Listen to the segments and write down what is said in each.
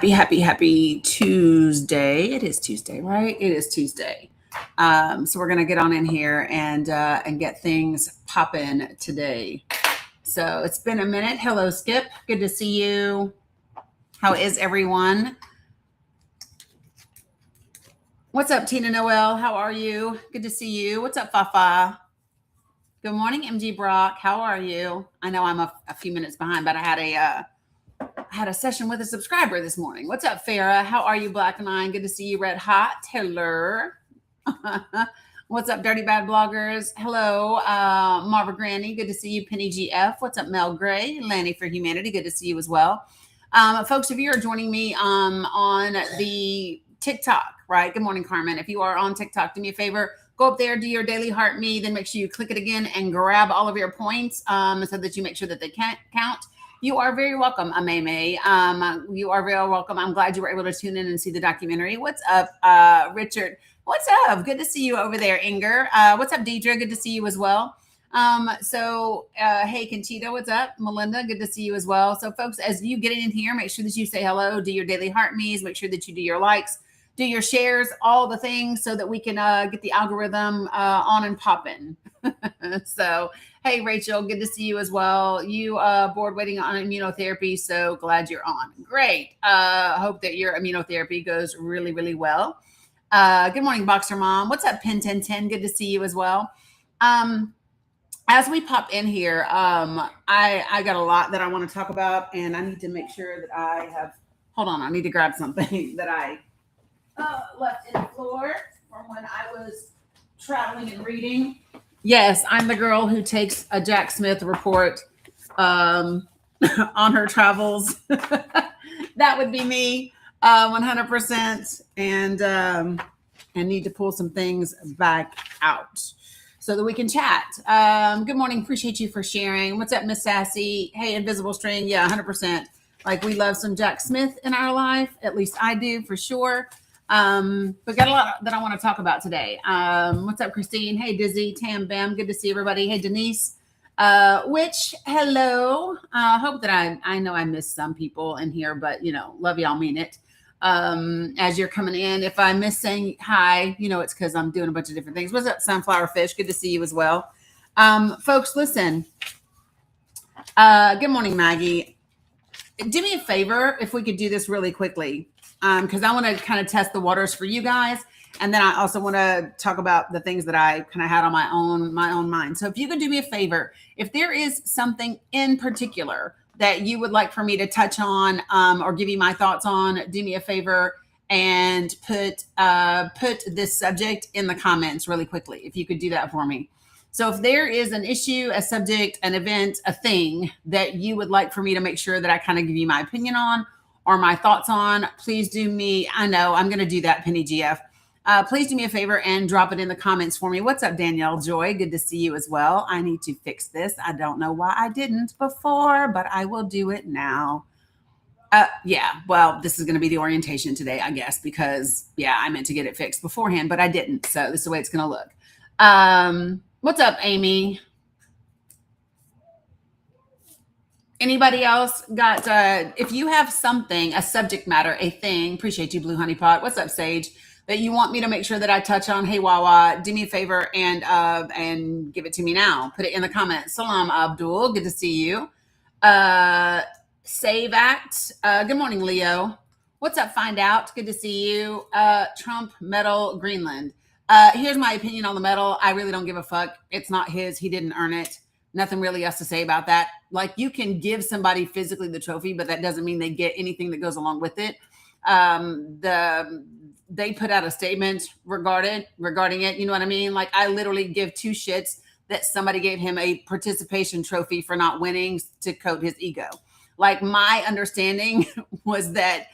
Happy Tuesday. It is Tuesday, right? It is Tuesday. So we're gonna get on in here and get things popping today. So it's been a minute. Hello, Skip. Good to see you. How is everyone? What's up, Tina Noel? How are you? Good to see you. What's up, Fafa? Good morning, MG Brock. How are you? I know I'm a few minutes behind, but I had a session with a subscriber this morning. What's up, Farah? How are you, Black Nine? Good to see you, Red Hot. Hello. What's up, Dirty Bad Bloggers? Hello, Marva Granny. Good to see you, Penny GF. What's up, Mel Gray? Lanny for Humanity. Good to see you as well. Folks, if you are joining me on the TikTok, right? Good morning, Carmen. If you are on TikTok, do me a favor. Go up there, do your daily heart me, then make sure you click it again and grab all of your points so that you make sure that they count. You are very welcome, Ameme. You are very welcome. I'm glad you were able to tune in and see the documentary. What's up, Richard? What's up? Good to see you over there, Inger. What's up, Deidre? Good to see you as well. Hey, Conchita, what's up? Melinda, good to see you as well. So, folks, as you get in here, make sure that you say hello, do your daily heart me's, make sure that you do your likes, do your shares, all the things so that we can get the algorithm on and popping. So, hey, Rachel, good to see you as well. You bored waiting on immunotherapy, so glad you're on. Great. Hope that your immunotherapy goes really, really well. Good morning, Boxer Mom. What's up, Pin 1010? Good to see you as well. As we pop in here, I got a lot that I want to talk about, and I need to make sure that I have. Hold on, I need to grab something that I left in the floor from when I was traveling and reading. Yes, I'm the girl who takes a Jack Smith report on her travels. That would be me, 100%, and need to pull some things back out so that we can chat. Good morning. Appreciate you for sharing. What's up, Miss Sassy? Hey, Invisible String. Yeah, 100%. Like, we love some Jack Smith in our life. At least I do, for sure. But got a lot that I want to talk about today. What's up, Christine? Hey, Dizzy, Tam, Bam. Good to see everybody. Hey, Denise. Hello. Hope that I know I missed some people in here, but love y'all, mean it. As you're coming in, if I miss saying hi, it's because I'm doing a bunch of different things. What's up, Sunflower Fish? Good to see you as well. Folks, listen. Good morning, Maggie. Do me a favor if we could do this really quickly, because I want to kind of test the waters for you guys, and then I also want to talk about the things that I kind of had on my own mind. So if you could do me a favor, if there is something in particular that you would like for me to touch on or give you my thoughts on, do me a favor and put this subject in the comments really quickly, if you could do that for me. So if there is an issue, a subject, an event, a thing that you would like for me to make sure that I kind of give you my opinion on or my thoughts on, please do me. I know I'm going to do that, Penny GF. Please do me a favor and drop it in the comments for me. What's up, Danielle Joy? Good to see you as well. I need to fix this. I don't know why I didn't before, but I will do it now. Yeah, well, this is going to be the orientation today, I guess, because, I meant to get it fixed beforehand, but I didn't. So this is the way it's going to look. What's up, Amy? Anybody else got, if you have something, a subject matter, a thing, appreciate you, Blue Honey Pot. What's up, Sage? That you want me to make sure that I touch on, hey, Wawa, do me a favor and give it to me now. Put it in the comments. Salam, Abdul. Good to see you. Save Act. Good morning, Leo. What's up, Find Out? Good to see you. Trump Medal Greenland. Here's my opinion on the medal. I really don't give a fuck. It's not his. He didn't earn it. Nothing really else to say about that. Like, you can give somebody physically the trophy, but that doesn't mean they get anything that goes along with it. They put out a statement regarding it. You know what I mean? Like, I literally give two shits that somebody gave him a participation trophy for not winning to coat his ego. Like, my understanding was that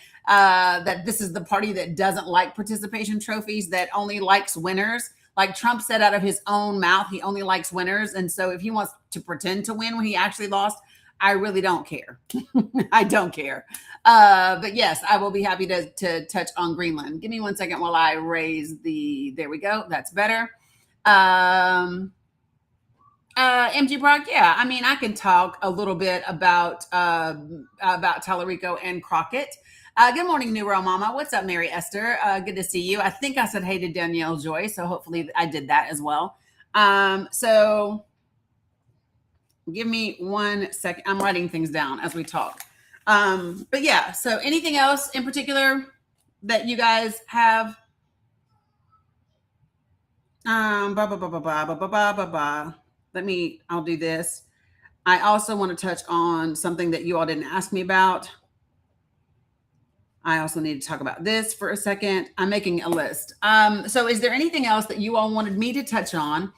this is the party that doesn't like participation trophies, that only likes winners. Like, Trump said out of his own mouth, he only likes winners. And so if he wants to pretend to win when he actually lost, I really don't care. I don't care. But yes, I will be happy to touch on Greenland. Give me 1 second while I raise there we go. That's better. MG Brock, yeah. I mean, I can talk a little bit about Tallarico and Crockett. Good morning, New World Mama. What's up, Mary Esther? Good to see you. I think I said hey to Danielle Joy, so hopefully I did that as well. So give me 1 second. I'm writing things down as we talk. But yeah, so anything else in particular that you guys have? I'll do this. I also want to touch on something that you all didn't ask me about. I also need to talk about this for a second. I'm making a list. So is there anything else that you all wanted me to touch on?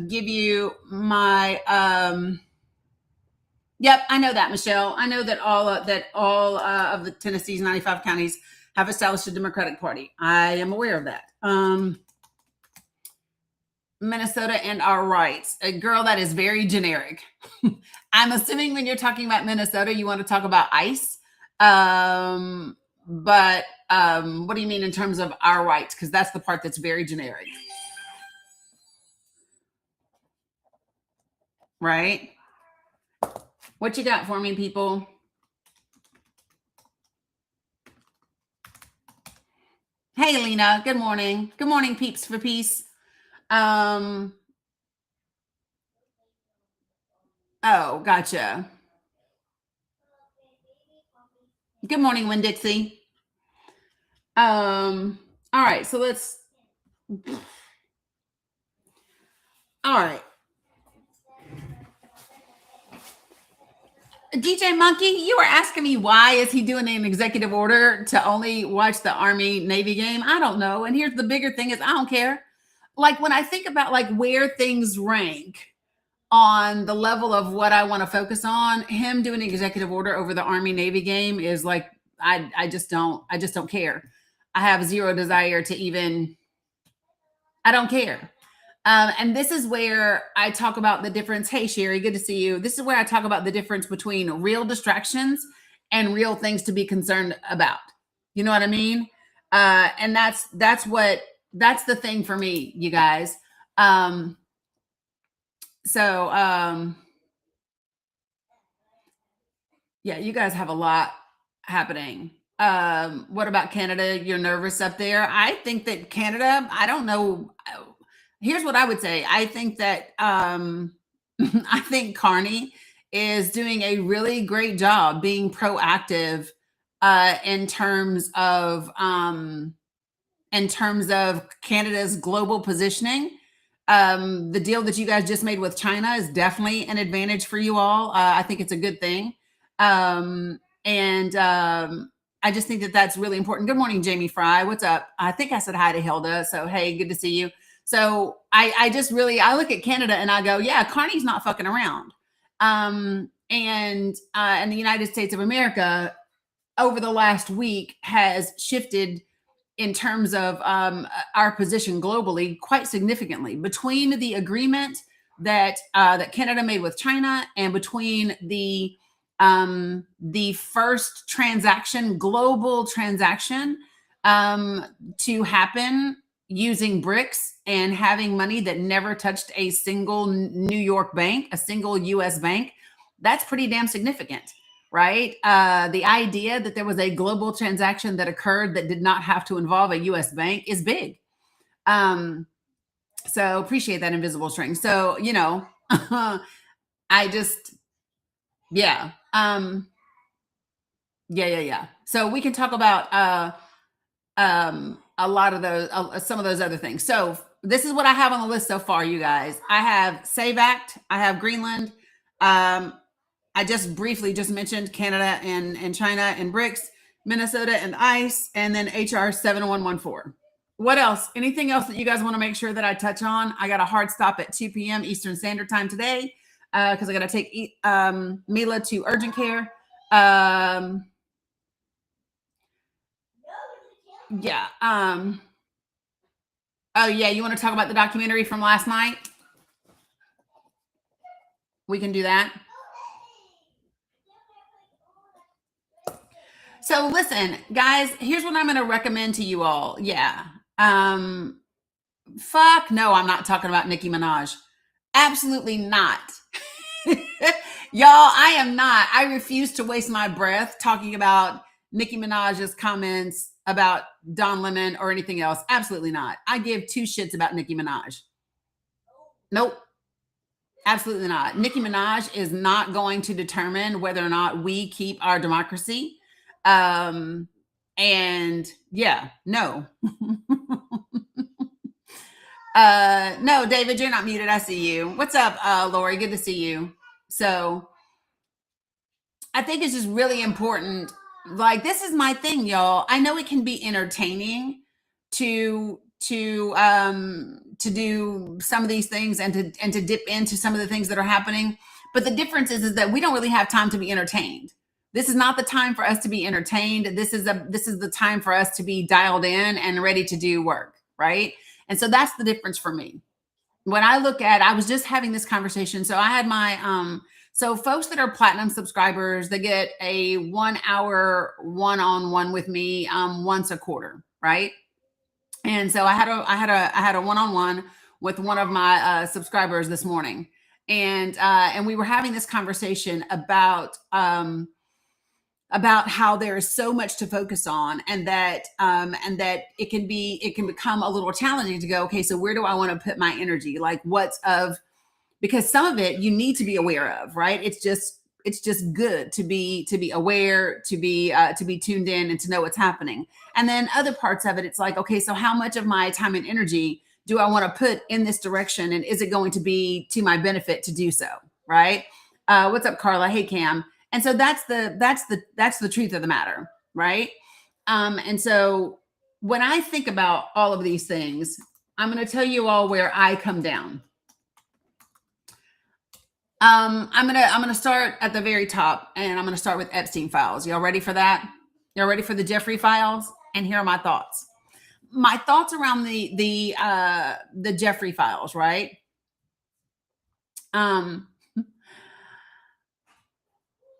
Give you my, yep, I know that, Michelle. I know that all of the Tennessee's 95 counties have established a Democratic Party. I am aware of that. Minnesota and our rights. A girl, that is very generic. I'm assuming when you're talking about Minnesota, you want to talk about ICE. But what do you mean in terms of our rights? Because that's the part that's very generic. Right? What you got for me, people? Hey, Lena. Good morning. Good morning, peeps for peace. Oh, gotcha. Good morning, Winn-Dixie. All right, so let's. All right. DJ Monkey, you were asking me why is he doing an executive order to only watch the Army Navy game? I don't know. And here's the bigger thing is I don't care. Like when I think about like where things rank on the level of what I want to focus on, him doing an executive order over the Army Navy game is like I just don't care. I have zero desire to even. I don't care. And this is where I talk about the difference. Hey, Sherry, good to see you. This is where I talk about the difference between real distractions and real things to be concerned about. You know what I mean? And that's the thing for me, you guys. Yeah, you guys have a lot happening. What about Canada? You're nervous up there. I think that Canada, I don't know. Here's what I would say. I think that I think Carney is doing a really great job being proactive in terms of Canada's global positioning. The deal that you guys just made with China is definitely an advantage for you all. I think it's a good thing. I just think that that's really important. Good morning, Jamie Fry. What's up? I think I said hi to Hilda. So, hey, good to see you. So I just really, I look at Canada and I go, yeah, Carney's not fucking around. And the United States of America over the last week has shifted in terms of our position globally quite significantly between the agreement that Canada made with China and between the first transaction, global transaction, to happen using BRICS and having money that never touched a single New York bank, a single US bank. That's pretty damn significant, right? The idea that there was a global transaction that occurred that did not have to involve a US bank is big. So appreciate that invisible string. So, you know, I just, yeah. Yeah. So we can talk about a lot of those, some of those other things. So this is what I have on the list so far, you guys. I have SAVE Act. I have Greenland. I just briefly mentioned Canada and China and BRICS, Minnesota and ICE, and then HR 7114. What else? Anything else that you guys want to make sure that I touch on? I got a hard stop at 2 p.m. Eastern Standard Time today because I got to take Mila to urgent care. Yeah. Oh, yeah. You want to talk about the documentary from last night? We can do that. So listen, guys, here's what I'm going to recommend to you all. Yeah. Fuck no, I'm not talking about Nicki Minaj. Absolutely not. Y'all, I am not. I refuse to waste my breath talking about Nicki Minaj's comments about Don Lemon or anything else. Absolutely not. I give two shits about Nicki Minaj. Nope. Absolutely not. Nicki Minaj is not going to determine whether or not we keep our democracy. And yeah, no. No, David, you're not muted. I see you. What's up, Lori? Good to see you. So I think it's just really important. Like, this is my thing, y'all. I know it can be entertaining to do some of these things and to dip into some of the things that are happening. But the difference is that we don't really have time to be entertained. This is not the time for us to be entertained. This is the time for us to be dialed in and ready to do work, right? And so that's the difference for me. When I look at, I was just having this conversation. So I had my so folks that are platinum subscribers, they get a 1 hour one-on-one with me once a quarter, right? And so I had a one-on-one with one of my subscribers this morning, and we were having this conversation about how there is so much to focus on, and that it can become a little challenging to go, okay, so where do I want to put my energy? Like, because some of it you need to be aware of, right? It's just good to be aware, to be tuned in, and to know what's happening. And then other parts of it, it's like, okay, so how much of my time and energy do I want to put in this direction, and is it going to be to my benefit to do so, right? What's up, Carla? Hey, Cam. And so that's the truth of the matter, right? And so when I think about all of these things, I'm going to tell you all where I come down. I'm gonna start at the very top, and I'm gonna start with Epstein files. Y'all ready for that? Y'all ready for the Jeffrey files? And here are my thoughts. My thoughts around the Jeffrey files, right?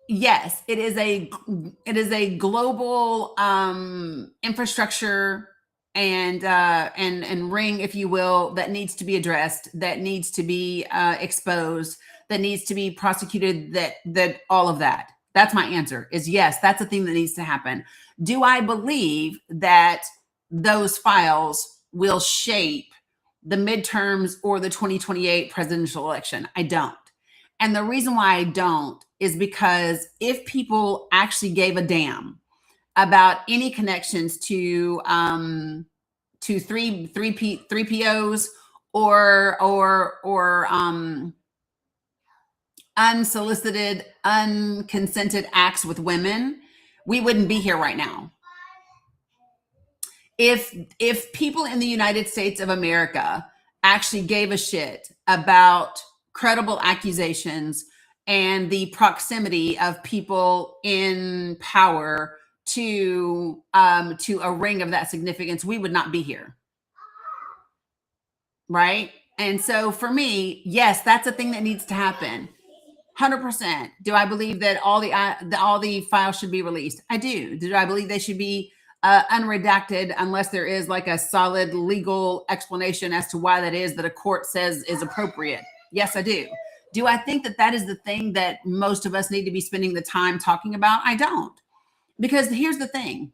Yes, it is a global infrastructure and ring, if you will, that needs to be addressed, that needs to be exposed, that needs to be prosecuted, that all of that. That's my answer, is yes, that's a thing that needs to happen. Do I believe that those files will shape the midterms or the 2028 presidential election? I don't. And the reason why I don't is because if people actually gave a damn about any connections to 3POs or unsolicited, unconsented acts with women, we wouldn't be here right now. If people in the United States of America actually gave a shit about credible accusations and the proximity of people in power to a ring of that significance, we would not be here, right? And so for me, yes, that's a thing that needs to happen. 100%. Do I believe that all the files should be released? I do. Do I believe they should be unredacted unless there is like a solid legal explanation as to why that is, that a court says is appropriate? Yes, I do. Do I think that that is the thing that most of us need to be spending the time talking about? I don't. Because here's the thing.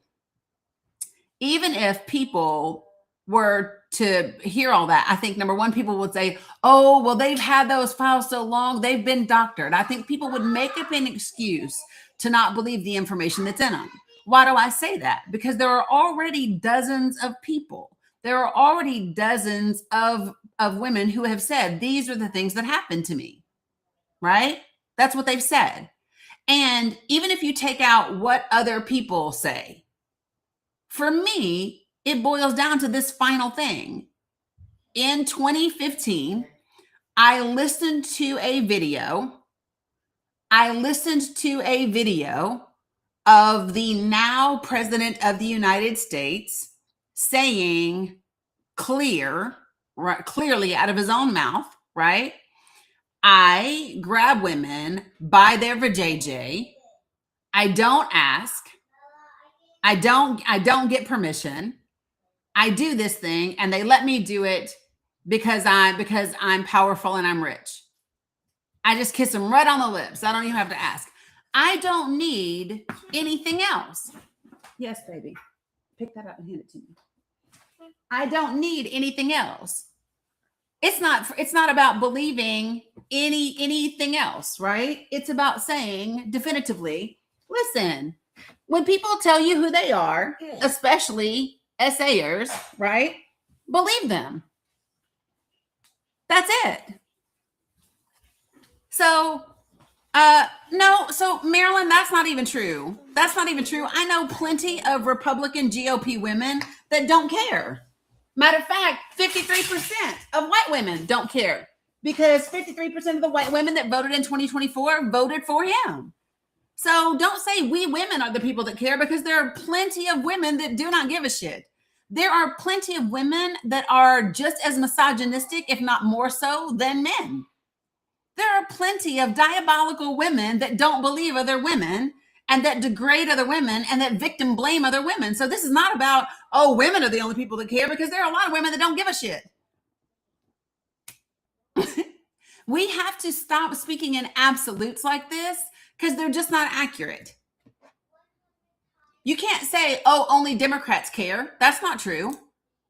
Even if people were to hear all that, I think, number one, people would say, oh, well, they've had those files so long, they've been doctored. I think people would make up an excuse to not believe the information that's in them. Why do I say that? Because there are already dozens of people. There are already dozens of women who have said, these are the things that happened to me, right? That's what they've said. And even if you take out what other people say, for me, it boils down to this final thing. In 2015, I listened to a video of the now president of the United States saying clearly out of his own mouth, right? I grab women by their vajayjay. I don't ask. I don't get permission. I do this thing, and they let me do it because I'm powerful and I'm rich. I just kiss them right on the lips. I don't even have to ask. I don't need anything else. Yes, baby. Pick that up and hand it to me. I don't need anything else. It's not about believing anything else, right? It's about saying definitively, listen, when people tell you who they are, especially essayers, right? Believe them. That's it. So no, so Marilyn, that's not even true. That's not even true. I know plenty of Republican GOP women that don't care. Matter of fact, 53% of white women don't care because 53% of the white women that voted in 2024 voted for him. So don't say we women are the people that care, because there are plenty of women that do not give a shit. There are plenty of women that are just as misogynistic, if not more so, than men. There are plenty of diabolical women that don't believe other women and that degrade other women and that victim blame other women. So this is not about, oh, women are the only people that care, because there are a lot of women that don't give a shit. We have to stop speaking in absolutes like this, because they're just not accurate. You can't say, oh, only Democrats care. That's not true.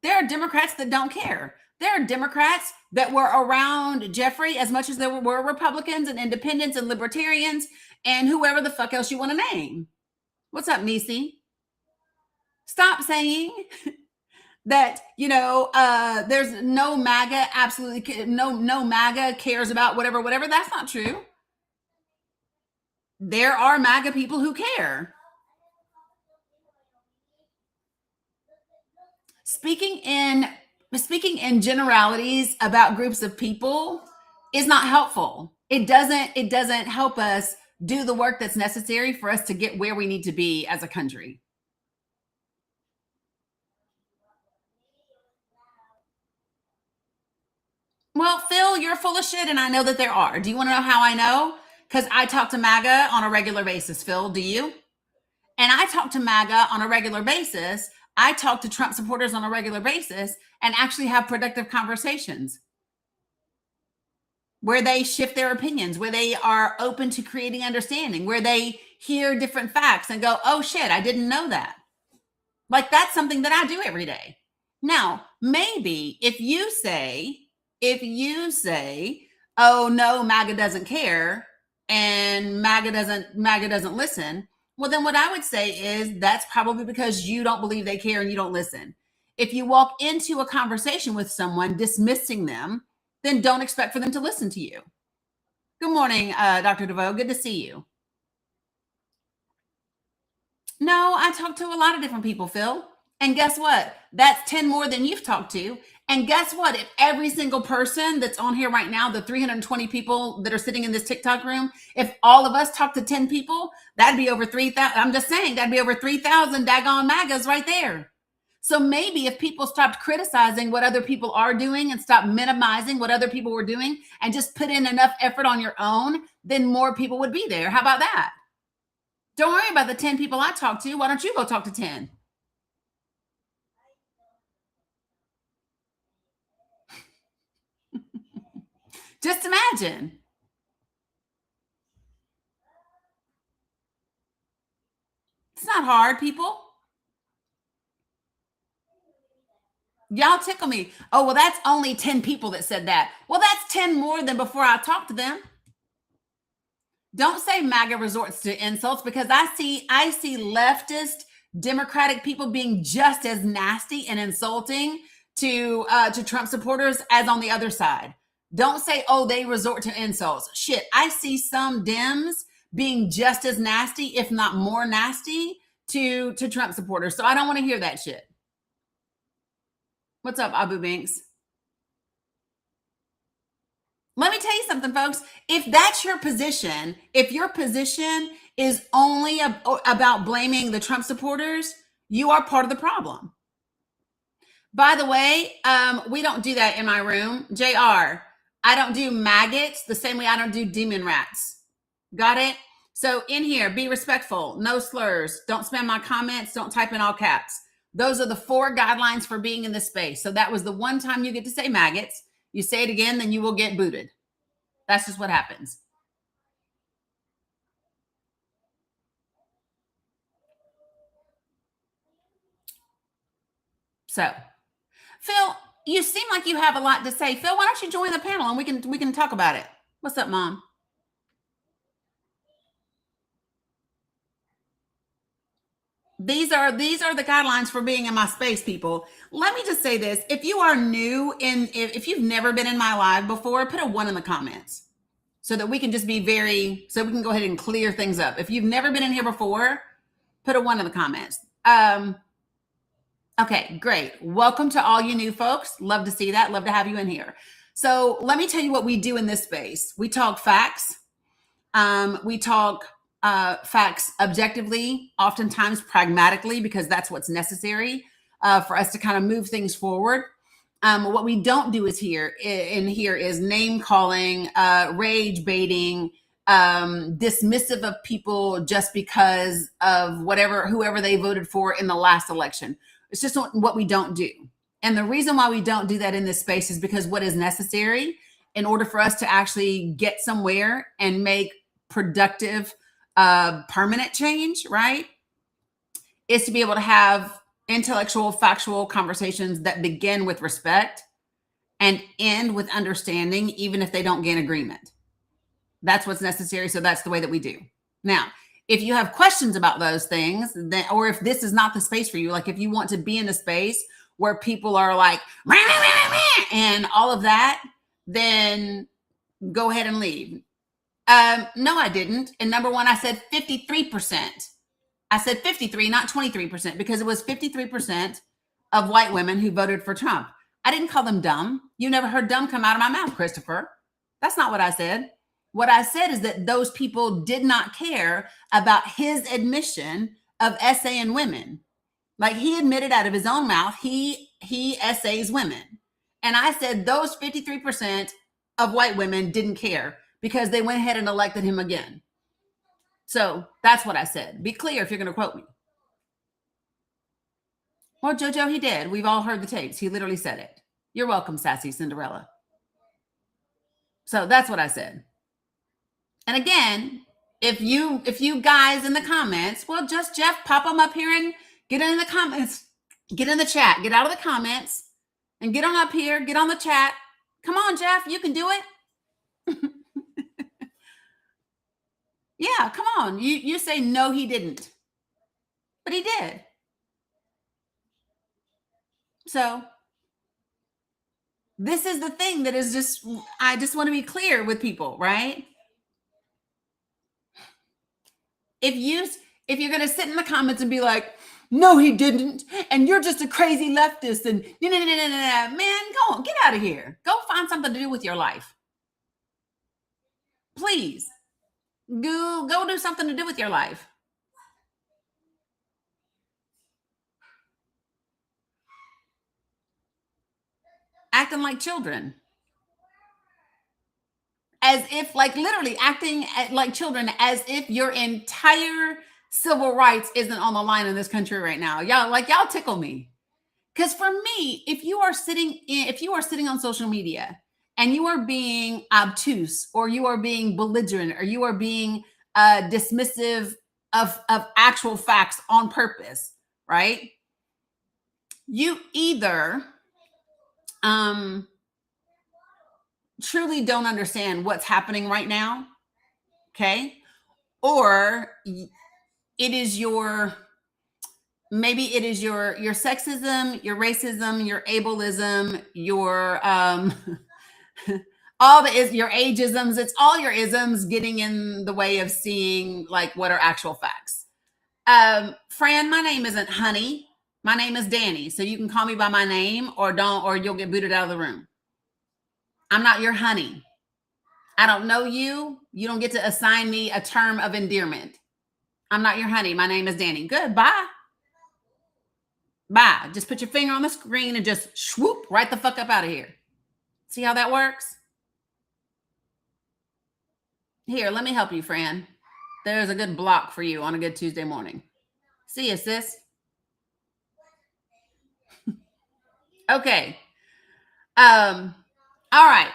There are Democrats that don't care. There are Democrats that were around Jeffrey as much as there were Republicans and independents and libertarians and whoever the fuck else you want to name. What's up, Nisi? Stop saying that, there's no MAGA, absolutely no MAGA cares about whatever. That's not true. There are MAGA people who care. Speaking in generalities about groups of people is not helpful. It doesn't help us do the work that's necessary for us to get where we need to be as a country. Well, Phil, you're full of shit, and I know that there are. Do you want to know how I know? Because I talk to MAGA on a regular basis. Phil, do you? And I talk to MAGA on a regular basis. I talk to Trump supporters on a regular basis and actually have productive conversations where they shift their opinions, where they are open to creating understanding, where they hear different facts and go, oh shit, I didn't know that. Like, that's something that I do every day. Now, maybe if you say, oh no, MAGA doesn't care and MAGA doesn't listen, well, then what I would say is that's probably because you don't believe they care and you don't listen. If you walk into a conversation with someone dismissing them, then don't expect for them to listen to you. Good morning, Dr. DeVoe. Good to see you. No, I talk to a lot of different people, Phil. And guess what? That's 10 more than you've talked to. And guess what? If every single person that's on here right now, the 320 people that are sitting in this TikTok room, if all of us talk to 10 people, that'd be over 3,000. I'm just saying, that'd be over 3,000 daggone MAGAs right there. So maybe if people stopped criticizing what other people are doing and stopped minimizing what other people were doing and just put in enough effort on your own, then more people would be there. How about that? Don't worry about the 10 people I talk to. Why don't you go talk to 10? Just imagine. It's not hard, people. Y'all tickle me. Oh, well, that's only 10 people that said that. Well, that's 10 more than before I talked to them. Don't say MAGA resorts to insults, because I see leftist Democratic people being just as nasty and insulting to Trump supporters as on the other side. Don't say, oh, they resort to insults. Shit, I see some Dems being just as nasty, if not more nasty, to Trump supporters. So I don't want to hear that shit. What's up, Abu Banks? Let me tell you something, folks. If that's your position, if your position is only about blaming the Trump supporters, you are part of the problem. By the way, we don't do that in my room. JR, I don't do maggots the same way I don't do demon rats. Got it? So in here, be respectful, no slurs, don't spam my comments, don't type in all caps. Those are the 4 guidelines for being in this space. So that was the one time you get to say maggots. You say it again, then you will get booted. That's just what happens. So, Phil, you seem like you have a lot to say. Phil, why don't you join the panel and we can talk about it? What's up, Mom? These are the guidelines for being in my space, people. Let me just say this. If you are new if you've never been in my live before, put a 1 in the comments so that we can just be so we can go ahead and clear things up. If you've never been in here before, put a 1 in the comments. Okay, great. Welcome to all you new folks. Love to see that. Love to have you in here. So let me tell you what we do in this space. We talk facts. We talk facts objectively, oftentimes pragmatically, because that's what's necessary for us to kind of move things forward. What we don't do is here is name calling, rage baiting, dismissive of people just because of whoever they voted for in the last election. It's just what we don't do. And the reason why we don't do that in this space is because what is necessary in order for us to actually get somewhere and make productive, permanent change, right, is to be able to have intellectual, factual conversations that begin with respect and end with understanding, even if they don't gain agreement. That's what's necessary. So that's the way that we do. Now, if you have questions about those things, then, or if this is not the space for you, like if you want to be in a space where people are like, rah, rah, rah, rah, and all of that, then go ahead and leave. No, I didn't. And number one, I said 53%. I said 53, not 23%, because it was 53% of white women who voted for Trump. I didn't call them dumb. You never heard dumb come out of my mouth, Christopher. That's not what I said. What I said is that those people did not care about his admission of essaying women. Like he admitted out of his own mouth, he essays women. And I said those 53% of white women didn't care because they went ahead and elected him again. So that's what I said. Be clear if you're going to quote me. Well, JoJo, he did. We've all heard the tapes. He literally said it. You're welcome, Sassy Cinderella. So that's what I said. And again, if you guys in the comments, well, just Jeff, pop them up here and get in the comments, get in the chat, get out of the comments and get on up here, get on the chat. Come on, Jeff, you can do it. Yeah, come on. You say, no, he didn't. But he did. So this is the thing that is just, I just want to be clear with people, right? If you're going to sit in the comments and be like, no, he didn't, and you're just a crazy leftist, and man, go on, get out of here. Go find something to do with your life. Please. Go do something to do with your life. Acting like children. As if, like, literally acting like children, as if your entire civil rights isn't on the line in this country right now. Y'all tickle me. Because for me, if you are sitting on social media and you are being obtuse, or you are being belligerent, or you are being dismissive of actual facts on purpose, right? You either truly don't understand what's happening right now, okay? Or maybe it is your sexism, your racism, your ableism, your your ageisms. It's all your isms getting in the way of seeing like what are actual facts. Fran, my name isn't Honey. My name is Dani. So you can call me by my name or you'll get booted out of the room. I'm not your honey. I don't know you. You don't get to assign me a term of endearment. I'm not your honey. My name is Dani. Good. Bye. Bye. Just put your finger on the screen and just swoop right the fuck up out of here. See how that works? Here, let me help you, Fran. There's a good block for you on a good Tuesday morning. See you, sis. Okay. All right.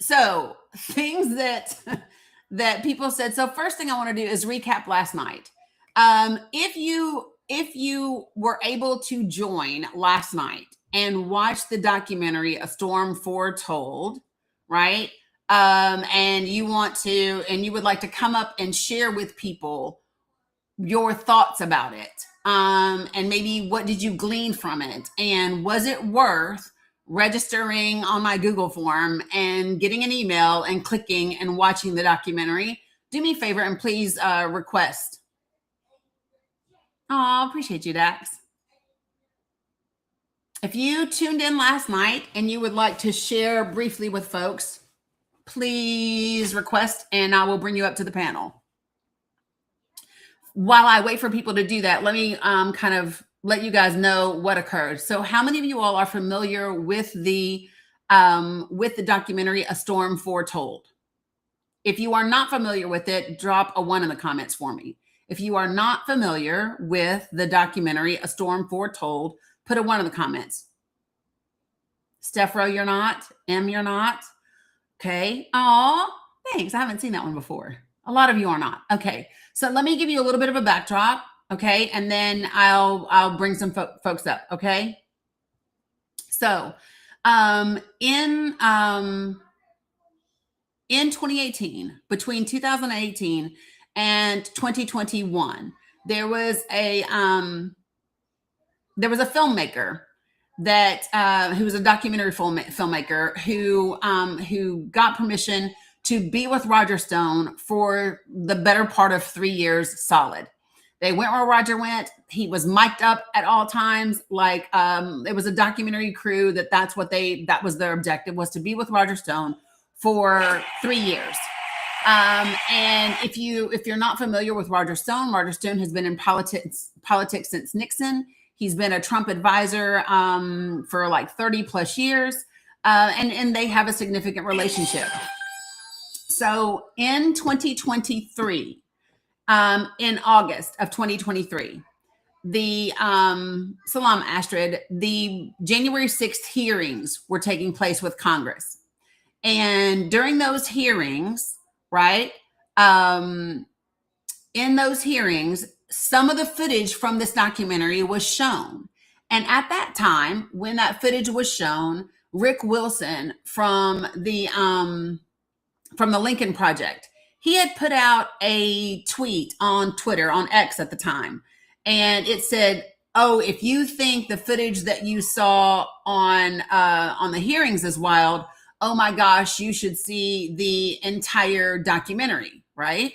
So things that people said. So first thing I want to do is recap last night. If you if you were able to join last night and watch the documentary A Storm Foretold, right? And you would like to come up and share with people your thoughts about it. And maybe what did you glean from it? And was it worth registering on my Google form and getting an email and clicking and watching the documentary? Do me a favor and please request. Oh, appreciate you, Dax. If you tuned in last night and you would like to share briefly with folks, please request and I will bring you up to the panel. While I wait for people to do that, let me kind of let you guys know what occurred. So how many of you all are familiar with the documentary A Storm Foretold? If you are not familiar with it, drop a 1 in the comments for me. If you are not familiar with the documentary A Storm Foretold, put a 1 in the comments. Stephro, you're not. M, you're not. Okay. Oh, thanks. I haven't seen that one before. A lot of you are not. Okay. So let me give you a little bit of a backdrop. Okay. And then I'll bring some folks up. Okay. So in 2018, between 2018 and 2021, there was a filmmaker that who was a documentary filmmaker who got permission to be with Roger Stone for the better part of 3 years solid. They went where Roger went. He was mic'd up at all times. Like it was a documentary crew that was their objective, was to be with Roger Stone for 3 years. And if you're not familiar with Roger Stone has been in politics since Nixon. He's been a Trump advisor for like 30 plus years. And they have a significant relationship. So in 2023, in August of 2023, the Salam Astrid, the January 6th hearings were taking place with Congress. And during those hearings, right, in those hearings, some of the footage from this documentary was shown. And at that time, when that footage was shown, Rick Wilson from the Lincoln Project, he had put out a tweet on Twitter, on X at the time. And it said, oh, if you think the footage that you saw on the hearings is wild, oh my gosh, you should see the entire documentary, right?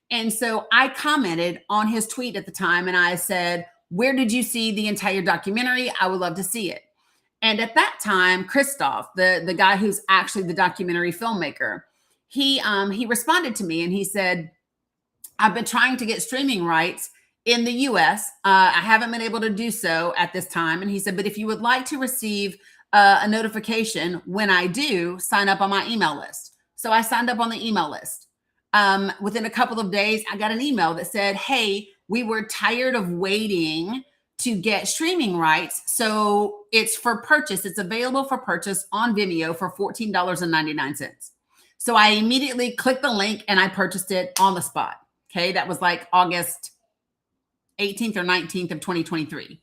And so I commented on his tweet at the time and I said, where did you see the entire documentary? I would love to see it. And at that time, Christoph, the guy who's actually the documentary filmmaker, he responded to me and he said, I've been trying to get streaming rights in the US. I haven't been able to do so at this time. And he said, but if you would like to receive a notification when I do, sign up on my email list. So I signed up on the email list. Within a couple of days, I got an email that said, hey, we were tired of waiting to get streaming rights. So it's for purchase. It's available for purchase on Vimeo for $14.99. So I immediately clicked the link and I purchased it on the spot. Okay. That was like August 18th or 19th of 2023.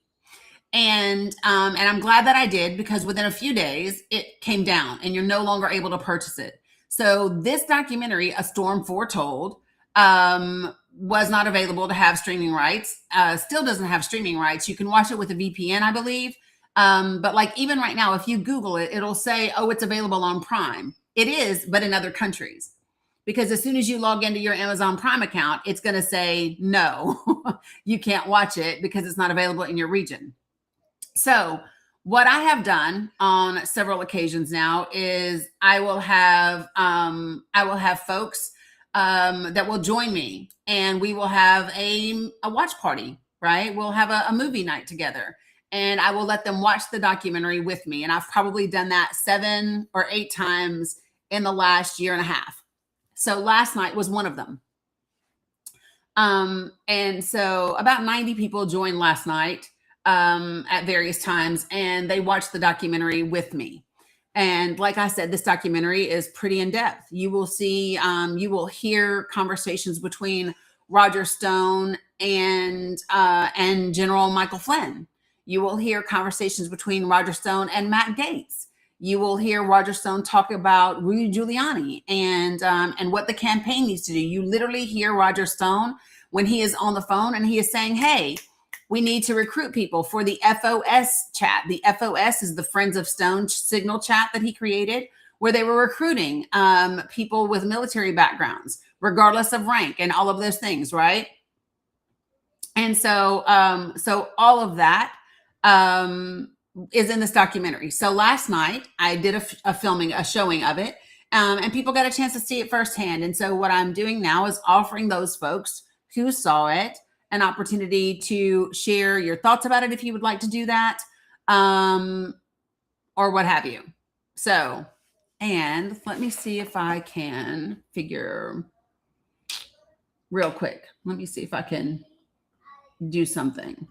And I'm glad that I did, because within a few days it came down and you're no longer able to purchase it. So this documentary, A Storm Foretold, was not available to have streaming rights, still doesn't have streaming rights. You can watch it with a VPN, I believe. But like even right now, if you Google it, it'll say, oh, it's available on Prime. It is, but in other countries. Because as soon as you log into your Amazon Prime account, it's going to say, no, you can't watch it because it's not available in your region. So what I have done on several occasions now is I will have folks that will join me, and we will have a watch party, right? We'll have a movie night together, and I will let them watch the documentary with me. And I've probably done that 7 or 8 times in the last year and a half. So last night was one of them. And so about 90 people joined last night at various times, and they watched the documentary with me. And like I said, this documentary is pretty in depth. You will see, you will hear conversations between Roger Stone and General Michael Flynn. You will hear conversations between Roger Stone and Matt Gaetz. You will hear Roger Stone talk about Rudy Giuliani and what the campaign needs to do. You literally hear Roger Stone when he is on the phone and he is saying, hey, we need to recruit people for the FOS chat. The FOS is the Friends of Stone signal chat that he created, where they were recruiting people with military backgrounds, regardless of rank and all of those things, right? And so all of that is in this documentary. So last night I did a showing of it, and people got a chance to see it firsthand. And so what I'm doing now is offering those folks who saw it an opportunity to share your thoughts about it if you would like to do that, or what have you. So, and let me see if I can figure real quick. Let me see if I can do something.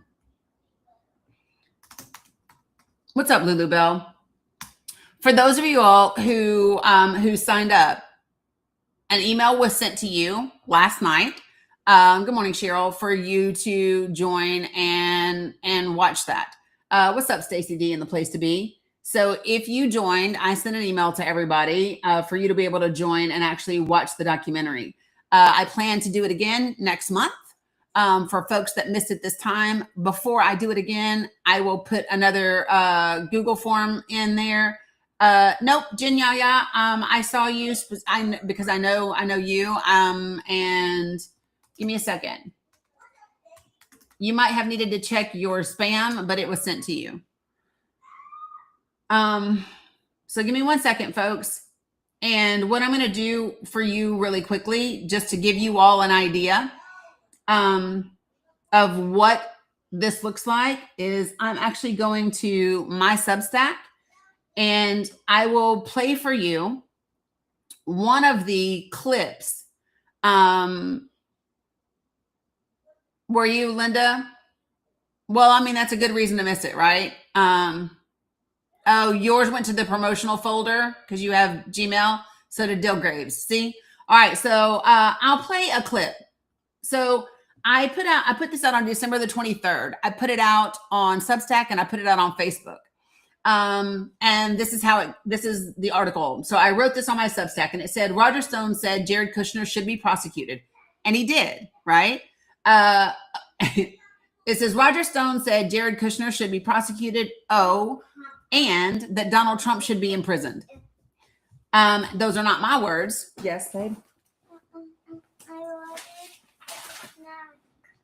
What's up, Lulu Bell? For those of you all who signed up, an email was sent to you last night. Good morning, Cheryl, for you to join and watch that. What's up, Stacy D, in the place to be? So if you joined, I sent an email to everybody for you to be able to join and actually watch the documentary. I plan to do it again next month. For folks that missed it this time, before I do it again, I will put another Google form in there. Nope, Jen Yaya, I saw you because I know you. And give me a second. You might have needed to check your spam, but it was sent to you. So give me 1 second, folks. And what I'm going to do for you really quickly, just to give you all an idea of what this looks like, is I'm actually going to my Substack and I will play for you one of the clips. Were you, Linda? Well, I mean, that's a good reason to miss it, right? Oh, yours went to the promotional folder because you have Gmail. So did Dill Graves. See? All right. So I'll play a clip. So I put this out on December the 23rd. I put it out on Substack and I put it out on Facebook. And this is this is the article. So I wrote this on my Substack and it said, Roger Stone said Jared Kushner should be prosecuted. And he did, right? It says, Roger Stone said Jared Kushner should be prosecuted. And that Donald Trump should be imprisoned. Those are not my words. Yes, babe.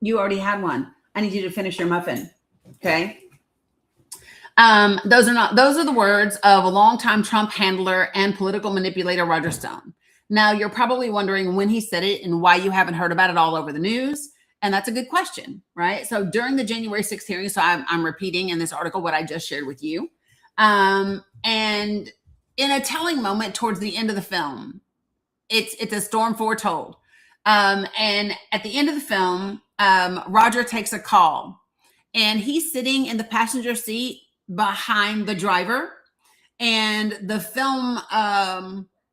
You already had one. I need you to finish your muffin. Okay. Those are the words of a longtime Trump handler and political manipulator, Roger Stone. Now you're probably wondering when he said it and why you haven't heard about it all over the news. And that's a good question, right? So during the January 6th hearing, so I'm repeating in this article what I just shared with you. And in a telling moment towards the end of the film, it's a storm foretold. And at the end of the film, Roger takes a call and he's sitting in the passenger seat behind the driver, and the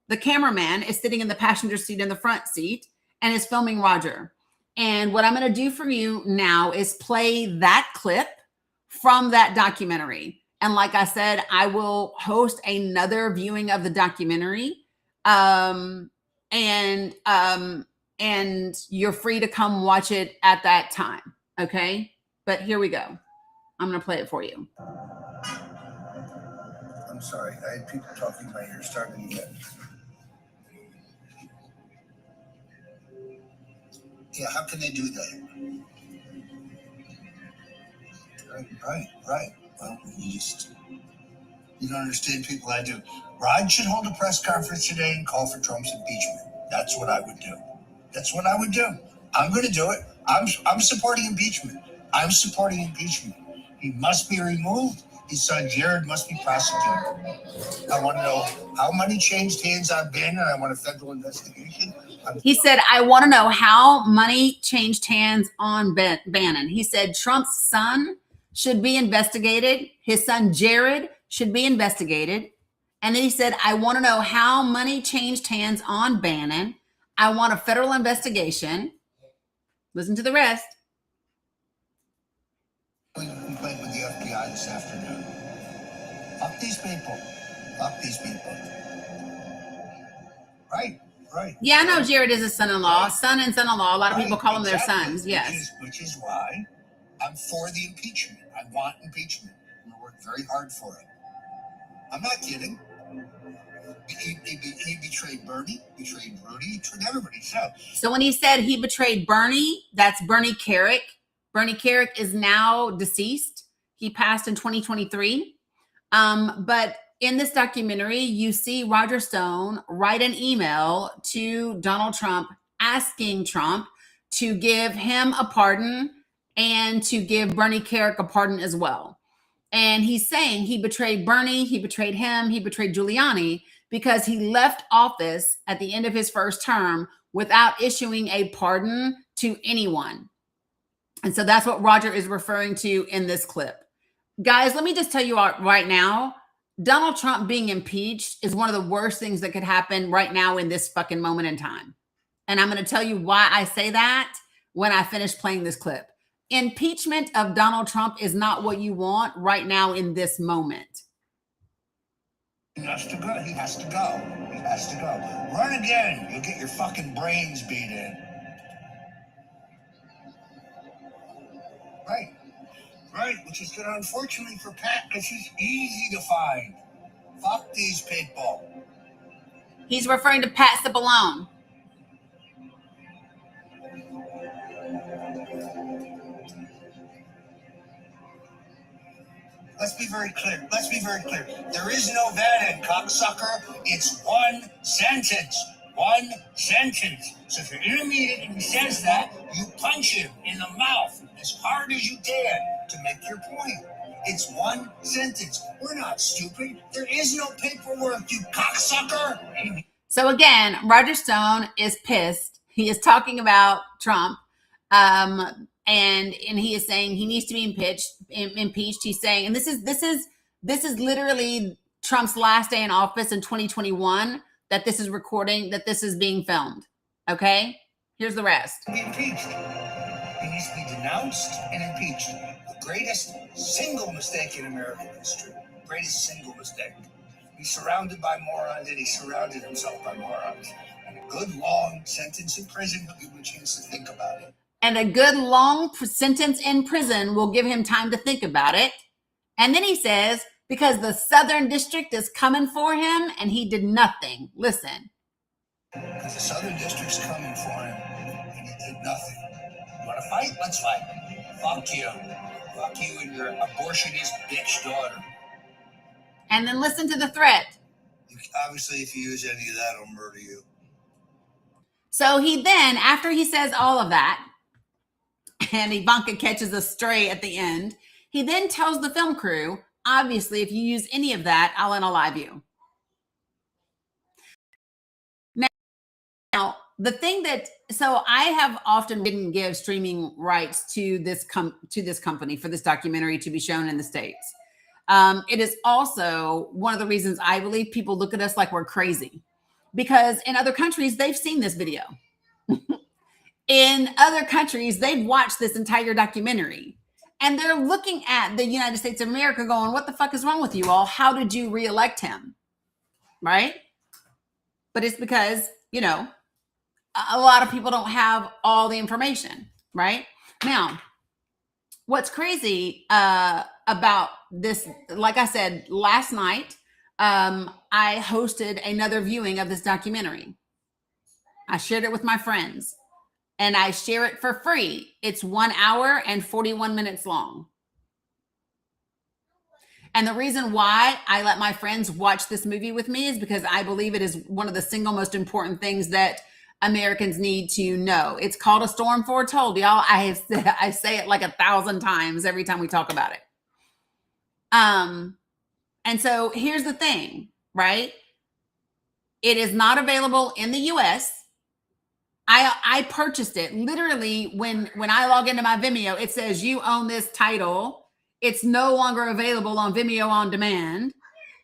the cameraman is sitting in the passenger seat in the front seat and is filming Roger. And what I'm going to do for you now is play that clip from that documentary. And like I said, I will host another viewing of the documentary. And you're free to come watch it at that time. Okay. But here we go. I'm going to play it for you. I'm sorry. I had people talking in my ear starting again. Yeah, how can they do that? Right. Well, you don't understand people. I do. Rod should hold a press conference today and call for Trump's impeachment. That's what I would do. I'm going to do it. I'm supporting impeachment. He must be removed. His son Jared must be prosecuted. I want to know how money changed hands on Bannon. I want a federal investigation. He said, I want to know how money changed hands on Bannon. He said Trump's son should be investigated. His son Jared should be investigated. And then he said, I want to know how money changed hands on Bannon. I want a federal investigation. Listen to the rest. complaint with the FBI this afternoon. Fuck these people. Fuck these people. Right, right. Yeah, I know Jared is a son-in-law, Right. son and son-in-law. A lot of people call them their exactly. sons. Yes. Which is why I'm for the impeachment. I want impeachment. I'm going to work very hard for it. I'm not kidding. He betrayed Bernie, betrayed Rudy, he betrayed everybody. So when he said he betrayed Bernie, that's Bernie Carrick. Bernie Carrick is now deceased. He passed in 2023. But in this documentary, you see Roger Stone write an email to Donald Trump asking Trump to give him a pardon and to give Bernie Carrick a pardon as well. And he's saying he betrayed Bernie, he betrayed him, he betrayed Giuliani because he left office at the end of his first term without issuing a pardon to anyone. And so that's what Roger is referring to in this clip. Guys, let me just tell you right now, Donald Trump being impeached is one of the worst things that could happen right now in this fucking moment in time. And I'm going to tell you why I say that when I finish playing this clip. Impeachment of Donald Trump is not what you want right now in this moment. He has to go. He has to go. He has to go. Run again. You'll get your fucking brains beat in. Right. Right. Which is good, unfortunately, for Pat, because he's easy to find. Fuck these people. He's referring to Pat Cipollone. Let's be very clear. Let's be very clear. There is no that in, cocksucker. It's one sentence. One sentence. So if you're in a meeting and he says that, you punch him in the mouth as hard as you dare to make your point. It's one sentence. We're not stupid. There is no paperwork, you cocksucker. So again, Roger Stone is pissed. He is talking about Trump. And he is saying he needs to be impeached. He's saying, and this is literally Trump's last day in office in 2021 that this is recording, that this is being filmed. Okay, here's the rest. Be impeached. He needs to be denounced and impeached. The greatest single mistake in American history. Greatest single mistake. He's surrounded by morons, and he surrounded himself by morons. And a good long sentence in prison will give him a chance to think about it. And a good long sentence in prison will give him time to think about it. And then he says, because the Southern District is coming for him and he did nothing. Listen. Because the Southern District's coming for him and he did nothing. You want to fight? Let's fight. Fuck you. Fuck you and your abortionist bitch daughter. And then listen to the threat. Obviously, if you use any of that, I'll murder you. So he then, after he says all of that, and Ivanka catches a stray at the end, he then tells the film crew, obviously, if you use any of that, I'll unalive you. Now, the thing that, so I have often didn't give streaming rights to this company for this documentary to be shown in the States. It is also one of the reasons I believe people look at us like we're crazy, because in other countries, they've seen this video. In other countries, they've watched this entire documentary and they're looking at the United States of America going, what the fuck is wrong with you all? How did you reelect him? Right? But it's because, you know, a lot of people don't have all the information, right? Now, what's crazy about this, like I said, last night, I hosted another viewing of this documentary. I shared it with my friends. And I share it for free. It's 1 hour and 41 minutes long. And the reason why I let my friends watch this movie with me is because I believe it is one of the single most important things that Americans need to know. It's called A Storm Foretold, y'all. I say it like 1,000 times every time we talk about it. And so here's the thing, right? It is not available in the US. I purchased it literally when I log into my Vimeo, it says you own this title. It's no longer available on Vimeo on demand,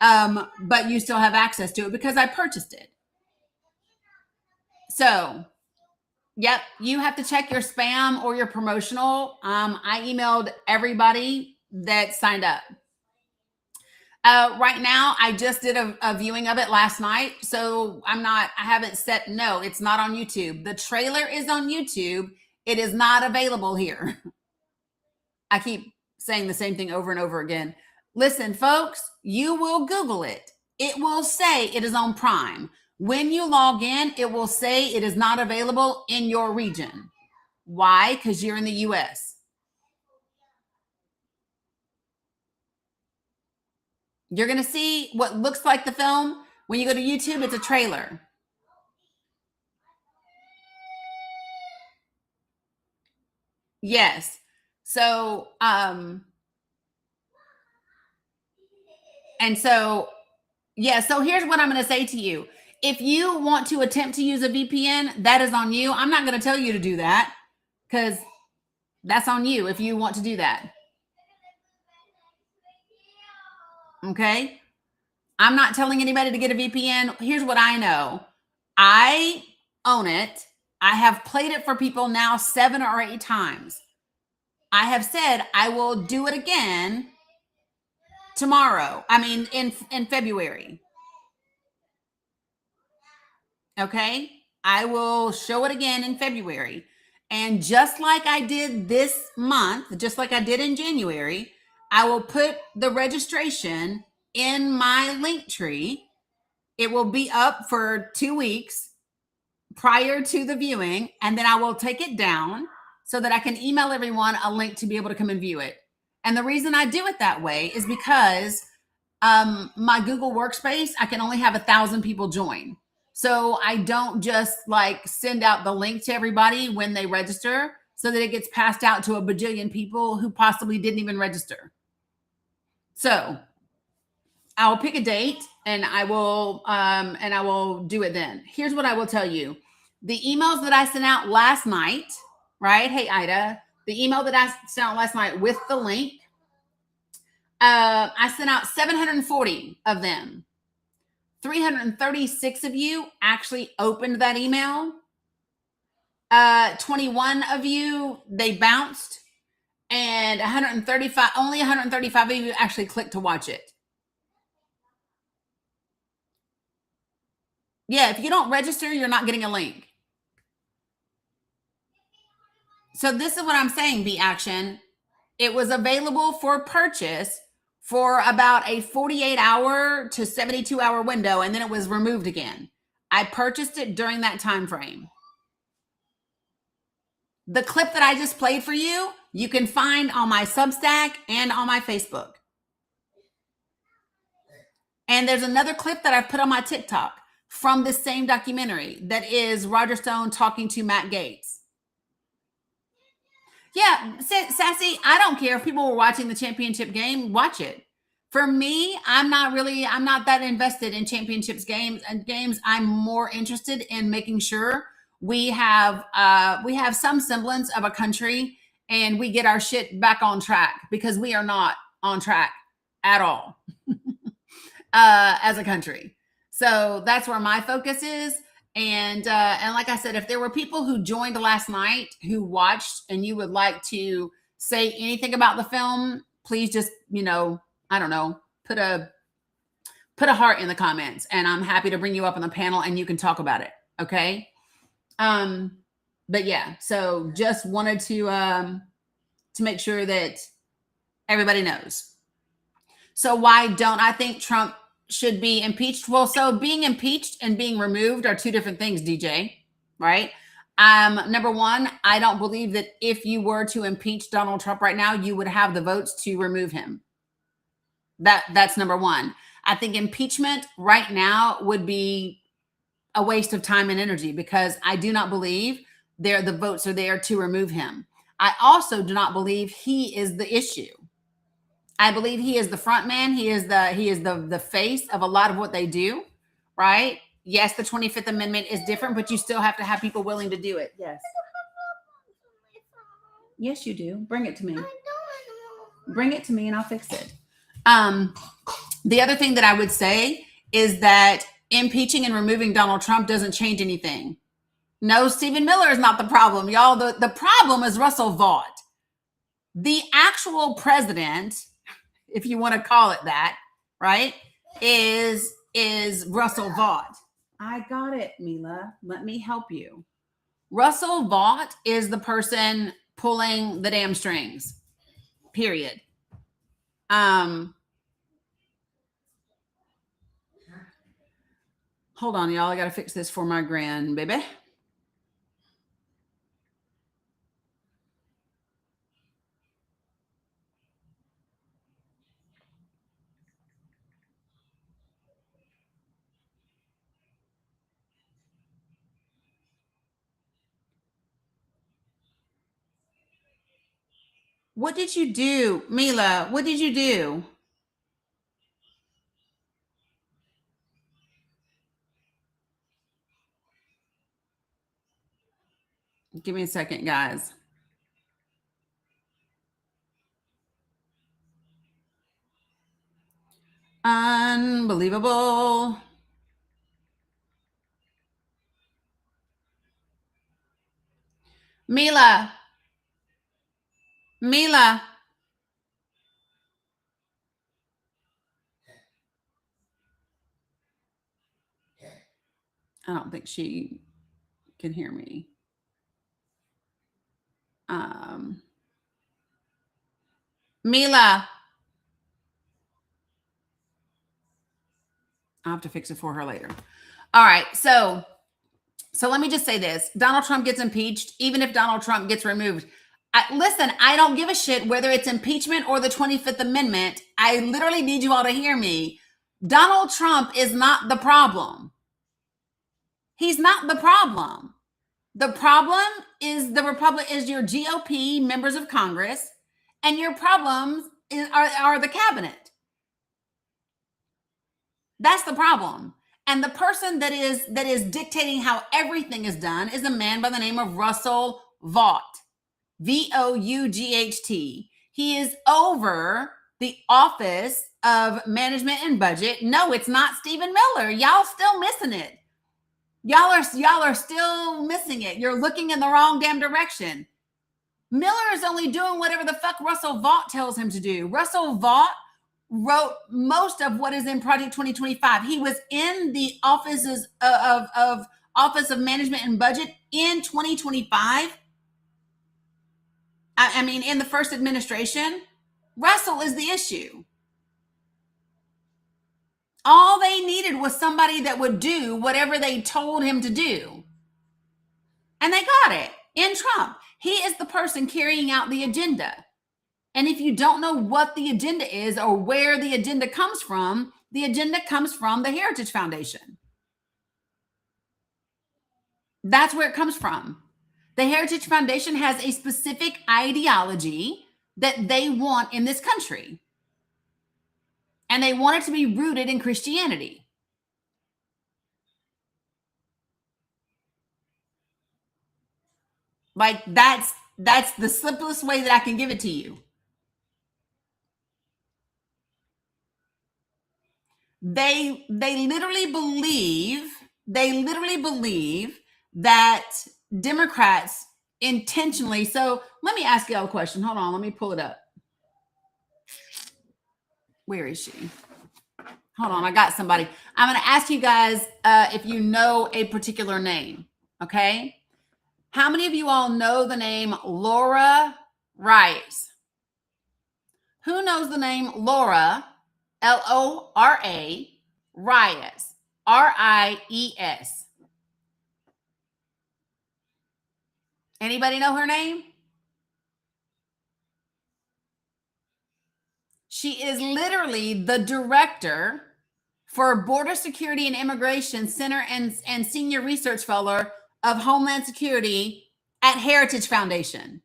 but you still have access to it because I purchased it. So Yep, you have to check your spam or your promotional. I emailed everybody that signed up. Right now, I just did a viewing of it last night, so I haven't set, no, it's not on YouTube. The trailer is on YouTube. It is not available here. I keep saying the same thing over and over again. Listen, folks, you will Google it. It will say it is on Prime. When you log in, it will say it is not available in your region. Why? Because you're in the US. You're going to see what looks like the film. When you go to YouTube, it's a trailer. Yes. So, and so, yeah, so here's what I'm going to say to you. If you want to attempt to use a VPN, that is on you. I'm not going to tell you to do that because that's on you if you want to do that. Okay? I'm not telling anybody to get a VPN. Here's what I know. I own it. I have played it for people now 7 or 8 times. I have said I will do it again tomorrow. I mean, in February. Okay? I will show it again in February. And just like I did this month, just like I did in January, I will put the registration in my link tree. It will be up for 2 weeks prior to the viewing, and then I will take it down so that I can email everyone a link to be able to come and view it. And the reason I do it that way is because my Google Workspace, I can only have 1,000 people join. So I don't just like send out the link to everybody when they register so that it gets passed out to a bajillion people who possibly didn't even register. So I will pick a date and I will do it then. Here's what I will tell you. The emails that I sent out last night, right? Hey, Ida, the email that I sent out last night with the link, I sent out 740 of them. 336 of you actually opened that email. 21 of you, they bounced. And only 135 of you actually clicked to watch it. Yeah, if you don't register, you're not getting a link. So this is what I'm saying, B Action. It was available for purchase for about a 48-hour to 72-hour window, and then it was removed again. I purchased it during that time frame. The clip that I just played for you, you can find on my Substack and on my Facebook. And there's another clip that I put on my TikTok from this same documentary that is Roger Stone talking to Matt Gaetz. Yeah, Sassy, I don't care if people were watching the championship game, watch it. For me, I'm not that invested in championships games. I'm more interested in making sure we have some semblance of a country and we get our shit back on track, because we are not on track at all as a country. So that's where my focus is. And like I said, if there were people who joined last night who watched and you would like to say anything about the film, please just, I don't know, put a heart in the comments, and I'm happy to bring you up on the panel and you can talk about it. Okay. But yeah, so just wanted to make sure that everybody knows. So why don't I think Trump should be impeached? Well, so being impeached and being removed are two different things, DJ, right? Number one, I don't believe that if you were to impeach Donald Trump right now, you would have the votes to remove him. That's number one. I think impeachment right now would be a waste of time and energy, because I do not believe the votes are there to remove him. I also do not believe he is the issue. I believe he is the front man. He is the face of a lot of what they do, right? Yes, the 25th Amendment is different, but you still have to have people willing to do it. Yes. Yes, you do. Bring it to me. Bring it to me and I'll fix it. The other thing that I would say is that impeaching and removing Donald Trump doesn't change anything. No, Stephen Miller is not the problem, y'all. The problem is Russell Vought. The actual president, if you want to call it that, right, is Russell Vought. I got it, Mila. Let me help you. Russell Vought is the person pulling the damn strings. Period. Hold on, y'all. I got to fix this for my grandbaby. What did you do, Mila? What did you do? Give me a second, guys. Unbelievable. Mila. Mila. I don't think she can hear me. Mila. I'll have to fix it for her later. All right. So let me just say this. Donald Trump gets impeached, even if Donald Trump gets removed. Listen, I don't give a shit whether it's impeachment or the 25th Amendment. I literally need you all to hear me. Donald Trump is not the problem. He's not the problem. The problem is is your GOP members of Congress, and your problems are the cabinet. That's the problem. And the person that is dictating how everything is done is a man by the name of Russell Vought. Vought. He is over the Office of Management and Budget. No, it's not Stephen Miller. Y'all still missing it. Y'all are still missing it. You're looking in the wrong damn direction. Miller is only doing whatever the fuck Russell Vought tells him to do. Russell Vought wrote most of what is in Project 2025. He was in the offices of Office of Management and Budget in 2025. I mean, in the first administration. Russell is the issue. All they needed was somebody that would do whatever they told him to do. And they got it in Trump. He is the person carrying out the agenda. And if you don't know what the agenda is or where the agenda comes from the Heritage Foundation. That's where it comes from. The Heritage Foundation has a specific ideology that they want in this country. And they want it to be rooted in Christianity. Like that's the simplest way that I can give it to you. They literally believe that Democrats intentionally. So let me ask y'all a question. Hold on, let me pull it up. Where is she? Hold on, I got somebody. I'm going to ask you guys if you know a particular name, okay? How many of you all know the name Laura Rice? Who knows the name Laura, L-O-R-A, Rice, R-I-E-S? Anybody know her name? She is literally the director for Border Security and Immigration Center and Senior Research Fellow of Homeland Security at Heritage Foundation.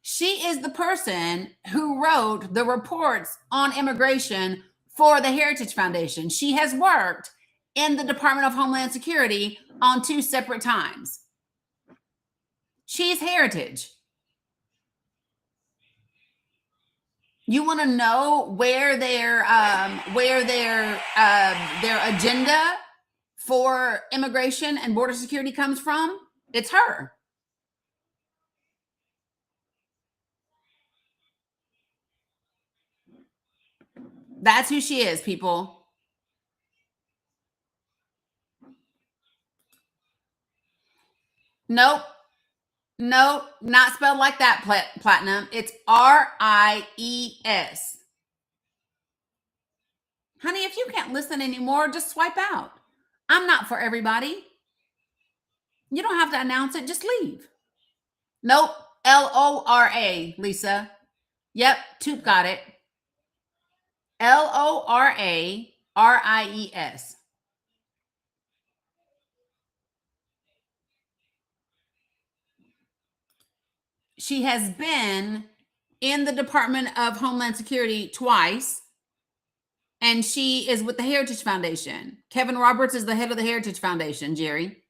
She is the person who wrote the reports on immigration for the Heritage Foundation. She has worked in the Department of Homeland Security on 2 separate times. She's Heritage. You want to know where their agenda for immigration and border security comes from? It's her. That's who she is, people. Nope. Nope. Not spelled like that, Platinum. It's Ries. Honey, if you can't listen anymore, just swipe out. I'm not for everybody. You don't have to announce it. Just leave. Nope. Lora, Lisa. Yep. Toot got it. Loraries. She has been in the Department of Homeland Security twice, and she is with the Heritage Foundation. Kevin Roberts is the head of the Heritage Foundation, Jerry.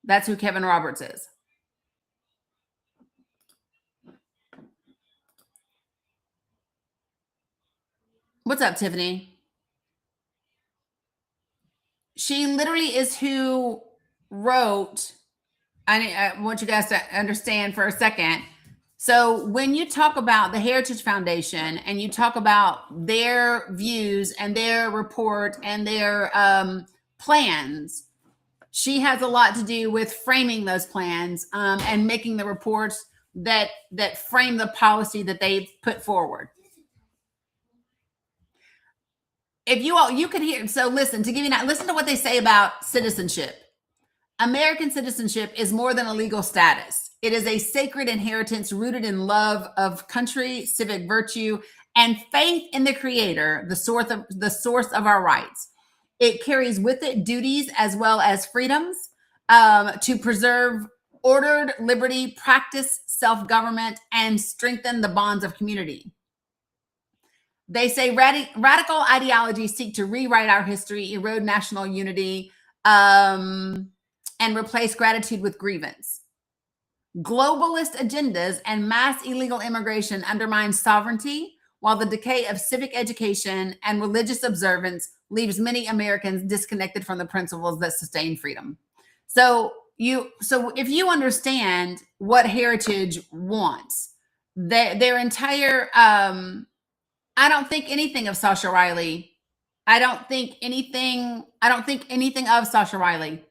That's who Kevin Roberts is. What's up, Tiffany? She literally is who wrote, I want you guys to understand for a second. So when you talk about the Heritage Foundation and you talk about their views and their report and their plans, she has a lot to do with framing those plans and making the reports that frame the policy that they put forward. If you could hear, so listen to what they say about citizenship. American citizenship is more than a legal status. It is a sacred inheritance rooted in love of country, civic virtue, and faith in the Creator, the source of our rights. It carries with it duties as well as freedoms to preserve ordered liberty, practice self-government, and strengthen the bonds of community. They say radical ideologies seek to rewrite our history, erode national unity, and replace gratitude with grievance. Globalist agendas and mass illegal immigration undermine sovereignty, while the decay of civic education and religious observance leaves many Americans disconnected from the principles that sustain freedom. So if you understand what Heritage wants, their entire I don't think anything of Sasha Riley. I don't think anything of Sasha Riley.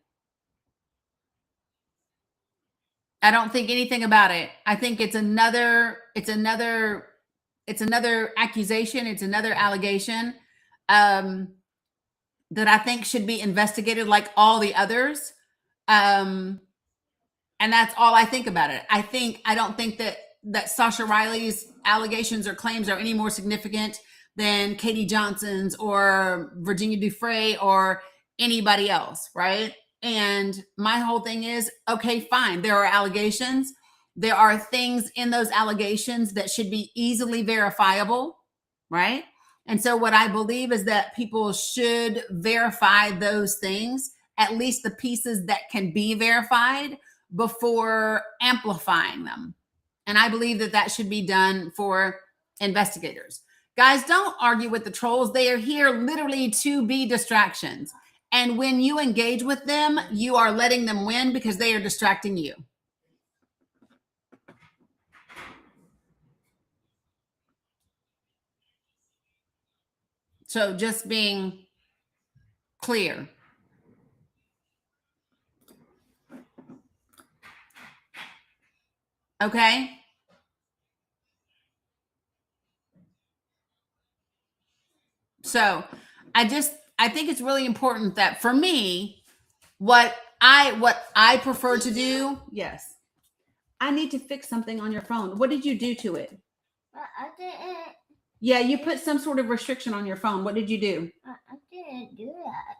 I don't think anything about it. I think it's another accusation. It's another allegation that I think should be investigated like all the others. And that's all I think about it. I don't think that Sasha Riley's allegations or claims are any more significant than Katie Johnson's or Virginia Dufresne or anybody else, right? And my whole thing is, okay, fine. There are allegations. There are things in those allegations that should be easily verifiable, right? And so what I believe is that people should verify those things, at least the pieces that can be verified, before amplifying them. And I believe that should be done for investigators. Guys, don't argue with the trolls. They are here literally to be distractions. And when you engage with them, you are letting them win because they are distracting you. So just being clear. Okay? So I think it's really important that for me, what I prefer to do, yes. I need to fix something on your phone. What did you do to it? I didn't. Yeah, you put some sort of restriction on your phone. What did you do? I didn't do that.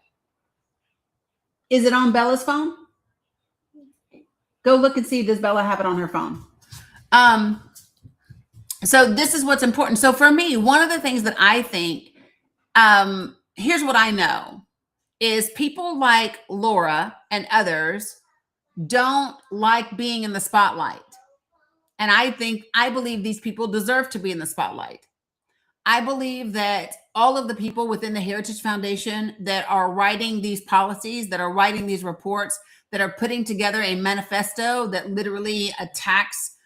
Is it on Bella's phone? Go look and see, does Bella have it on her phone? So this is what's important. So for me, one of the things that I think, here's what I know, is people like Laura and others don't like being in the spotlight. And I believe these people deserve to be in the spotlight. I believe that all of the people within the Heritage Foundation that are writing these policies, that are writing these reports, that are putting together a manifesto that literally attacks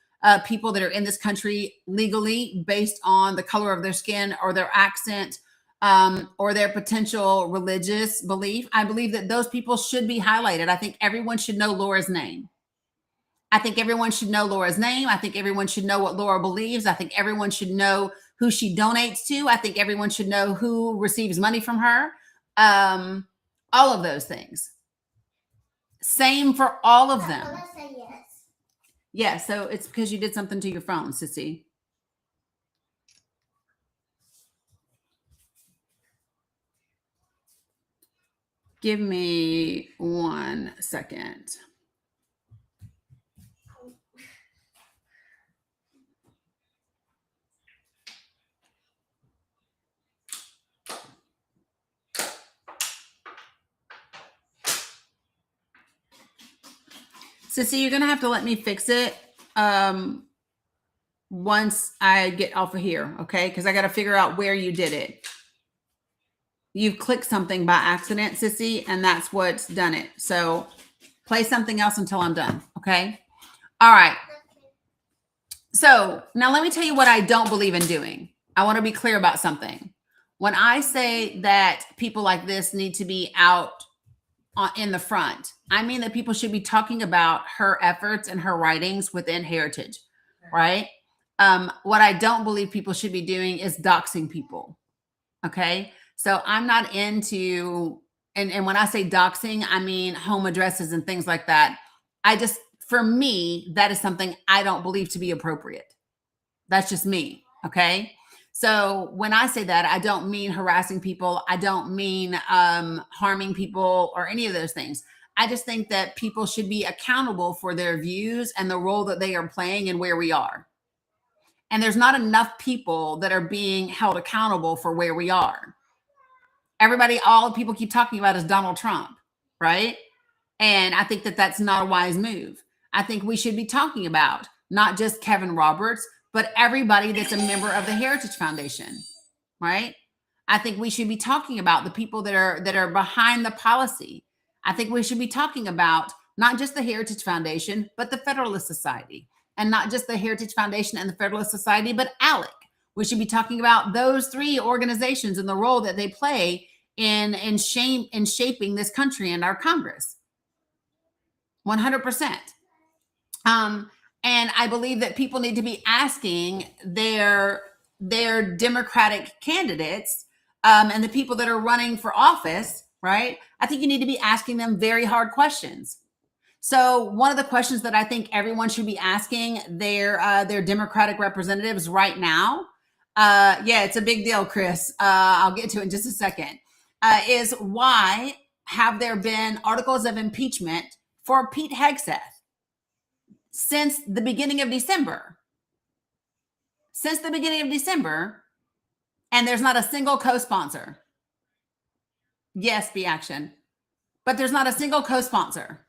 people that are in this country legally based on the color of their skin or their accent or their potential religious belief. I believe that those people should be highlighted. I think everyone should know Laura's name. I think everyone should know Laura's name. I think everyone should know what Laura believes. I think everyone should know who she donates to. I think everyone should know who receives money from her. All of those things. Same for all of them. Let's say yes. Yeah, so it's because you did something to your phone, sissy. Give me 1 second. Sissy, you're going to have to let me fix it once I get off of here, okay? Because I got to figure out where you did it. You've clicked something by accident, Sissy, and that's what's done it. So play something else until I'm done, okay? All right. So now let me tell you what I don't believe in doing. I want to be clear about something. When I say that people like this need to be out in the front, I mean that people should be talking about her efforts and her writings within Heritage, right? What I don't believe people should be doing is doxing people, okay? So I'm not into, and when I say doxing, I mean home addresses and things like that. For me, that is something I don't believe to be appropriate. That's just me, okay? So when I say that, I don't mean harassing people. I don't mean harming people or any of those things. I just think that people should be accountable for their views and the role that they are playing and where we are. And there's not enough people that are being held accountable for where we are. All people keep talking about is Donald Trump, right? And I think that that's not a wise move. I think we should be talking about not just Kevin Roberts, but everybody that's a member of the Heritage Foundation, right? I think we should be talking about the people that are behind the policy. I think we should be talking about not just the Heritage Foundation, but the Federalist Society, and not just the Heritage Foundation and the Federalist Society, but ALEC. We should be talking about those three organizations and the role that they play in shaping this country and our Congress. 100%. And I believe that people need to be asking their Democratic candidates and the people that are running for office, right? I think you need to be asking them very hard questions. So one of the questions that I think everyone should be asking their Democratic representatives right now, yeah, it's a big deal, Chris. I'll get to it in just a second, is why have there been articles of impeachment for Pete Hegseth since the beginning of December? Since the beginning of December, and there's not a single co-sponsor. Yes, be action. But there's not a single co-sponsor.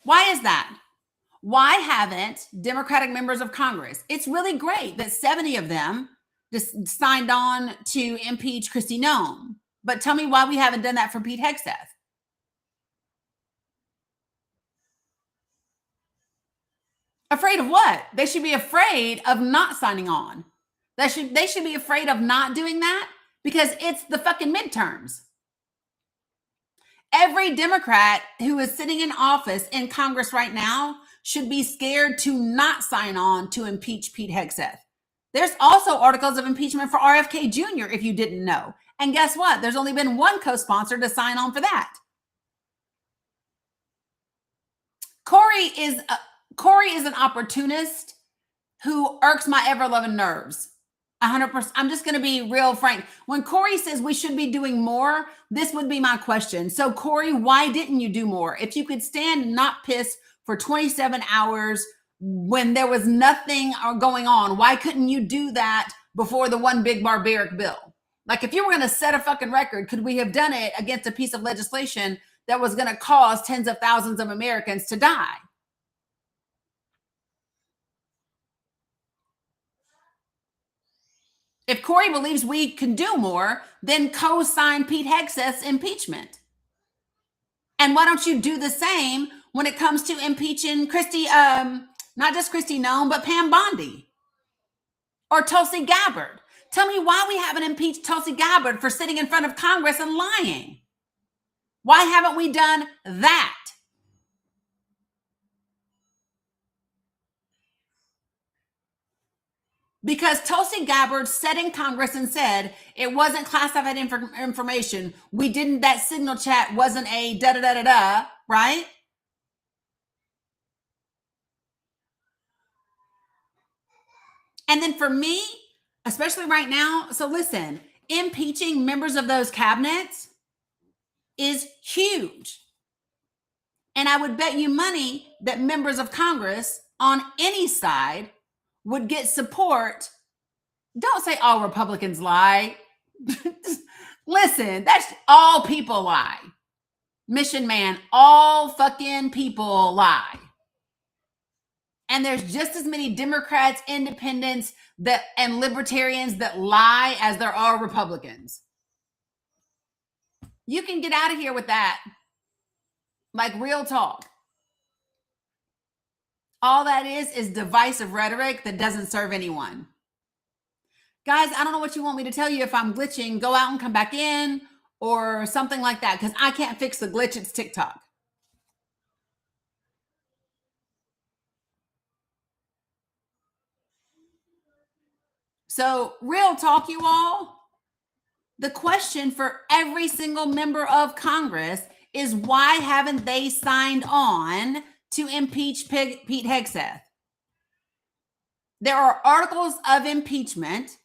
Why is that? Why haven't Democratic members of Congress? It's really great that 70 of them just signed on to impeach Kristi Noem. But tell me why we haven't done that for Pete Hegseth. Afraid of what? They should be afraid of not signing on. They should be afraid of not doing that because it's the fucking midterms. Every Democrat who is sitting in office in Congress right now should be scared to not sign on to impeach Pete Hegseth. There's also articles of impeachment for RFK Jr., if you didn't know. And guess what? There's only been one co-sponsor to sign on for that. Corey is an opportunist who irks my ever-loving nerves. 100%. I'm just going to be real frank. When Corey says we should be doing more, this would be my question. So, Corey, why didn't you do more? If you could stand and not piss for 27 hours when there was nothing going on, why couldn't you do that before the one big barbaric bill? Like, if you were going to set a fucking record, could we have done it against a piece of legislation that was going to cause tens of thousands of Americans to die? If Corey believes we can do more, then co-sign Pete Hegseth's impeachment. And why don't you do the same when it comes to impeaching Christy, not just Christy Nome, but Pam Bondi or Tulsi Gabbard? Tell me why we haven't impeached Tulsi Gabbard for sitting in front of Congress and lying. Why haven't we done that? Because Tulsi Gabbard sat in Congress and said it wasn't classified information. We didn't, that signal chat wasn't a da-da-da-da-da, right? And then for me, especially right now, so listen, impeaching members of those cabinets is huge. And I would bet you money that members of Congress on any side would get support. Don't say all Republicans lie. Listen, that's all people lie. Mission man, all fucking people lie. And there's just as many Democrats, independents and libertarians that lie as there are Republicans. You can get out of here with that. Like real talk. All that is divisive rhetoric that doesn't serve anyone. Guys, I don't know what you want me to tell you. If I'm glitching, go out and come back in or something like that, because I can't fix the glitch. It's TikTok. So real talk, you all. The question for every single member of Congress is why haven't they signed on to impeach Pete Hegseth? There are articles of impeachment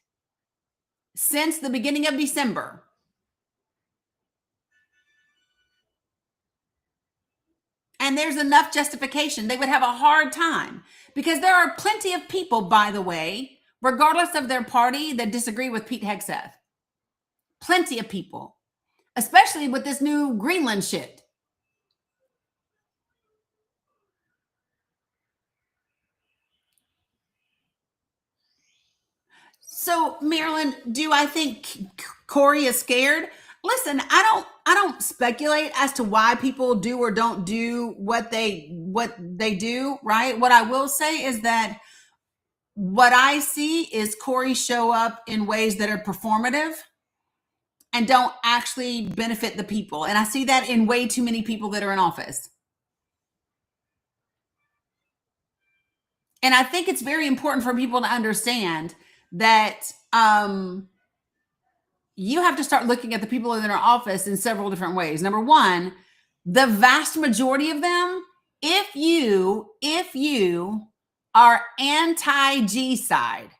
since the beginning of December. And there's enough justification. They would have a hard time because there are plenty of people, by the way, regardless of their party, that disagree with Pete Hegseth. Plenty of people, especially with this new Greenland shit. So, Marilyn, do I think Corey is scared? Listen, I don't speculate as to why people do or don't do what they do, right? What I will say is that what I see is Corey show up in ways that are performative and don't actually benefit the people. And I see that in way too many people that are in office. And I think it's very important for people to understand that you have to start looking at the people in their office in several different ways. Number one, the vast majority of them, if you are anti-G side,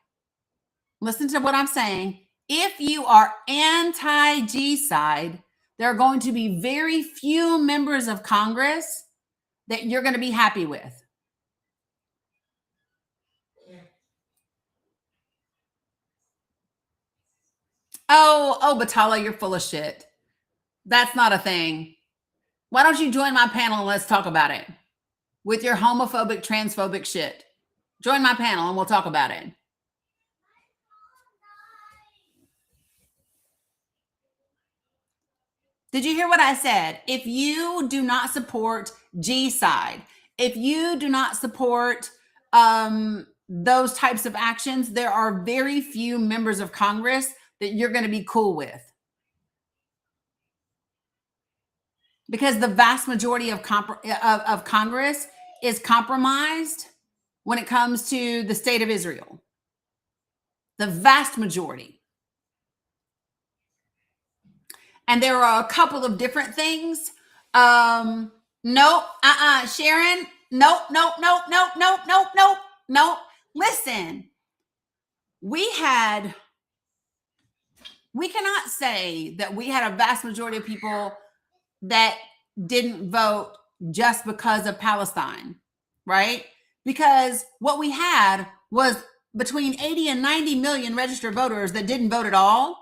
listen to what I'm saying. If you are anti-G side, there are going to be very few members of Congress that you're going to be happy with. Oh, Batala, you're full of shit. That's not a thing. Why don't you join my panel and let's talk about it with your homophobic, transphobic shit? Join my panel and we'll talk about it. Did you hear what I said? If you do not support G side, if you do not support those types of actions, there are very few members of Congress that you're going to be cool with. Because the vast majority of Congress is compromised when it comes to the state of Israel. The vast majority. And there are a couple of different things. Sharon, no. Listen, we cannot say that we had a vast majority of people that didn't vote just because of Palestine, right? Because what we had was between 80 and 90 million registered voters that didn't vote at all.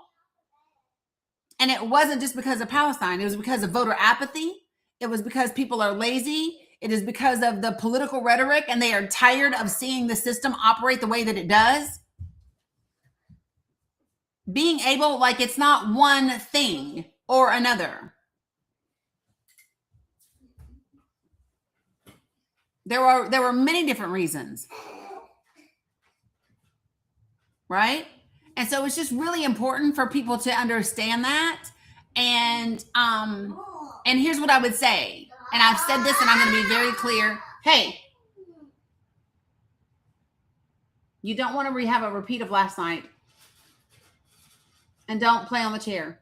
And it wasn't just because of Palestine. It was because of voter apathy. It was because people are lazy. It is because of the political rhetoric and they are tired of seeing the system operate the way that it does. being able, like, it's not one thing or another. There were many different reasons, right? And so it's just really important for people to understand that. And here's what I would say. And I've said this, and I'm going to be very clear. Hey, you don't want to have a repeat of last night. And don't play on the chair.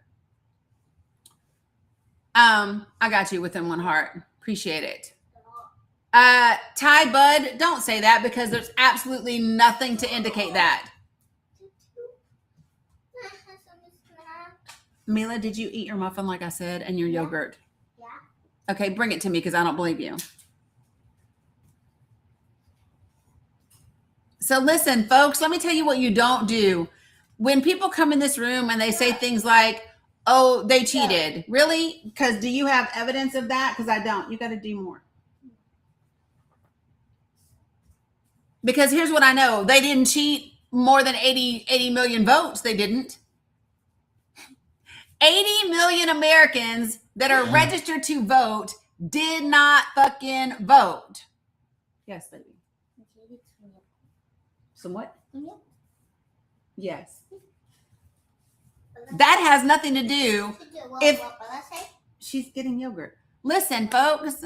I got you within one heart. Appreciate it. Ty Bud, don't say that, because there's absolutely nothing to indicate that. Mila, did you eat your muffin like I said, and your yogurt? Yeah. Okay, bring it to me, because I don't believe you. So listen, folks, let me tell you what you don't do. When people come in this room and they say things like, oh, they cheated. Really? Because do you have evidence of that? Because I don't. You got to do more. Because here's what I know. They didn't cheat more than 80 million votes. They didn't. 80 million Americans that are registered to vote did not fucking vote. Yes, baby. Some what? Yes. That has nothing to do if she's getting yogurt. Listen, folks,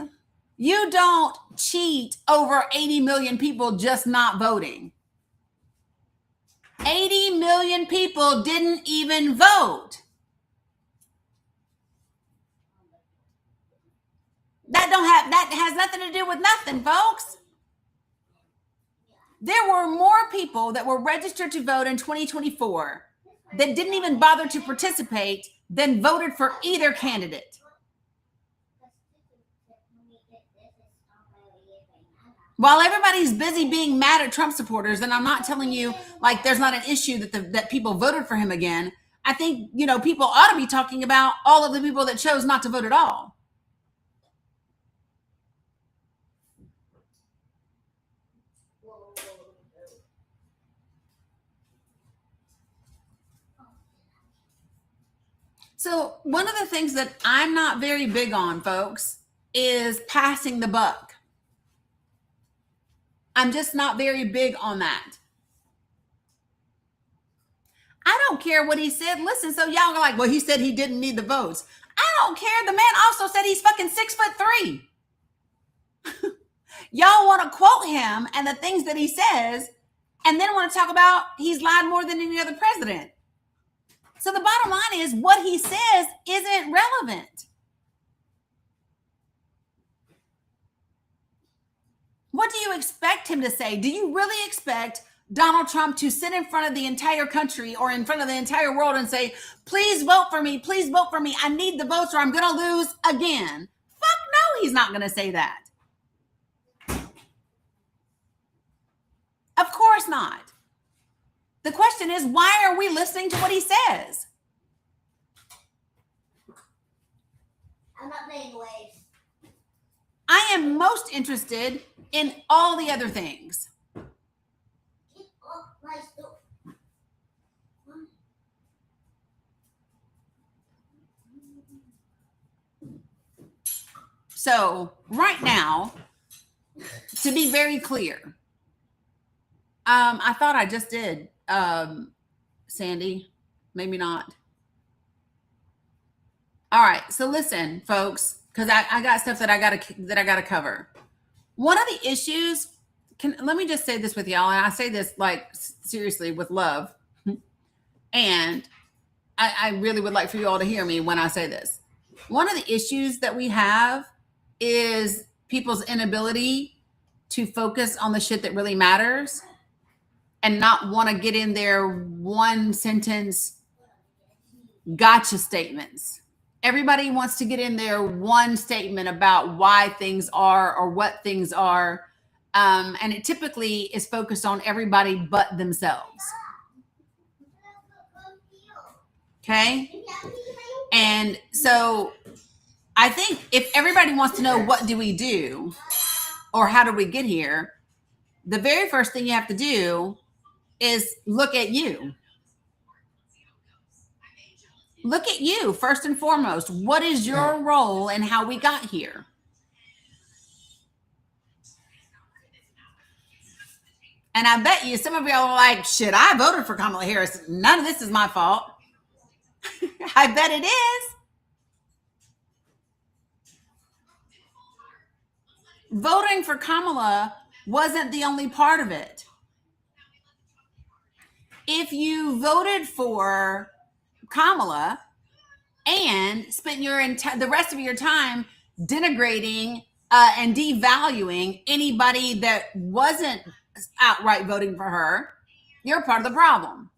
you don't cheat over 80 million people just not voting. 80 million people didn't even vote. That has nothing to do with nothing, folks. There were more people that were registered to vote in 2024 that didn't even bother to participate than voted for either candidate. While everybody's busy being mad at Trump supporters, and I'm not telling you like there's not an issue that people voted for him again. I think, people ought to be talking about all of the people that chose not to vote at all. So one of the things that I'm not very big on, folks, is passing the buck. I'm just not very big on that. I don't care what he said. Listen, so y'all are like, well, he said he didn't need the votes. I don't care. The man also said he's fucking 6'3". Y'all want to quote him and the things that he says, and then want to talk about he's lied more than any other president. So the bottom line is what he says isn't relevant. What do you expect him to say? Do you really expect Donald Trump to sit in front of the entire country or in front of the entire world and say, please vote for me, please vote for me, I need the votes or I'm going to lose again? Fuck no, he's not going to say that. Of course not. The question is, why are we listening to what he says? I'm not making waves. I am most interested in all the other things. Get off my stuff. So right now, to be very clear, I thought I just did, Sandy, maybe not. All right, so listen, folks, because I got stuff that I gotta cover. One of the issues, let me just say this with y'all, and I say this like seriously with love, and I really would like for you all to hear me when I say this. One of the issues that we have is people's inability to focus on the shit that really matters and not want to get in their one sentence gotcha statements. Everybody wants to get in their one statement about why things are or what things are. And it typically is focused on everybody but themselves. Okay? And so I think if everybody wants to know what do we do or how do we get here, the very first thing you have to do is look at you. Look at you, first and foremost. What is your role in how we got here? And I bet you some of y'all are like, shit, I voted for Kamala Harris. None of this is my fault. I bet it is. Voting for Kamala wasn't the only part of it. If you voted for Kamala and spent the rest of your time denigrating and devaluing anybody that wasn't outright voting for her, you're part of the problem.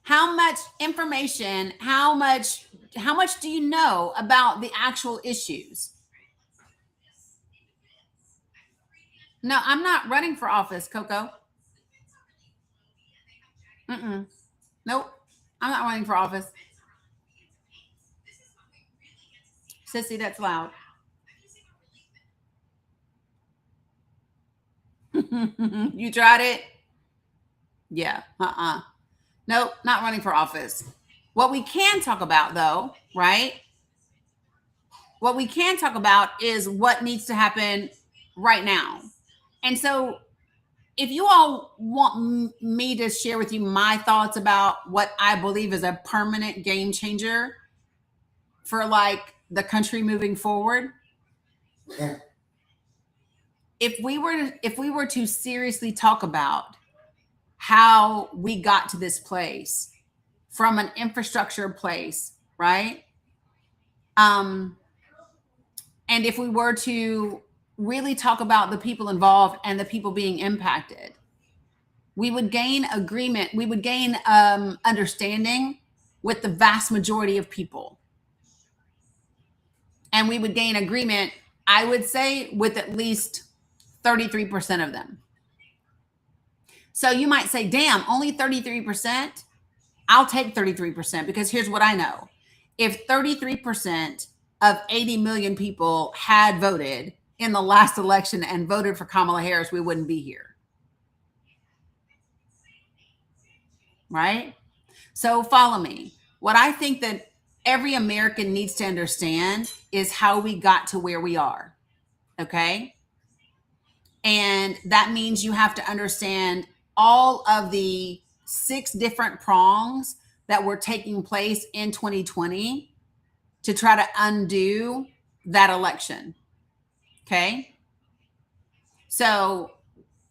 How much information, how much do you know about the actual issues? No, I'm not running for office, Coco. Nope. I'm not running for office. Sissy, that's loud. You tried it? Yeah. Nope, not running for office. What we can talk about, though, right? What we can talk about is what needs to happen right now. And so if you all want me to share with you my thoughts about what I believe is a permanent game changer for like the country moving forward, if we were to seriously talk about how we got to this place from an infrastructure place, right? And if we were to really talk about the people involved and the people being impacted, we would gain agreement. We would gain understanding with the vast majority of people. And we would gain agreement, I would say, with at least 33% of them. So you might say, damn, only 33%? I'll take 33% because here's what I know. If 33% of 80 million people had voted in the last election and voted for Kamala Harris, we wouldn't be here. Right? So follow me. What I think that every American needs to understand is how we got to where we are. Okay? And that means you have to understand all of the 6 different prongs that were taking place in 2020 to try to undo that election. Okay? So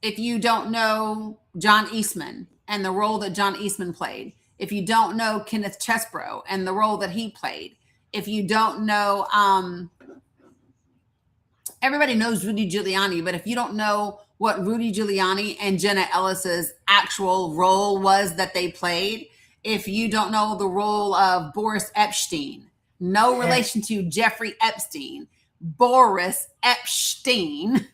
if you don't know John Eastman and the role that John Eastman played, if you don't know Kenneth Chesbrough and the role that he played, if you don't know, everybody knows Rudy Giuliani, but if you don't know what Rudy Giuliani and Jenna Ellis's actual role was that they played, if you don't know the role of Boris Epstein, no relation to Jeffrey Epstein, Boris Epstein,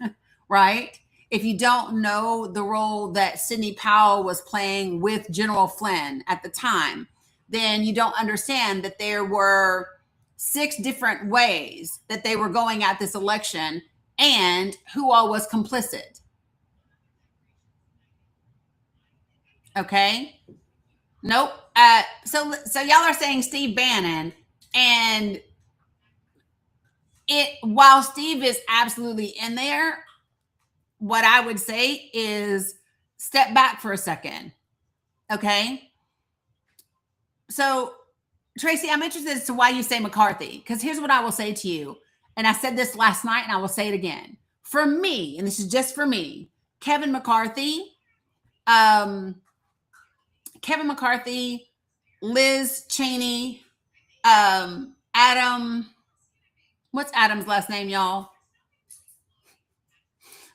right? If you don't know the role that Sidney Powell was playing with General Flynn at the time, then you don't understand that there were 6 different ways that they were going at this election and who all was complicit. Okay? Nope. So y'all are saying Steve Bannon, and while Steve is absolutely in there, what I would say is step back for a second. Okay? So Tracy, I'm interested as to why you say McCarthy, because here's what I will say to you. And I said this last night and I will say it again. For me, and this is just for me, Kevin McCarthy, Liz Cheney, Adam, what's Adam's last name, y'all?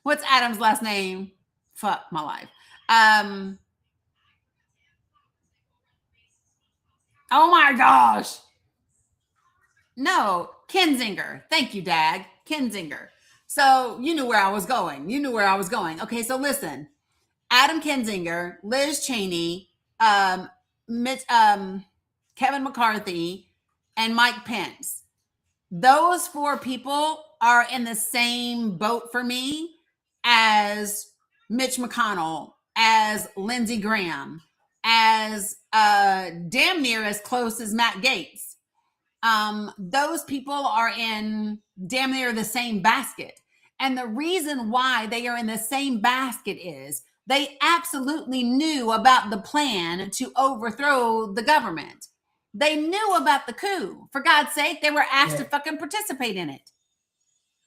What's Adam's last name? Fuck my life. Oh my gosh. No, Kinzinger. Thank you, Dag. Kinzinger. So you knew where I was going. Okay, so listen. Adam Kinzinger, Liz Cheney, Kevin McCarthy, and Mike Pence. Those 4 people are in the same boat for me as Mitch McConnell, as Lindsey Graham, as as damn near as close as Matt Gaetz. Those people are in damn near the same basket. And the reason why they are in the same basket is they absolutely knew about the plan to overthrow the government. They knew about the coup. For God's sake, they were asked to fucking participate in it.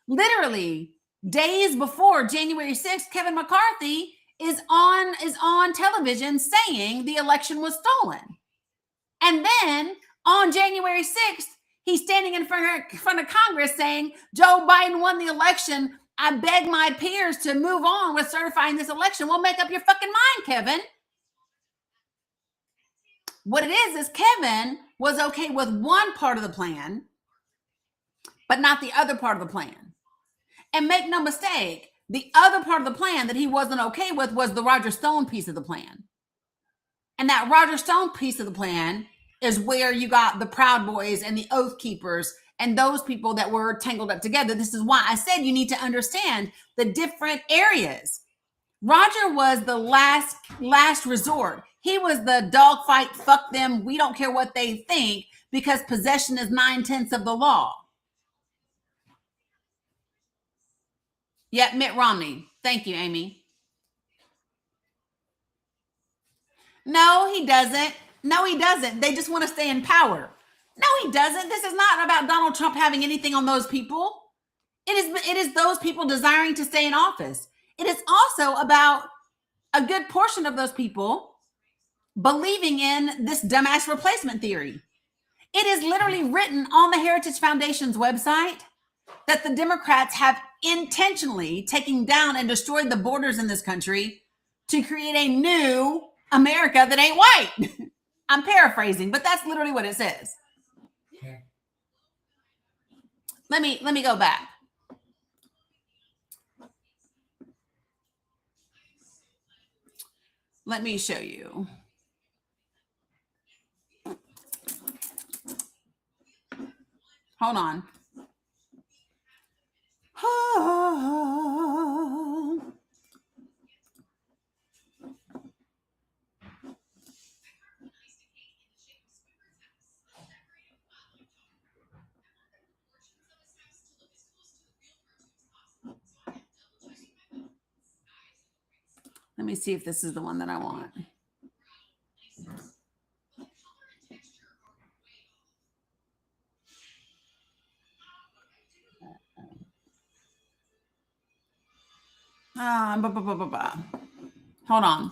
Literally, days before January 6th, Kevin McCarthy is on television saying the election was stolen. And then on January 6th, he's standing in front of Congress saying, Joe Biden won the election. I beg my peers to move on with certifying this election. Well, make up your fucking mind, Kevin. What it is Kevin was okay with one part of the plan, but not the other part of the plan. And make no mistake, the other part of the plan that he wasn't okay with was the Roger Stone piece of the plan. And that Roger Stone piece of the plan is where you got the Proud Boys and the Oath Keepers and those people that were tangled up together. This is why I said you need to understand the different areas. Roger was the last resort. He was the dogfight, fuck them, we don't care what they think, because possession is 9/10 of the law. Yep, Mitt Romney. Thank you, Amy. No, he doesn't. No, he doesn't. They just want to stay in power. No, he doesn't. This is not about Donald Trump having anything on those people. It is those people desiring to stay in office. It is also about a good portion of those people believing in this dumbass replacement theory. It is literally written on the Heritage Foundation's website that the Democrats have intentionally taken down and destroyed the borders in this country to create a new America that ain't white. I'm paraphrasing, but that's literally what it says. Let me go back. Let me show you. Hold on. Let me see if this is the one that I want. Hold on.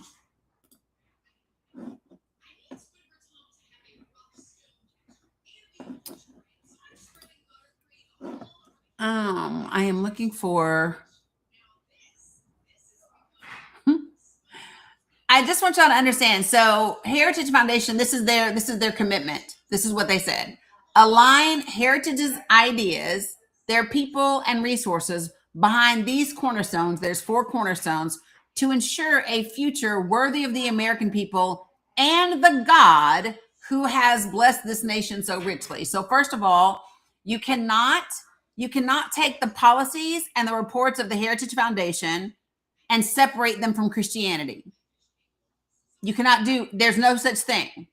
I am looking for. I just want y'all to understand. So, Heritage Foundation, this is their commitment. This is what they said. Align Heritage's ideas, their people and resources behind these cornerstones. There's 4 cornerstones to ensure a future worthy of the American people and the God who has blessed this nation so richly. So, first of all, you cannot take the policies and the reports of the Heritage Foundation and separate them from Christianity. You cannot there's no such thing.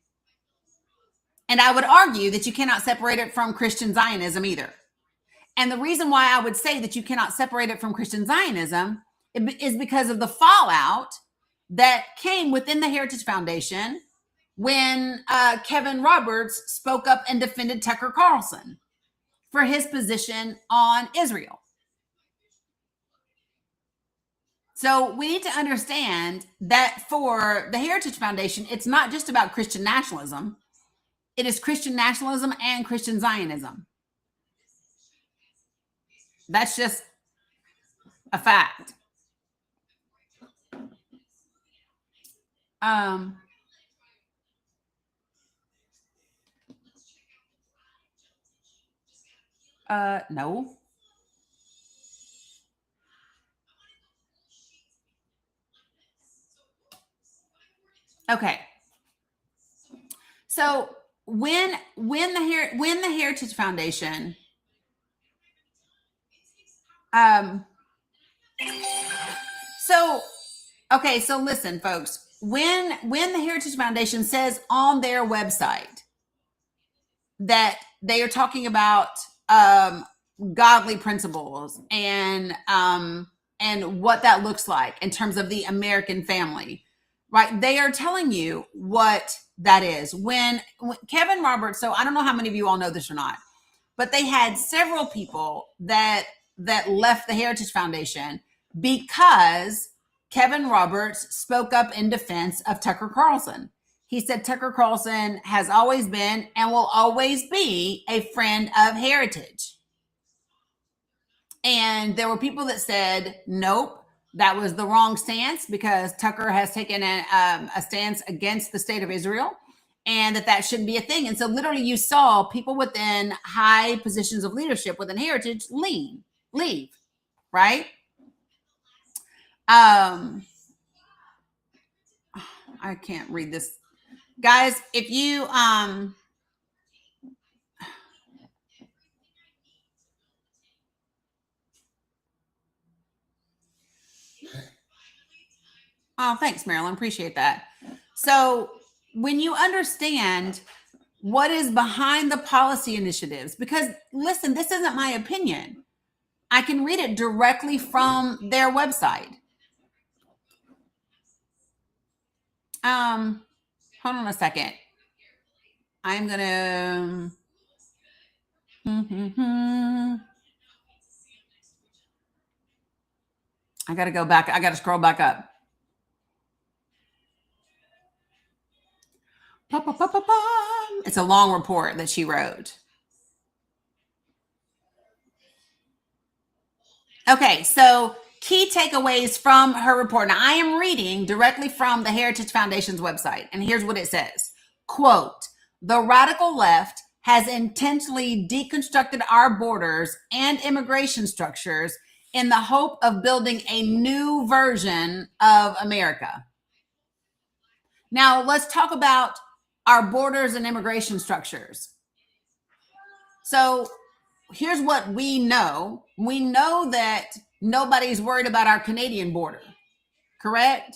And I would argue that you cannot separate it from Christian Zionism either. And the reason why I would say that you cannot separate it from Christian Zionism is because of the fallout that came within the Heritage Foundation when Kevin Roberts spoke up and defended Tucker Carlson for his position on Israel. So we need to understand that for the Heritage Foundation, it's not just about Christian nationalism. It is Christian nationalism and Christian Zionism. That's just a fact. No. Okay. So when the Heritage Foundation so listen, folks. when the Heritage Foundation says on their website that they are talking about godly principles and what that looks like in terms of the American family, right? They are telling you what that is. When Kevin Roberts, so I don't know how many of you all know this or not, but they had several people that left the Heritage Foundation because Kevin Roberts spoke up in defense of Tucker Carlson. He said Tucker Carlson has always been and will always be a friend of heritage. And there were people that said, nope, that was the wrong stance because Tucker has taken a stance against the state of Israel and that shouldn't be a thing. And so literally you saw people within high positions of leadership within heritage leave, right? I can't read this. Guys, if you oh, thanks, Marilyn. Appreciate that. So when you understand what is behind the policy initiatives, because listen, this isn't my opinion. I can read it directly from their website. Hold on a second. I'm gonna I gotta go back. I gotta scroll back up. It's a long report that she wrote. Okay, so key takeaways from her report. Now, I am reading directly from the Heritage Foundation's website, and here's what it says. Quote, the radical left has intentionally deconstructed our borders and immigration structures in the hope of building a new version of America. Now, let's talk about our borders and immigration structures. So here's what we know. We know that nobody's worried about our Canadian border, correct?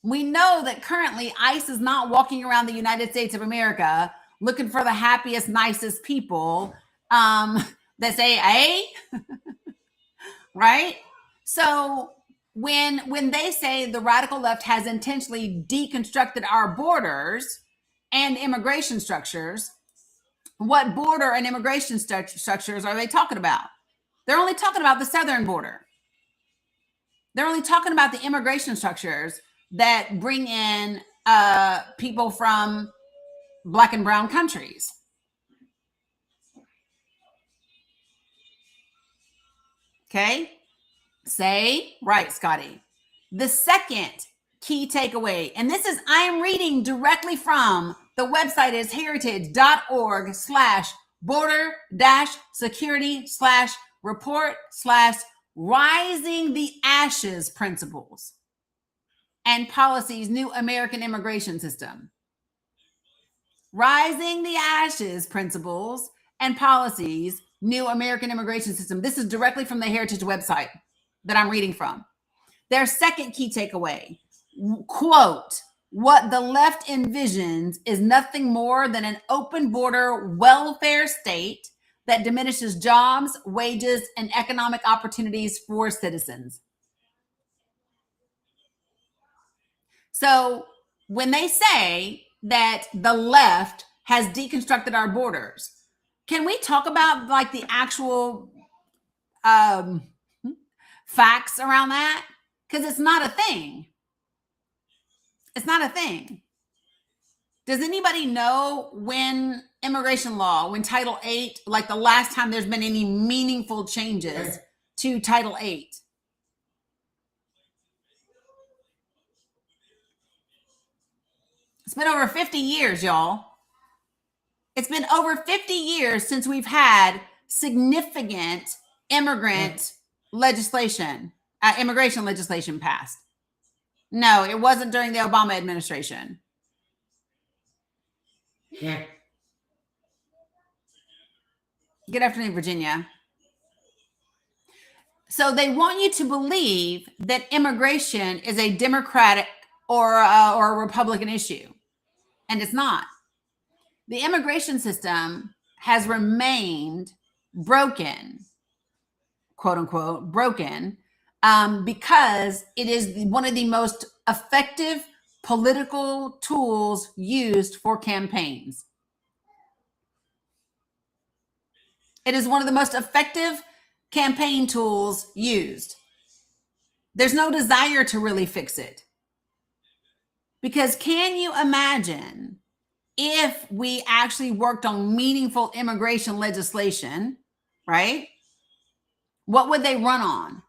We know that currently ICE is not walking around the United States of America looking for the happiest, nicest people that say, hey, right? So when they say the radical left has intentionally deconstructed our borders and immigration structures, what border and immigration structures are they talking about? They're only talking about the southern border. They're only talking about the immigration structures that bring in people from Black and brown countries. Okay? Say, right, Scotty. The second key takeaway, and this is, I am reading directly from the website is heritage.org/border-security/report/rising the ashes principles and policies new American immigration system. Rising the ashes principles and policies new American immigration system. This is directly from the Heritage website that I'm reading from. Their second key takeaway, quote, what the left envisions is nothing more than an open border welfare state that diminishes jobs, wages, and economic opportunities for citizens. So when they say that the left has deconstructed our borders, can we talk about like the actual facts around that? Because it's not a thing. It's not a thing. Does anybody know when immigration law, when Title VIII, like the last time there's been any meaningful changes to Title VIII? It's been over 50 years, y'all. It's been over 50 years since we've had significant immigrant legislation, immigration legislation passed. No, it wasn't during the Obama administration. Yeah. Good afternoon, Virginia. So they want you to believe that immigration is a Democratic or a Republican issue, and it's not. The immigration system has remained broken, quote unquote, broken, because it is one of the most effective political tools used for campaigns. It is one of the most effective campaign tools used. There's no desire to really fix it. Because can you imagine if we actually worked on meaningful immigration legislation, right? What would they run on?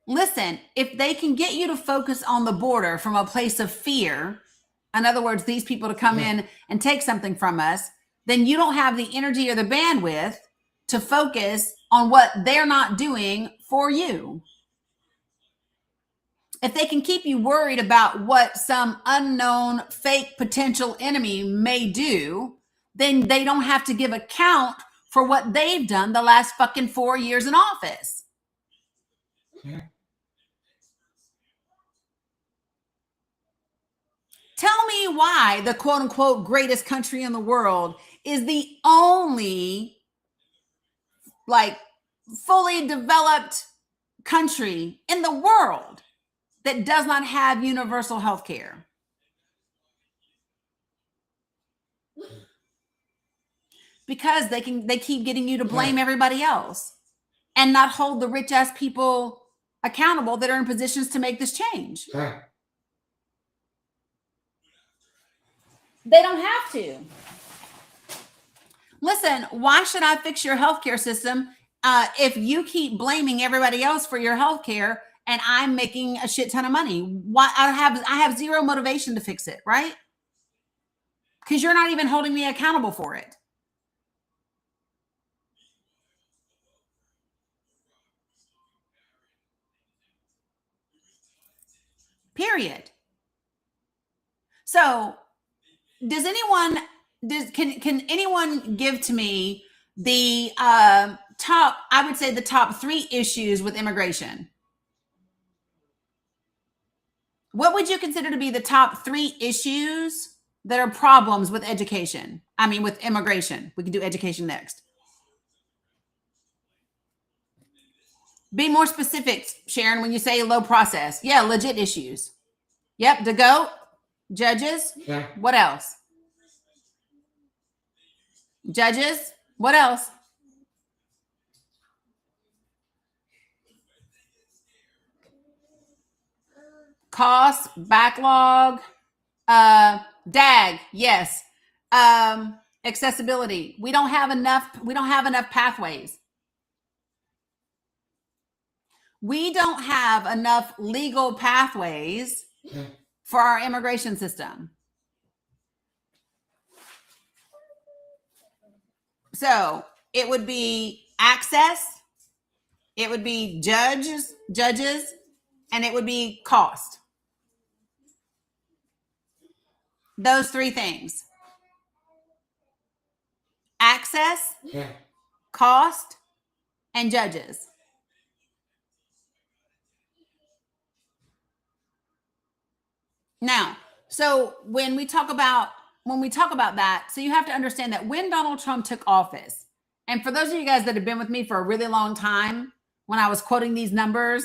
Listen, if they can get you to focus on the border from a place of fear, in other words, these people to come in and take something from us, then you don't have the energy or the bandwidth to focus on what they're not doing for you. If they can keep you worried about what some unknown fake potential enemy may do, then they don't have to give account for what they've done the last fucking 4 years in office. Tell me why the quote unquote greatest country in the world is the only like fully developed country in the world that does not have universal health care. Because they keep getting you to blame everybody else and not hold the rich ass people accountable that are in positions to make this change. They don't have to. Listen, why should I fix your healthcare system if you keep blaming everybody else for your healthcare and I'm making a shit ton of money? Why I have zero motivation to fix it, right? Because you're not even holding me accountable for it. Period. So, can anyone give to me the top, I would say the top 3 issues with immigration? What would you consider to be the top 3 issues that are problems with education? I mean, with immigration. We can do education next. Be more specific, Sharon, when you say low process. Yeah, legit issues. Yep, the GOAT, judges. Yeah. What else? Judges. What else? Cost, backlog, DAG, yes. Accessibility. We don't have enough pathways. We don't have enough legal pathways for our immigration system. So it would be access, it would be judges, and it would be cost. Those 3 things. Access, cost, and judges. Now, so when we talk about that, so you have to understand that when Donald Trump took office, and for those of you guys that have been with me for a really long time, when I was quoting these numbers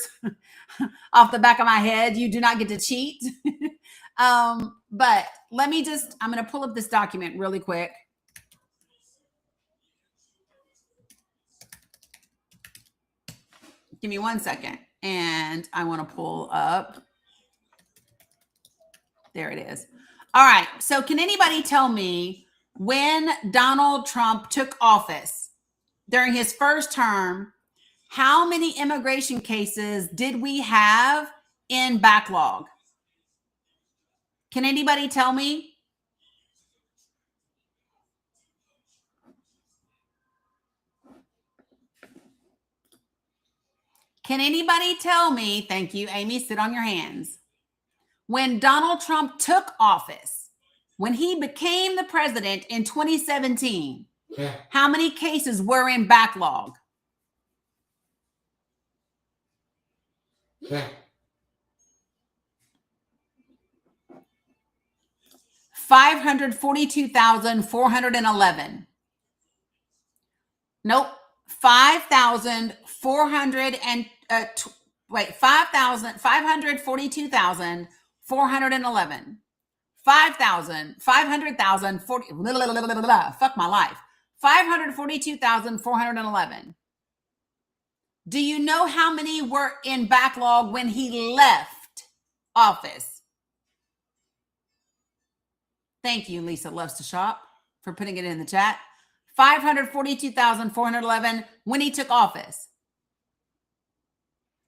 off the back of my head, you do not get to cheat. But I'm going to pull up this document really quick. Give me 1 second. And I want to pull up. There it is. All right. So can anybody tell me when Donald Trump took office during his first term, how many immigration cases did we have in backlog? Can anybody tell me? Can anybody tell me? Thank you, Amy. Sit on your hands. When Donald Trump took office, when he became the president in 2017, how many cases were in backlog? $542,411. Nope. 5,400 and wait, 542,411. fuck my life. 542,411. Do you know how many were in backlog when he left office? Thank you, Lisa Loves to Shop, for putting it in the chat. 542,411 when he took office.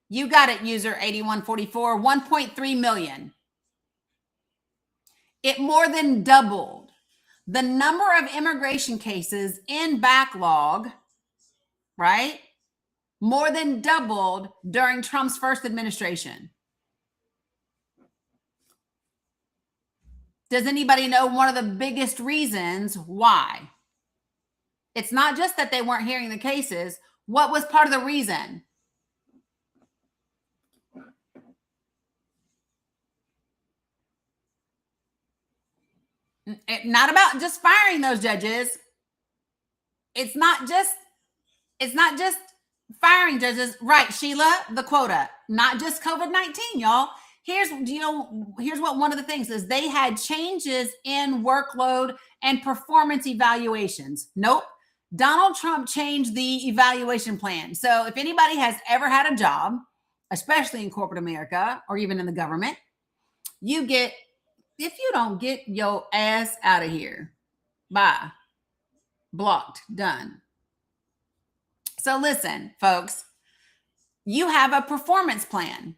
You got it, user 8144, 1.3 million. It more than doubled. The number of immigration cases in backlog, right, more than doubled during Trump's first administration. Does anybody know one of the biggest reasons why? It's not just that they weren't hearing the cases. What was part of the reason? Not about just firing those judges. It's not just firing judges. Right, Sheila, the quota, not just COVID-19, y'all. Here's what one of the things is. They had changes in workload and performance evaluations. Nope. Donald Trump changed the evaluation plan. So if anybody has ever had a job, especially in corporate America or even in the government, you get, if you don't get your ass out of here, bye, blocked, done. So listen, folks, you have a performance plan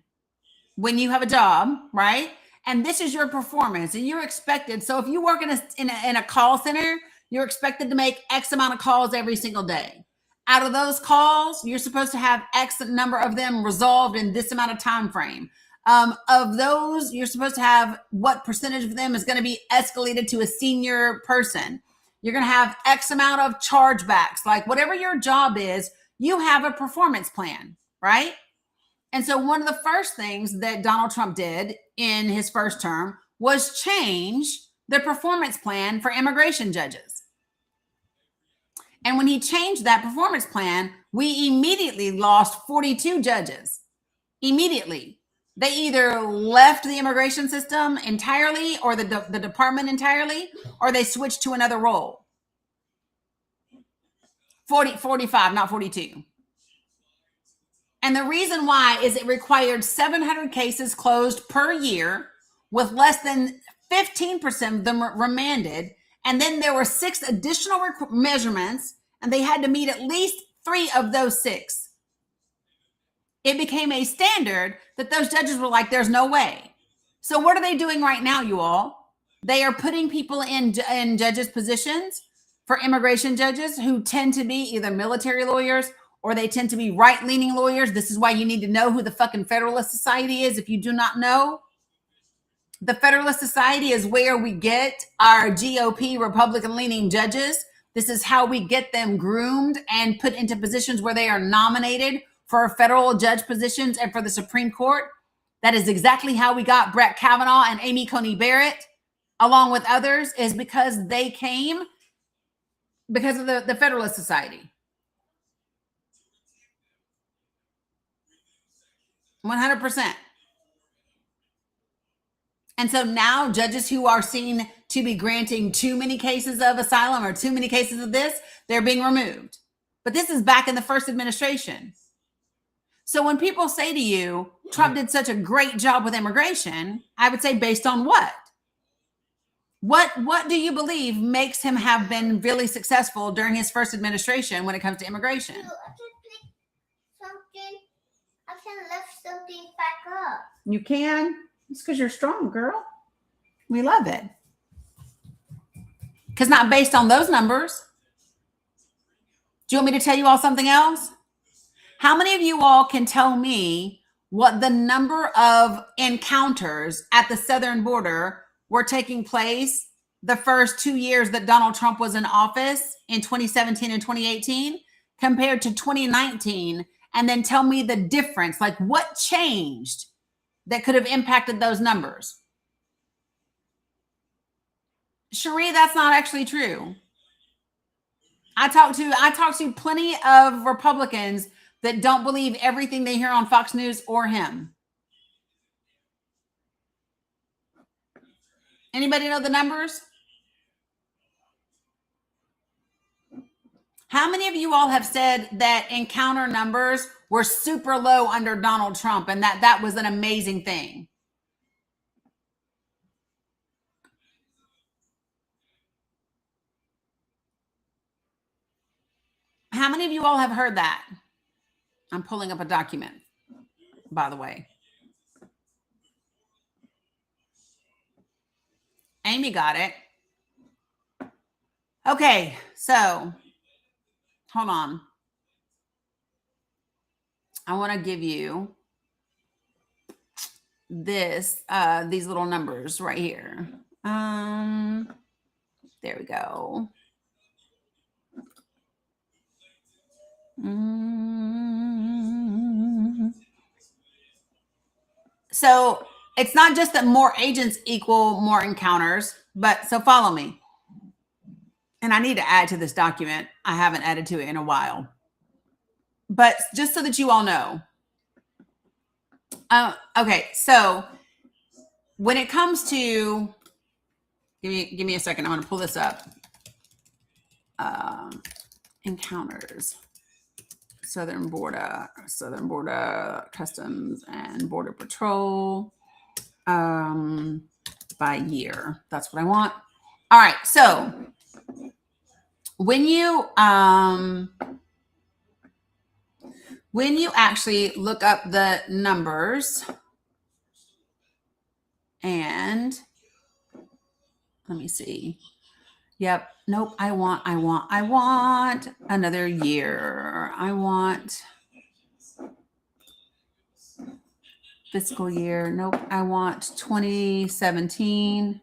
when you have a job, right? And this is your performance and you're expected. So if you work in a call center, you're expected to make X amount of calls every single day. Out of those calls, you're supposed to have X number of them resolved in this amount of time frame. Of those, you're supposed to have what percentage of them is going to be escalated to a senior person. You're going to have X amount of chargebacks. Like whatever your job is, you have a performance plan, right? And so one of the first things that Donald Trump did in his first term was change the performance plan for immigration judges. And when he changed that performance plan, we immediately lost 42 judges. Immediately. They either left the immigration system entirely or the department entirely, or they switched to another role. 45, not 42. And the reason why is it required 700 cases closed per year with less than 15% of them remanded. And then there were 6 additional measurements, and they had to meet at least 3 of those 6. It became a standard that those judges were like, there's no way. So what are they doing right now, you all? They are putting people in judges' positions for immigration judges who tend to be either military lawyers or they tend to be right-leaning lawyers. This is why you need to know who the fucking Federalist Society is if you do not know. The Federalist Society is where we get our GOP Republican-leaning judges. This is how we get them groomed and put into positions where they are nominated for federal judge positions and for the Supreme Court. That is exactly how we got Brett Kavanaugh and Amy Coney Barrett, along with others, is because they came because of the Federalist Society. 100%. And so now judges who are seen to be granting too many cases of asylum or too many cases of this, they're being removed. But this is back in the first administration. So when people say to you, Trump did such a great job with immigration, I would say based on what? What do you believe makes him have been really successful during his first administration when it comes to immigration? I can pick something. I can lift something back up. You can? It's because you're strong, girl. We love it. Because not based on those numbers. Do you want me to tell you all something else? How many of you all can tell me what the number of encounters at the southern border were taking place the first 2 years that Donald Trump was in office in 2017 and 2018 compared to 2019 and then tell me the difference. Like what changed that could have impacted those numbers? Cherie, that's not actually true. I talked to plenty of Republicans that don't believe everything they hear on Fox News or him. Anybody know the numbers? How many of you all have said that encounter numbers were super low under Donald Trump and that was an amazing thing? How many of you all have heard that? I'm pulling up a document, by the way. Amy got it. Okay, so hold on. I want to give you these little numbers right here. There we go. So it's not just that more agents equal more encounters, but so follow me. And I need to add to this document. I haven't added to it in a while. But just so that you all know. Okay, so when it comes to, give me a second. I want to pull this up. Encounters, Southern Border Customs and Border Patrol by year. That's what I want. All right, so when you actually look up the numbers, and let me see. Yep. Nope. I want another year. I want fiscal year. Nope. I want 2017.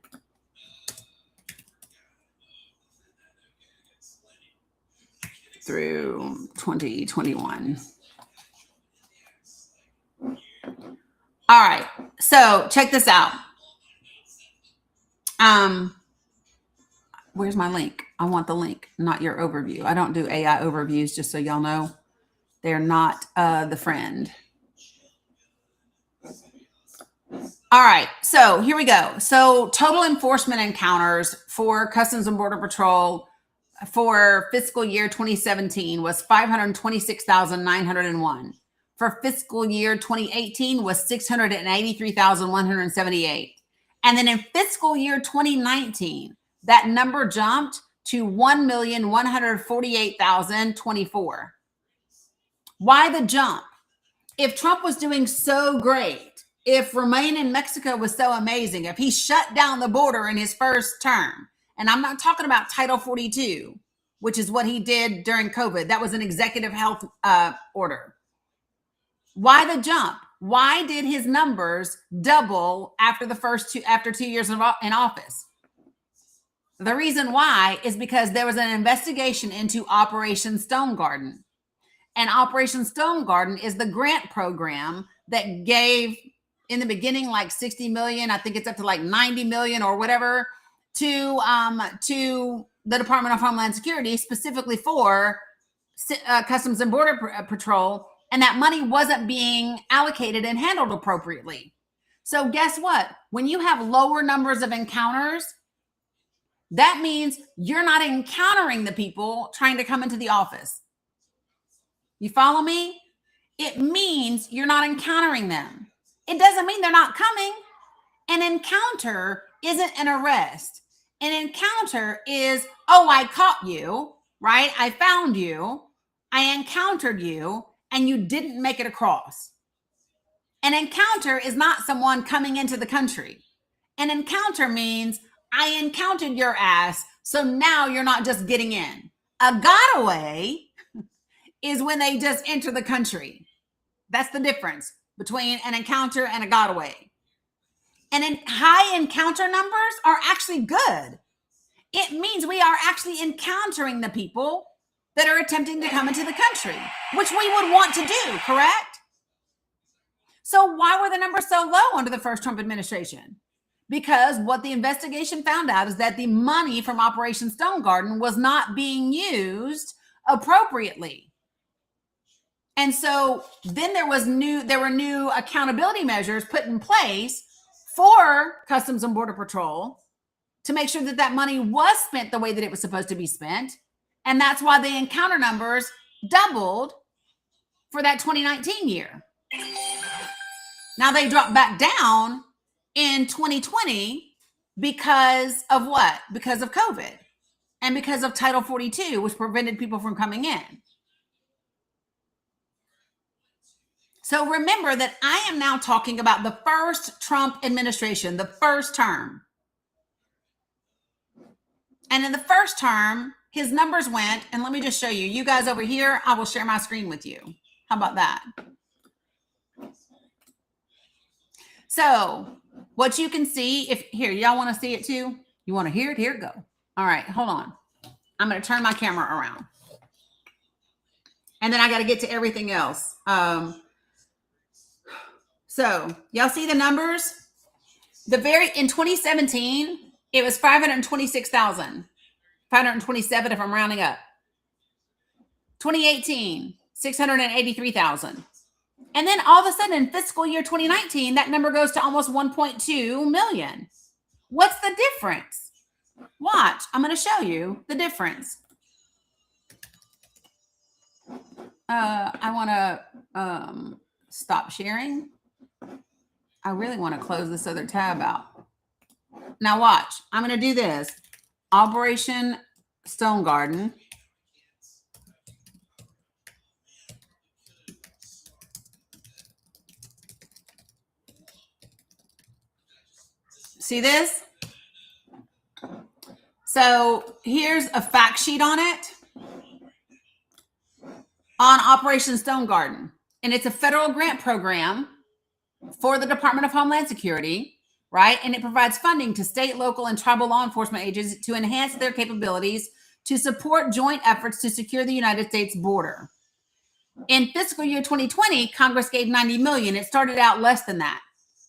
Through 2021. All right. So check this out. Where's my link? I want the link, not your overview. I don't do AI overviews, just so y'all know. They're not the friend. All right, so here we go. So total enforcement encounters for Customs and Border Patrol for fiscal year 2017 was 526,901. For fiscal year 2018 was 683,178. And then in fiscal year 2019, that number jumped to 1,148,024. Why the jump? If Trump was doing so great, if Remain in Mexico was so amazing, if he shut down the border in his first term, and I'm not talking about Title 42, which is what he did during COVID. That was an executive health order. Why the jump? Why did his numbers double after 2 years in office? The reason why is because there was an investigation into Operation Stone Garden. And Operation Stone Garden is the grant program that gave in the beginning like 60 million, I think it's up to like 90 million or whatever, to the Department of Homeland Security, specifically for Customs and Border Patrol, and that money wasn't being allocated and handled appropriately. So guess what? When you have lower numbers of encounters, that means you're not encountering the people trying to come into the office. You follow me? It means you're not encountering them. It doesn't mean they're not coming. An encounter isn't an arrest. An encounter is, oh, I caught you, right? I found you. I encountered you, and you didn't make it across. An encounter is not someone coming into the country. An encounter means I encountered your ass, so now you're not just getting in. A gotaway is when they just enter the country. That's the difference between an encounter and a gotaway. And high encounter numbers are actually good. It means we are actually encountering the people that are attempting to come into the country, which we would want to do, correct? So why were the numbers so low under the first Trump administration? Because what the investigation found out is that the money from Operation Stone Garden was not being used appropriately. And so then there were new accountability measures put in place for Customs and Border Patrol to make sure that that money was spent the way that it was supposed to be spent. And that's why the encounter numbers doubled for that 2019 year. Now they dropped back down in 2020 because of what? Because of COVID and because of Title 42, which prevented people from coming in. So remember that I am now talking about the first Trump administration, the first term. And in the first term, his numbers went, and let me just show you. You guys over here, I will share my screen with you. How about that? So what you can see, if here, y'all want to see it too? You want to hear it? Here it go. All right, hold on. I'm going to turn my camera around. And then I got to get to everything else. So y'all see the numbers? In 2017, it was 526,000, 527 if I'm rounding up. 2018, 683,000. And then all of a sudden in fiscal year 2019, that number goes to almost 1.2 million. What's the difference? Watch, I'm going to show you the difference. I want to stop sharing. I really want to close this other tab out. Now watch, I'm going to do this. Operation Stone Garden. See this? So here's a fact sheet on it, on Operation Stone Garden. And it's a federal grant program for the Department of Homeland Security, right? And it provides funding to state, local, and tribal law enforcement agencies to enhance their capabilities to support joint efforts to secure the United States border. In fiscal year 2020, Congress gave $90 million. It started out less than that,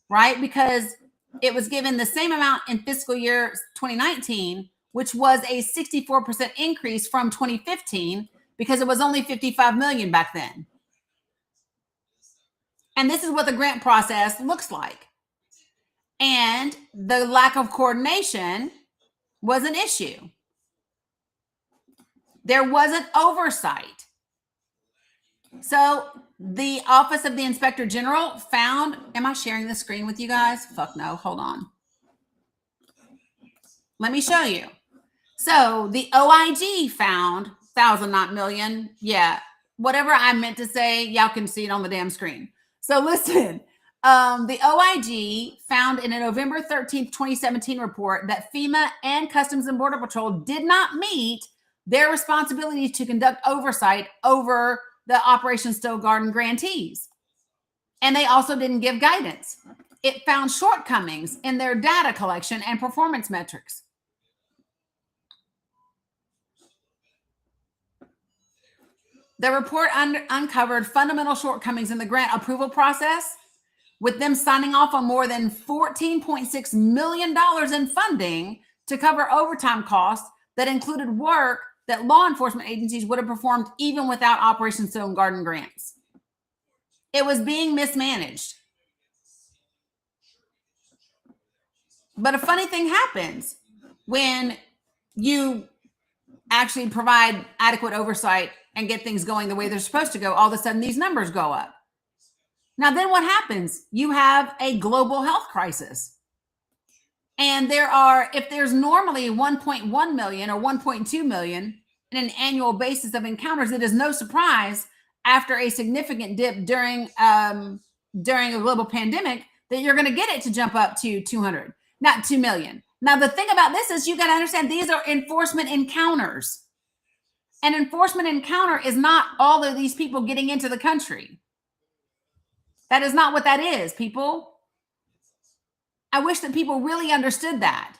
right? Because it was given the same amount in fiscal year 2019, which was a 64% increase from 2015 because it was only $55 million back then. And this is what the grant process looks like. And the lack of coordination was an issue. There wasn't oversight. So the Office of the Inspector General found, am I sharing the screen with you guys? Fuck no, hold on. Let me show you. So the OIG found 1,000, not million. Yeah, whatever I meant to say, y'all can see it on the damn screen. So listen, the OIG found in a November 13th, 2017 report that FEMA and Customs and Border Patrol did not meet their responsibility to conduct oversight over the Operation Stone Garden grantees. And they also didn't give guidance. It found shortcomings in their data collection and performance metrics. The report uncovered fundamental shortcomings in the grant approval process, with them signing off on more than $14.6 million in funding to cover overtime costs that included work that law enforcement agencies would have performed even without Operation Stone Garden grants. It was being mismanaged. But a funny thing happens when you actually provide adequate oversight and get things going the way they're supposed to go. All of a sudden, these numbers go up. Now, then what happens? You have a global health crisis. And if there's normally 1.1 million or 1.2 million in an annual basis of encounters, it is no surprise after a significant dip during a global pandemic that you're going to get it to jump up to 200, not 2 million. Now, the thing about this is you got to understand these are enforcement encounters. An enforcement encounter is not all of these people getting into the country. That is not what that is, people. I wish that people really understood that.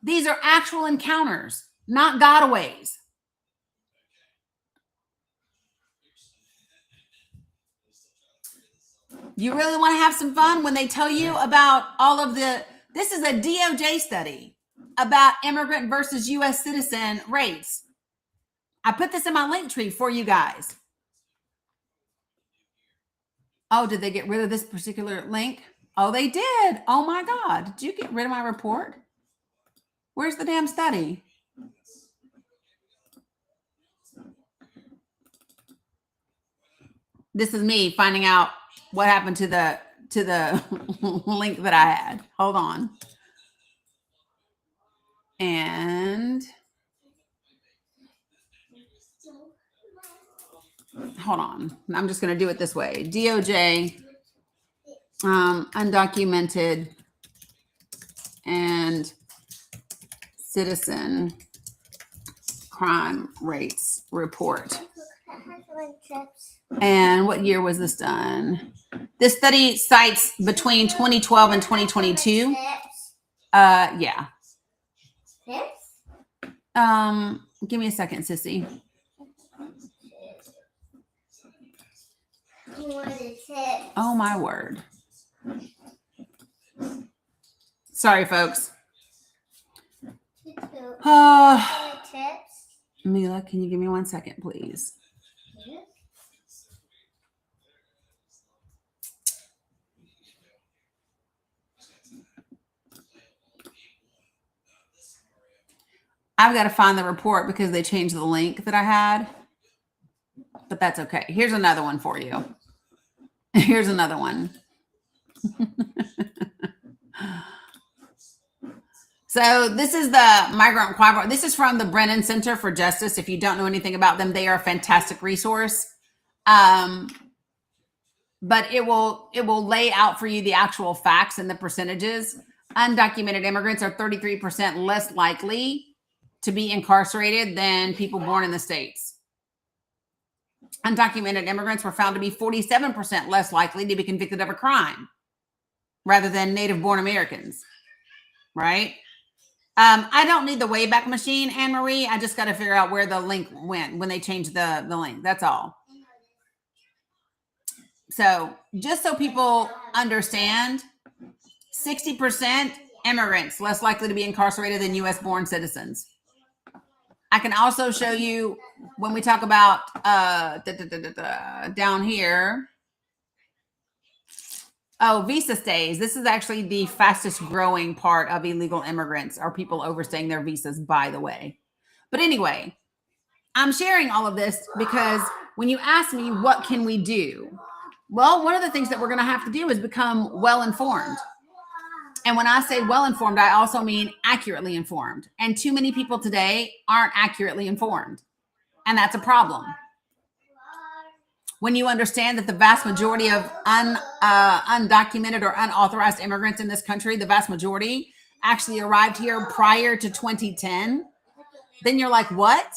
These are actual encounters, not gotaways. You really want to have some fun when they tell you about all of this is a DOJ study about immigrant versus U.S. citizen rates. I put this in my link tree for you guys. Oh, did they get rid of this particular link? Oh, they did. Oh my God. Did you get rid of my report? Where's the damn study? This is me finding out what happened to the link that I had. Hold on. And hold on. I'm just going to do it this way. DOJ, undocumented and citizen crime rates report. And what year was this done? This study cites between 2012 and 2022. Yeah. Give me a second, sissy. Oh my word. Sorry, folks. Mila, can you give me 1 second, please? I've got to find the report because they changed the link that I had, but that's okay. Here's another one for you. Here's another one. So this is the Migrant Inquirer. This is from the Brennan Center for Justice. If you don't know anything about them, they are a fantastic resource. But it will lay out for you the actual facts and the percentages. Undocumented immigrants are 33% less likely to be incarcerated than people born in the States. Undocumented immigrants were found to be 47% less likely to be convicted of a crime rather than native-born Americans, right? I don't need the Wayback Machine, Anne-Marie. I just got to figure out where the link went when they changed the link. That's all. So just so people understand, 60% immigrants less likely to be incarcerated than U.S.-born citizens. I can also show you when we talk about down here. Oh, visa stays. This is actually the fastest growing part of illegal immigrants are people overstaying their visas, by the way. But anyway, I'm sharing all of this because when you ask me, what can we do? Well, one of the things that we're going to have to do is become well-informed. And when I say well-informed, I also mean accurately informed. And too many people today aren't accurately informed. And that's a problem. When you understand that the vast majority of undocumented or unauthorized immigrants in this country, the vast majority actually arrived here prior to 2010, then you're like, what?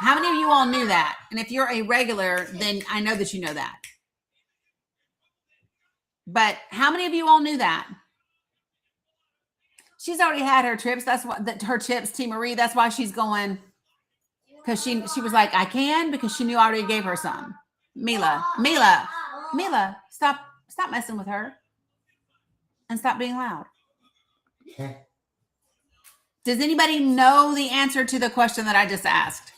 How many of you all knew that? And if you're a regular, then I know that you know that. But how many of you all knew that? She's already had her trips. That's what her trips, T. Marie. That's why she's going. Because she was like, I can, because she knew I already gave her some. Mila, stop messing with her. And stop being loud. Okay. Does anybody know the answer to the question that I just asked?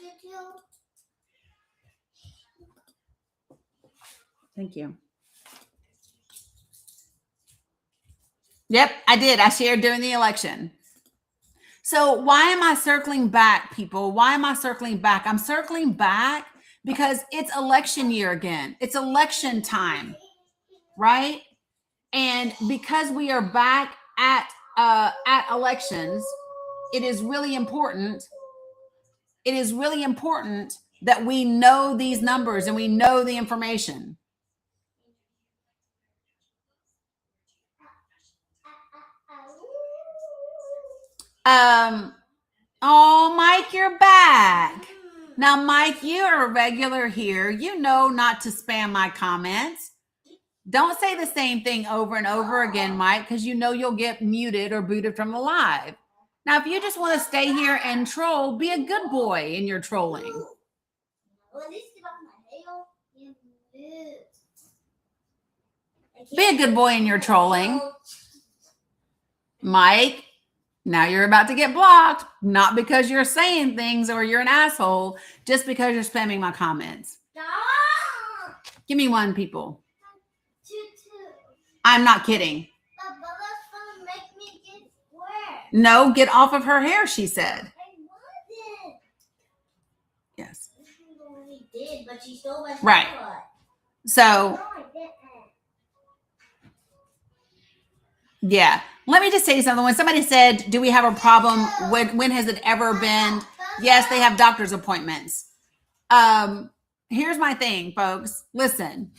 Thank you. Yep, I did. I shared during the election. So why am I circling back, people? Why am I circling back? I'm circling back because it's election year again. It's election time, right? And because we are back at elections, it is really important. It is really important that we know these numbers and we know the information. Oh, Mike, you're back. Now, Mike, you're a regular here. You know not to spam my comments. Don't say the same thing over and over again, Mike, because you know you'll get muted or booted from the live. Now, if you just want to stay here and troll, be a good boy in your trolling. Be a good boy in your trolling. Mike, now you're about to get blocked, not because you're saying things or you're an asshole, just because you're spamming my comments. Stop. Give me one, people. Two. I'm not kidding. But Bella's gonna make me get wet. No, get off of her hair, she said. I wasn't. Yes. We did, but she stole my Right. salad. So, No, I didn't. yeah. Let me just say something. When somebody said, do we have a problem? When has it ever been? Yes, they have doctor's appointments. Here's my thing, folks. Listen,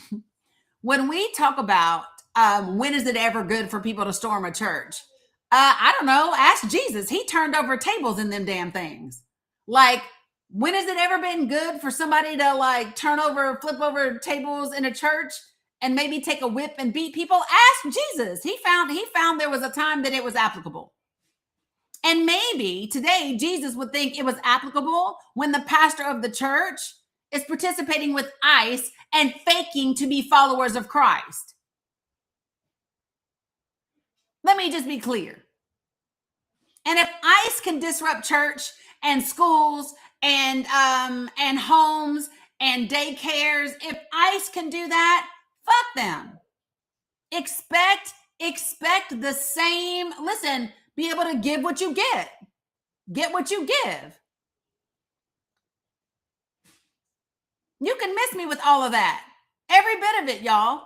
when we talk about when is it ever good for people to storm a church? I don't know. Ask Jesus. He turned over tables in them damn things. Like, when has it ever been good for somebody to like flip over tables in a church and maybe take a whip and beat people? Ask Jesus. He found there was a time that it was applicable. And maybe today Jesus would think it was applicable when the pastor of the church is participating with ICE and faking to be followers of Christ. Let me just be clear. And if ICE can disrupt church and schools and homes and daycares, if ICE can do that, fuck them. Expect the same. Listen, be able to give what you get. Get what you give. You can miss me with all of that. Every bit of it, y'all.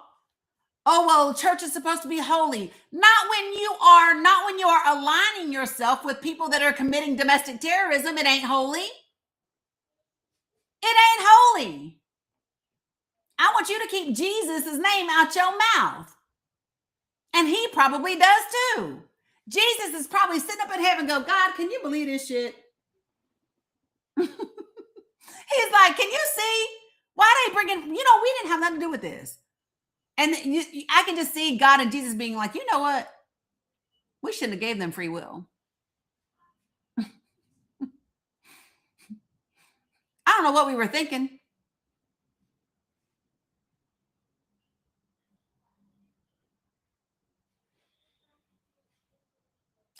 Oh, well, church is supposed to be holy. Not when you are aligning yourself with people that are committing domestic terrorism. It ain't holy. It ain't holy. I want you to keep Jesus' name out your mouth. And he probably does too. Jesus is probably sitting up in heaven go, God, can you believe this shit? He's like, can you see? Why they bringing, we didn't have nothing to do with this. And I can just see God and Jesus being like, you know what? We shouldn't have gave them free will. I don't know what we were thinking.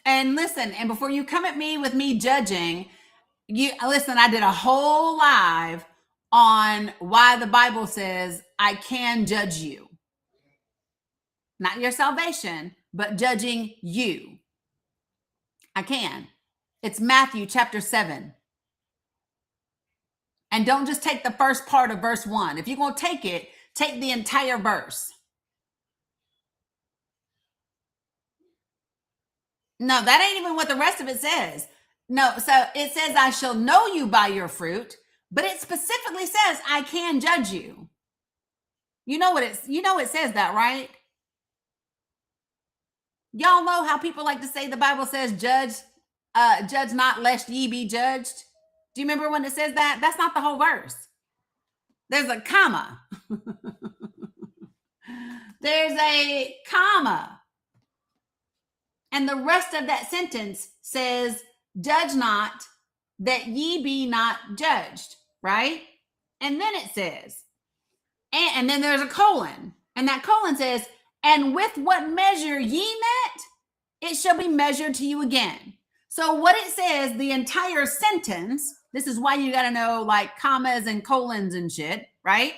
And listen, and before you come at me with me judging, I did a whole live on why the Bible says I can judge you. Not your salvation, but judging you. I can. It's Matthew chapter 7. And don't just take the first part of verse 1. If you're going to take it, take the entire verse. No, that ain't even what the rest of it says. No, so it says, I shall know you by your fruit, but it specifically says, I can judge you. You know it says that, right? Y'all know how people like to say the Bible says, judge not lest ye be judged. Do you remember when it says that? That's not the whole verse. There's a comma. There's a comma. And the rest of that sentence says, judge not that ye be not judged, right? And then it says, and then there's a colon. And that colon says, and with what measure ye met, it shall be measured to you again. So what it says, the entire sentence, this is why you got to know like commas and colons and shit, right?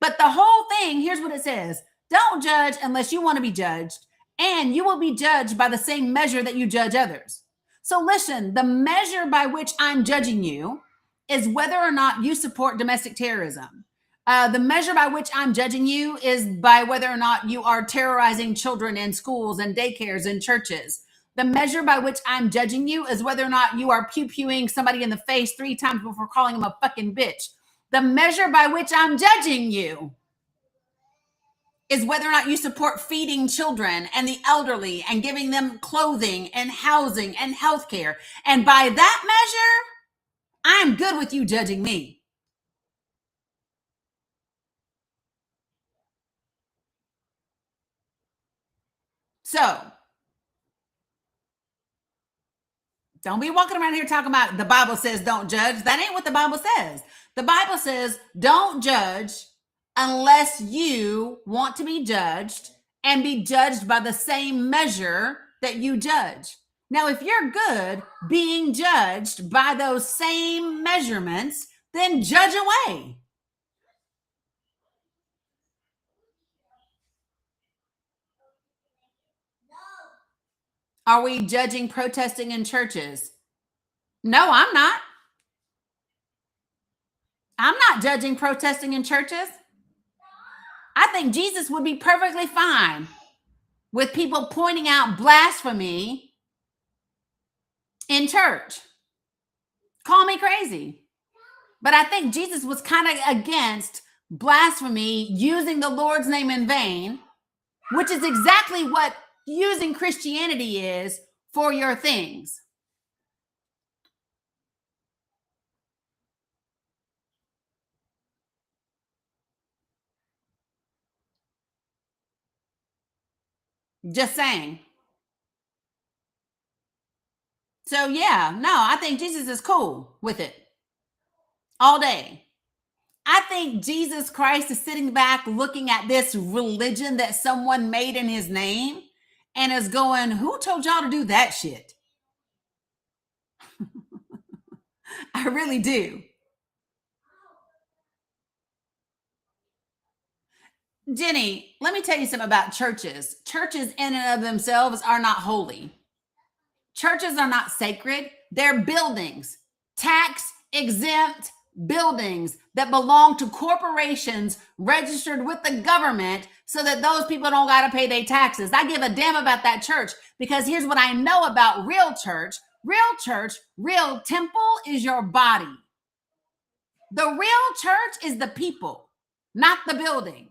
But the whole thing, here's what it says. Don't judge unless you want to be judged, and you will be judged by the same measure that you judge others. So listen, the measure by which I'm judging you is whether or not you support domestic terrorism. The measure by which I'm judging you is by whether or not you are terrorizing children in schools and daycares and churches. The measure by which I'm judging you is whether or not you are pew-pewing somebody in the face 3 times before calling them a fucking bitch. The measure by which I'm judging you is whether or not you support feeding children and the elderly and giving them clothing and housing and healthcare. And by that measure, I'm good with you judging me. So, don't be walking around here talking about the Bible says don't judge. That ain't what the Bible says. The Bible says don't judge unless you want to be judged and be judged by the same measure that you judge. Now, if you're good being judged by those same measurements, then judge away. Are we judging protesting in churches? No, I'm not. I'm not judging protesting in churches. I think Jesus would be perfectly fine with people pointing out blasphemy in church. Call me crazy. But I think Jesus was kind of against blasphemy, using the Lord's name in vain, which is exactly what using Christianity is for your things. Just saying. So yeah, no, I think Jesus is cool with it all day. I think Jesus Christ is sitting back looking at this religion that someone made in his name and is going, who told y'all to do that shit? I really do. Jenny, let me tell you something about churches. Churches in and of themselves are not holy. Churches are not sacred. They're buildings, tax exempt buildings that belong to corporations registered with the government so that those people don't got to pay their taxes. I give a damn about that church because here's what I know about real church. Real church, real temple is your body. The real church is the people, not the building.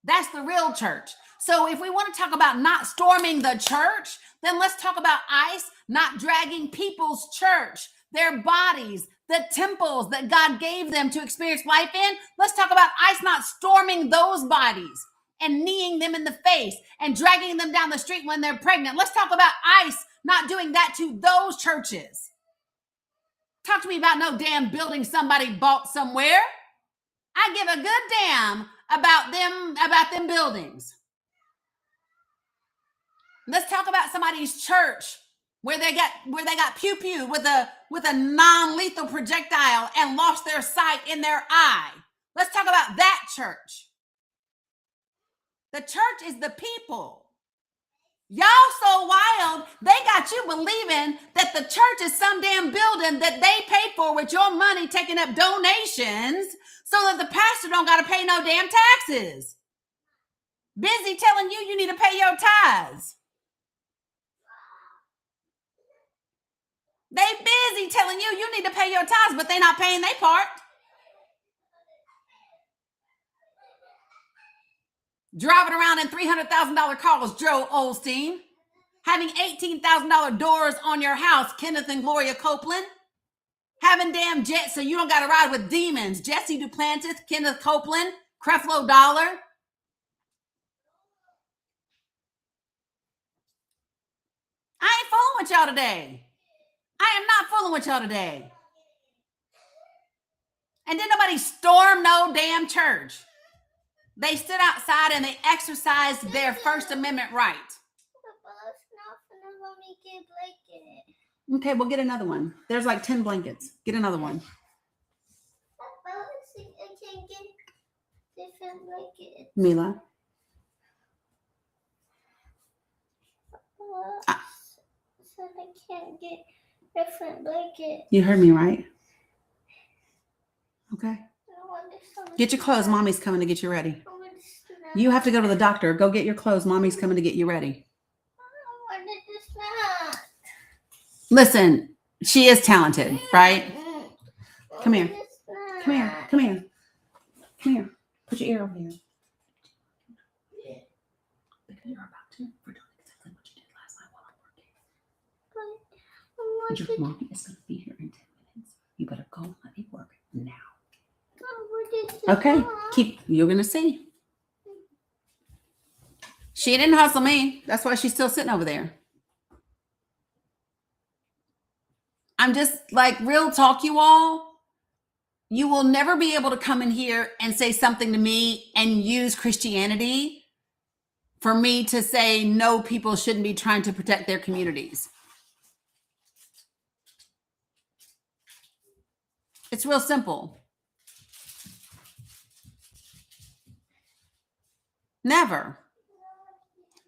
That's the real church. So if we want to talk about not storming the church, then let's talk about ICE not dragging people's church, their bodies, the temples that God gave them to experience life in. Let's talk about ICE not storming those bodies and kneeing them in the face and dragging them down the street when they're pregnant. Let's talk about ICE not doing that to those churches. Talk to me about no damn building somebody bought somewhere. I give a good damn about them buildings. Let's talk about somebody's church where they got pew with a non-lethal projectile and lost their sight in their eye. Let's talk about that church. The church is the people. Y'all so wild, they got you believing that the church is some damn building that they paid for with your money, taking up donations so that the pastor don't got to pay no damn taxes. Busy telling you need to pay your tithes. They busy telling you need to pay your tithes, but they not paying their part. Driving around in $300,000 cars, Joe Osteen. Having $18,000 doors on your house, Kenneth and Gloria Copeland. Having damn jets so you don't got to ride with demons, Jesse Duplantis, Kenneth Copeland, Creflo Dollar. I ain't fooling with y'all today. I am not fooling with y'all today. And then nobody stormed no damn church. They stood outside and they exercised their First Amendment right. Okay, we'll get another one. There's like 10 blankets. Get another one. I can't get different blankets. Mila. So I can't get different blankets. You heard me, right? Okay. Get your clothes. Mommy's coming to get you ready. You have to go to the doctor. Go get your clothes. Mommy's coming to get you ready. Listen, she is talented, right? Come here. Come here. Come here. Come here. Put your ear over here. Because you're about to. We're doing exactly what you did last night while I'm working. Your mommy is going to be here in 10 minutes. You better go let me work now. Okay, you're going to see. She didn't hustle me. That's why she's still sitting over there. I'm just like, real talk, you all. You will never be able to come in here and say something to me and use Christianity for me to say no, people shouldn't be trying to protect their communities. It's real simple. Never.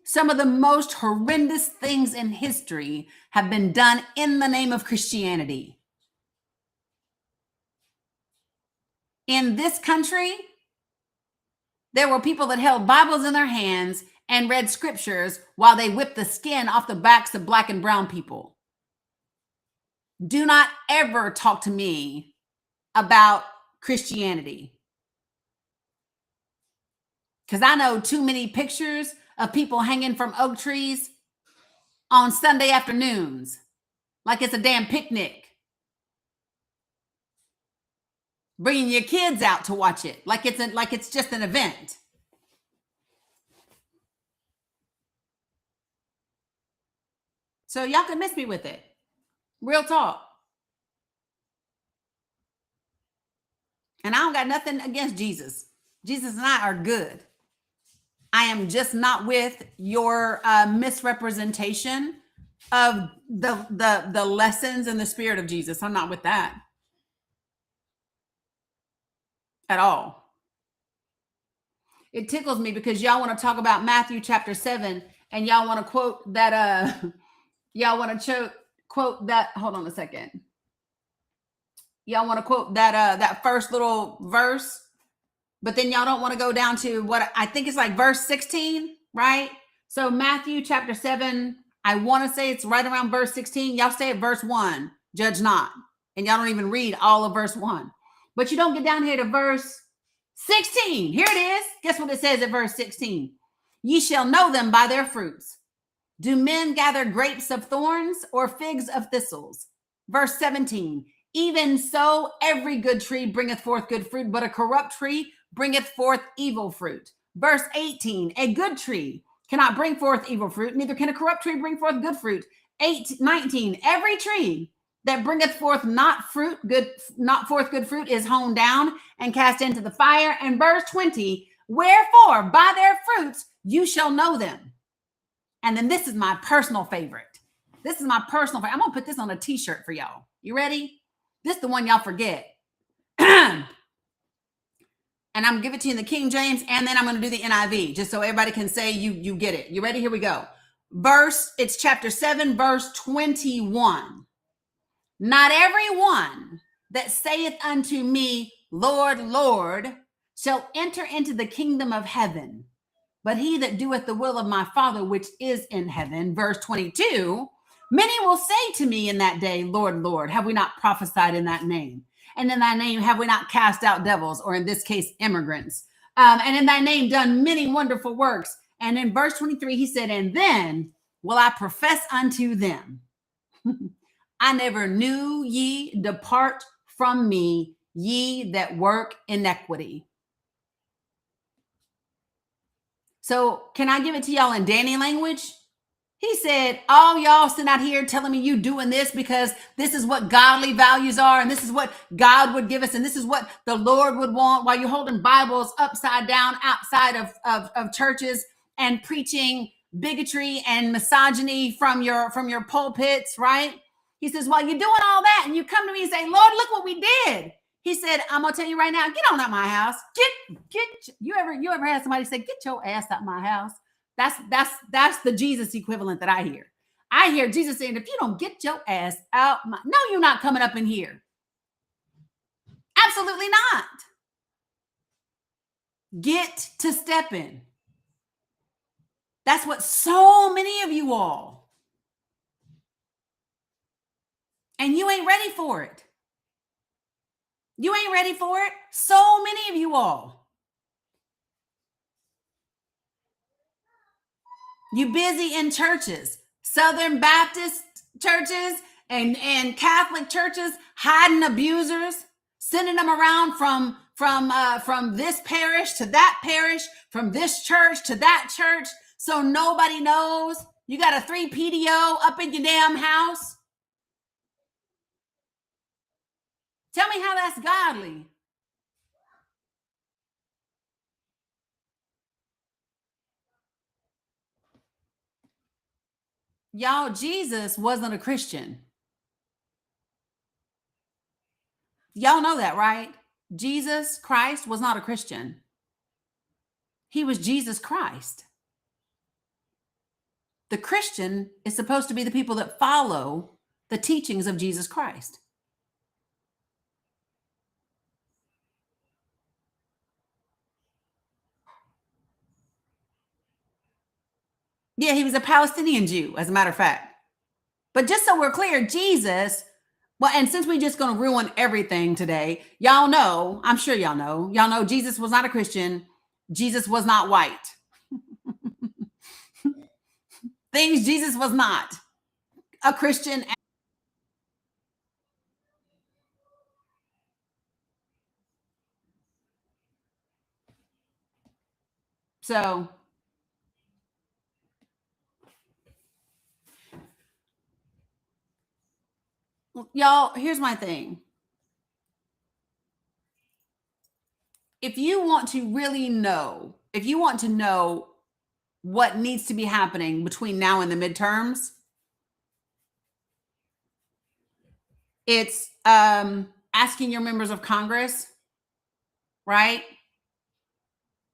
Some of the most horrendous things in history have been done in the name of Christianity. In this country, there were people that held Bibles in their hands and read scriptures while they whipped the skin off the backs of black and brown people. Do not ever talk to me about Christianity, because I know too many pictures of people hanging from oak trees on Sunday afternoons like it's a damn picnic. Bringing your kids out to watch it like it's just an event. So y'all can miss me with it. Real talk. And I don't got nothing against Jesus. Jesus and I are good. I am just not with your misrepresentation of the lessons and the spirit of Jesus. I'm not with that at all. It tickles me because y'all want to talk about Matthew chapter 7 and y'all want to quote that y'all want to quote that. Hold on a second. Y'all want to quote that first little verse, but then y'all don't want to go down to what I think is like verse 16, right? So Matthew chapter 7, I want to say it's right around verse 16. Y'all stay at verse 1, judge not. And y'all don't even read all of verse 1. But you don't get down here to verse 16. Here it is. Guess what it says at verse 16? Ye shall know them by their fruits. Do men gather grapes of thorns or figs of thistles? Verse 17. Even so, every good tree bringeth forth good fruit, but a corrupt tree bringeth forth evil fruit. Verse 18. A good tree cannot bring forth evil fruit, neither can a corrupt tree bring forth good fruit. 19. Every tree that bringeth forth not forth good fruit is hewn down and cast into the fire. And verse 20. Wherefore, by their fruits you shall know them. And then this is my personal favorite. I'm going to put this on a t-shirt for y'all. You ready? This is the one y'all forget. And I'm going to give it to you in the King James, and then I'm going to do the NIV, just so everybody can say you get it. You ready? Here we go. It's chapter 7, verse 21. Not everyone that saith unto me, Lord, Lord, shall enter into the kingdom of heaven, but he that doeth the will of my Father which is in heaven. Verse 22. Many will say to me in that day, Lord, Lord, have we not prophesied in that name? And in thy name have we not cast out devils, or in this case, immigrants? And in thy name done many wonderful works. And in verse 23, he said, and then will I profess unto them, I never knew ye, depart from me, ye that work iniquity. So can I give it to y'all in Dani language? He said, all y'all sitting out here telling me you doing this because this is what godly values are, and this is what God would give us, and this is what the Lord would want, while you're holding Bibles upside down outside of churches and preaching bigotry and misogyny from your pulpits, right? He says, while you're doing all that and you come to me and say, Lord, look what we did. He said, I'm going to tell you right now, get on out my house. You ever had somebody say, get your ass out my house? That's the Jesus equivalent that I hear. I hear Jesus saying, if you don't get your ass out, no, you're not coming up in here. Absolutely not. Get to stepping. That's what so many of you all. And you ain't ready for it. You ain't ready for it. So many of you all. You busy in churches, Southern Baptist churches and Catholic churches, hiding abusers, sending them around from this parish to that parish, from this church to that church, so nobody knows. You got a 3 PDO up in your damn house. Tell me how that's godly. Y'all, Jesus wasn't a Christian. Y'all know that, right? Jesus Christ was not a Christian. He was Jesus Christ. The Christian is supposed to be the people that follow the teachings of Jesus Christ. Yeah, he was a Palestinian Jew, as a matter of fact. But just so we're clear, Jesus, well, and since we're just going to ruin everything today, y'all know, I'm sure y'all know Jesus was not a Christian. Jesus was not white. Things Jesus was not a Christian. So, y'all, here's my thing. If you want to really know, if you want to know what needs to be happening between now and the midterms, it's asking your members of Congress, right?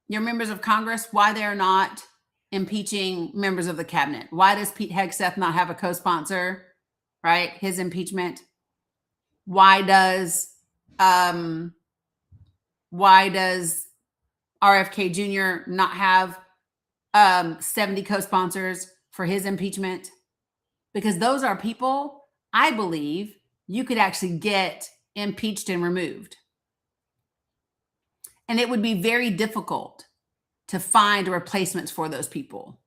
Your members of Congress, why they're not impeaching members of the cabinet. Why does Pete Hegseth not have a co-sponsor, right? His impeachment. Why does RFK Jr. not have 70 co-sponsors for his impeachment? Because those are people, I believe, you could actually get impeached and removed. And it would be very difficult to find replacements for those people.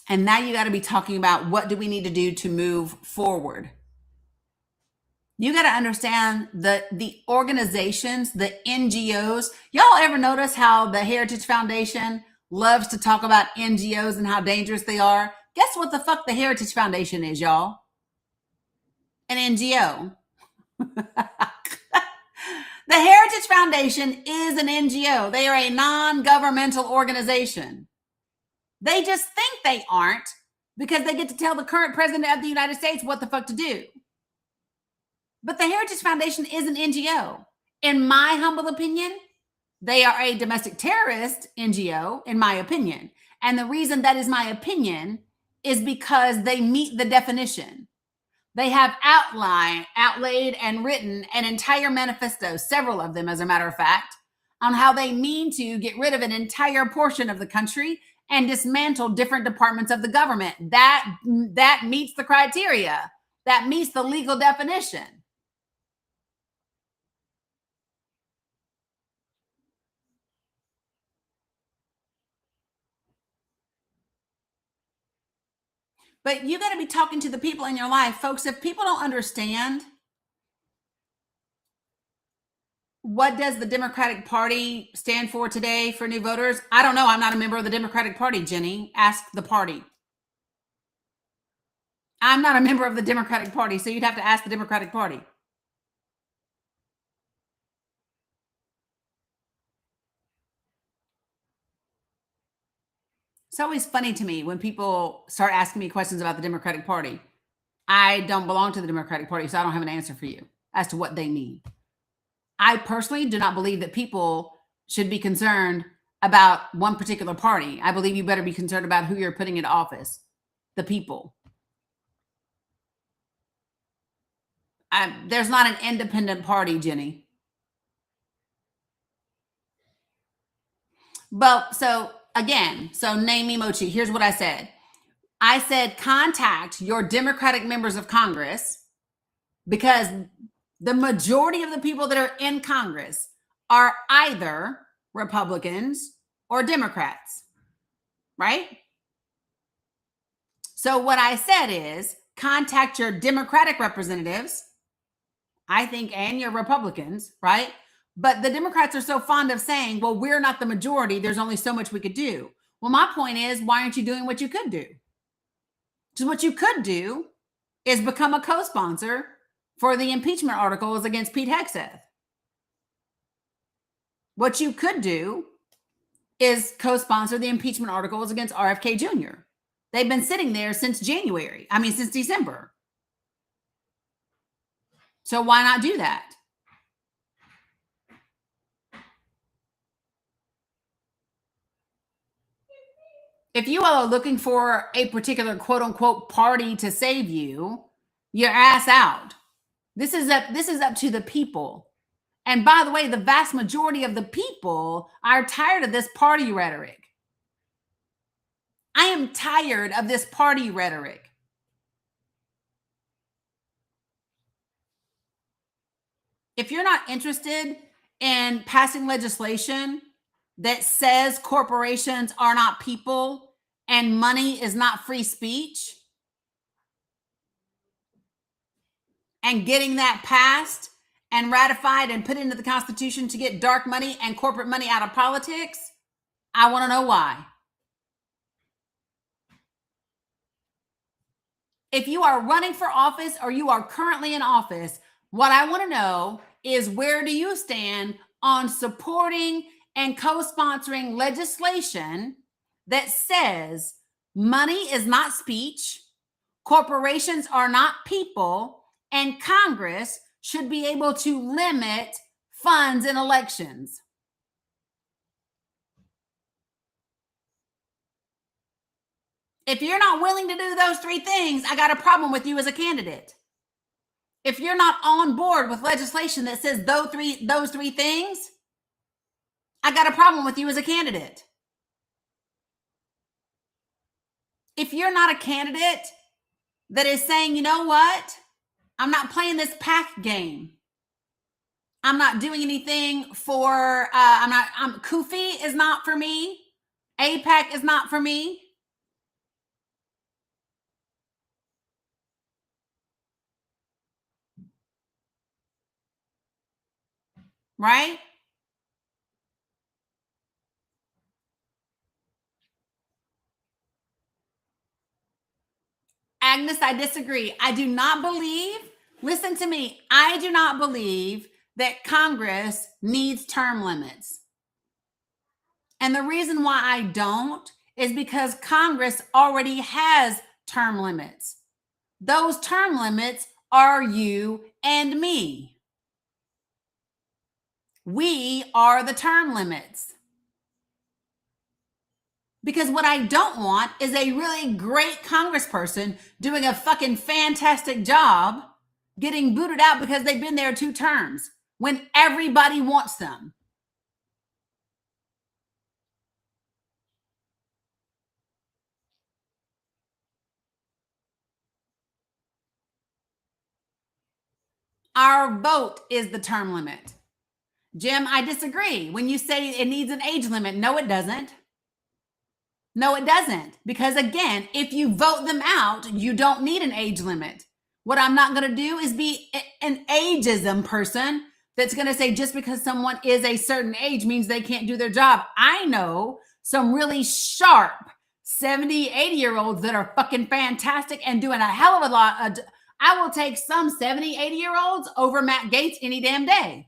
And now you got to be talking about what do we need to do to move forward. You got to understand the organizations, the NGOs. Y'all ever notice how the Heritage Foundation loves to talk about NGOs and how dangerous they are? Guess what the fuck the Heritage Foundation is, y'all? An NGO. The Heritage Foundation is an NGO. They are a non-governmental organization. They just think they aren't because they get to tell the current president of the United States what the fuck to do. But the Heritage Foundation is an NGO. In my humble opinion, they are a domestic terrorist NGO, in my opinion. And the reason that is my opinion is because they meet the definition. They have outlaid and written an entire manifesto, several of them, as a matter of fact, on how they mean to get rid of an entire portion of the country and dismantle different departments of the government. That meets the criteria. That meets the legal definition. But you got to be talking to the people in your life. Folks, if people don't understand what does the Democratic Party stand for today for new voters, I don't know. I'm not a member of the Democratic Party, Jenny. Ask the party. I'm not a member of the Democratic Party, so you'd have to ask the Democratic Party. It's always funny to me when people start asking me questions about the Democratic Party. I don't belong to the Democratic Party, so I don't have an answer for you as to what they mean. I personally do not believe that people should be concerned about one particular party. I believe you better be concerned about who you're putting into office, the people. There's not an independent party, Jenny. But so again, so name me Mochi. Here's what I said. I said, contact your Democratic members of Congress because the majority of the people that are in Congress are either Republicans or Democrats, right? So what I said is contact your Democratic representatives, I think, and your Republicans, right? But the Democrats are so fond of saying, well, we're not the majority. There's only so much we could do. Well, my point is, why aren't you doing what you could do? Because what you could do is become a co-sponsor for the impeachment articles against Pete Hegseth. What you could do is co-sponsor the impeachment articles against RFK Jr. They've been sitting there since since December. So why not do that? If you all are looking for a particular quote unquote party to save you, your ass out. This is up to the people. And by the way, the vast majority of the people are tired of this party rhetoric. I am tired of this party rhetoric. If you're not interested in passing legislation that says corporations are not people and money is not free speech, and getting that passed and ratified and put into the Constitution to get dark money and corporate money out of politics, I want to know why. If you are running for office or you are currently in office, what I want to know is, where do you stand on supporting and co-sponsoring legislation that says money is not speech, corporations are not people, and Congress should be able to limit funds in elections? If you're not willing to do those three things, I got a problem with you as a candidate. If you're not on board with legislation that says those three things, I got a problem with you as a candidate. If you're not a candidate that is saying, you know what, I'm not playing this PAC game. I'm not doing anything for, Kufi is not for me. APAC is not for me. Right? Agnes, I disagree. I do not believe, listen to me, I do not believe that Congress needs term limits. And the reason why I don't is because Congress already has term limits. Those term limits are you and me. We are the term limits. Because what I don't want is a really great congressperson doing a fucking fantastic job getting booted out because they've been there 2 terms when everybody wants them. Our vote is the term limit. Jim, I disagree. When you say it needs an age limit, no, it doesn't. No, it doesn't. Because again, if you vote them out, you don't need an age limit. What I'm not going to do is be an ageism person that's going to say just because someone is a certain age means they can't do their job. I know some really sharp 70, 80-year-olds that are fucking fantastic and doing a hell of a lot. I will take some 70, 80-year-olds over Matt Gaetz any damn day.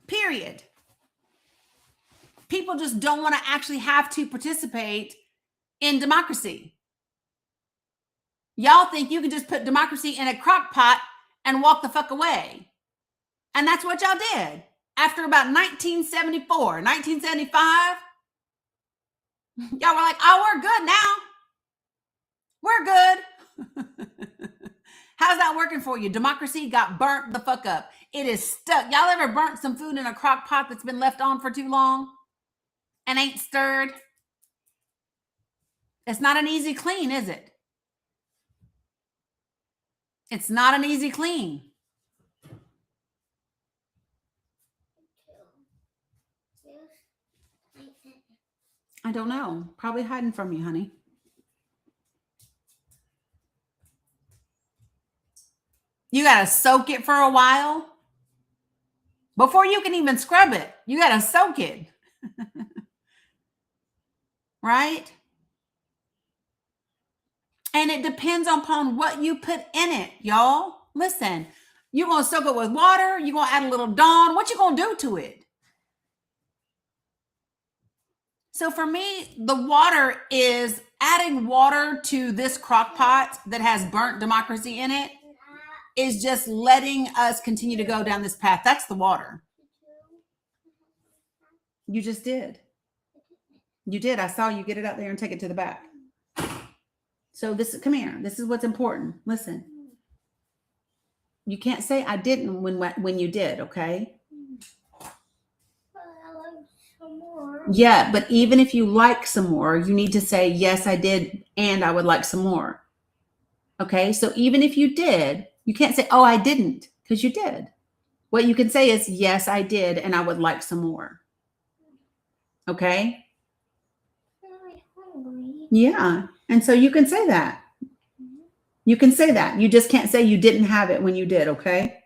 Period. People just don't want to actually have to participate in democracy. Y'all think you can just put democracy in a crock pot and walk the fuck away. And that's what y'all did. After about 1974, 1975, y'all were like, oh, we're good now. We're good. How's that working for you? Democracy got burnt the fuck up. It is stuck. Y'all ever burnt some food in a crock pot that's been left on for too long and ain't stirred? It's not an easy clean, is it? It's not an easy clean. I don't know. Probably hiding from you, honey. You got to soak it for a while before you can even scrub it. You got to soak it. Right? And it depends upon what you put in it, y'all. Listen, you're going to soak it with water. You're going to add a little Dawn. What you going to do to it? So for me, the water is adding water to this crock pot that has burnt democracy in it is just letting us continue to go down this path. That's the water. You just did. You did. I saw you get it out there and take it to the back. So come here. This is what's important. Listen. You can't say I didn't when you did, okay? I like some more. Yeah, but even if you like some more, you need to say, yes, I did, and I would like some more. Okay, so even if you did, you can't say, oh, I didn't, because you did. What you can say is, yes, I did, and I would like some more. Okay? I'm really hungry. Yeah, and so you can say that. You can say that. You just can't say you didn't have it when you did, okay?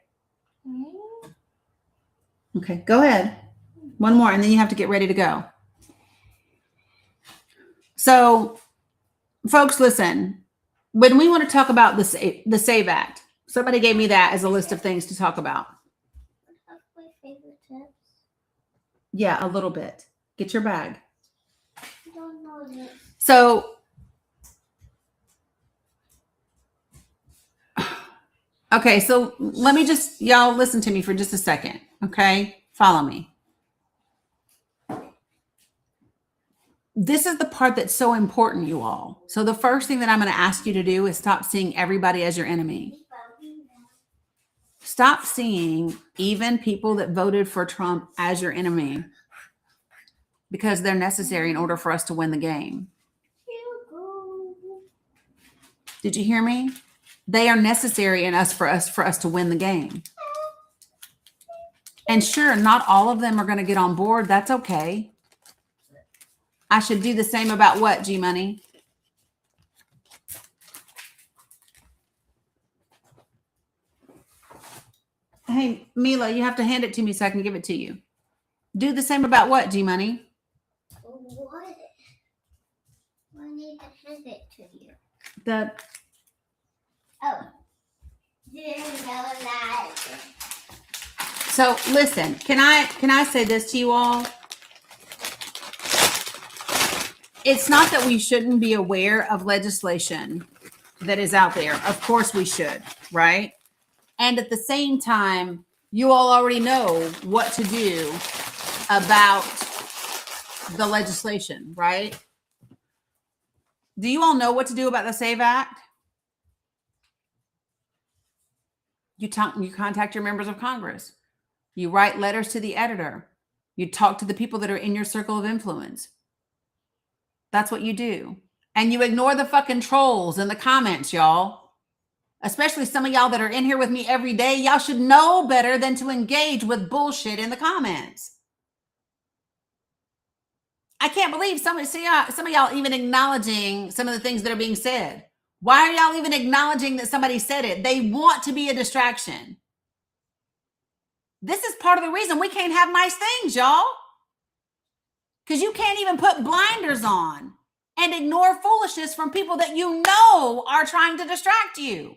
Okay, go ahead. One more, and then you have to get ready to go. So, folks, listen. When we want to talk about the SAVE Act, somebody gave me that as a list of things to talk about. Have my favorite tips. Yeah, a little bit. Get your bag. I don't know this. So, okay, so let me just, y'all listen to me for just a second, okay? Follow me. This is the part that's so important, you all. So the first thing that I'm going to ask you to do is stop seeing everybody as your enemy. Stop seeing even people that voted for Trump as your enemy because they're necessary in order for us to win the game. Did you hear me? They are necessary in for us to win the game. And sure, not all of them are going to get on board. That's okay. I should do the same about what, G Money? Hey, Mila, you have to hand it to me so I can give it to you. Do the same about what, G Money? What? I need to hand it to you. Oh. So listen, can I say this to you all? It's not that we shouldn't be aware of legislation that is out there. Of course we should, right? And at the same time, you all already know what to do about the legislation, right? Do you all know what to do about the SAVE Act? You contact your members of Congress. You write letters to the editor. You talk to the people that are in your circle of influence. That's what you do. And you ignore the fucking trolls in the comments, y'all. Especially some of y'all that are in here with me every day. Y'all should know better than to engage with bullshit in the comments. I can't believe some of y'all even acknowledging some of the things that are being said. Why are y'all even acknowledging that somebody said it? They want to be a distraction. This is part of the reason we can't have nice things, y'all. Because you can't even put blinders on and ignore foolishness from people that you know are trying to distract you.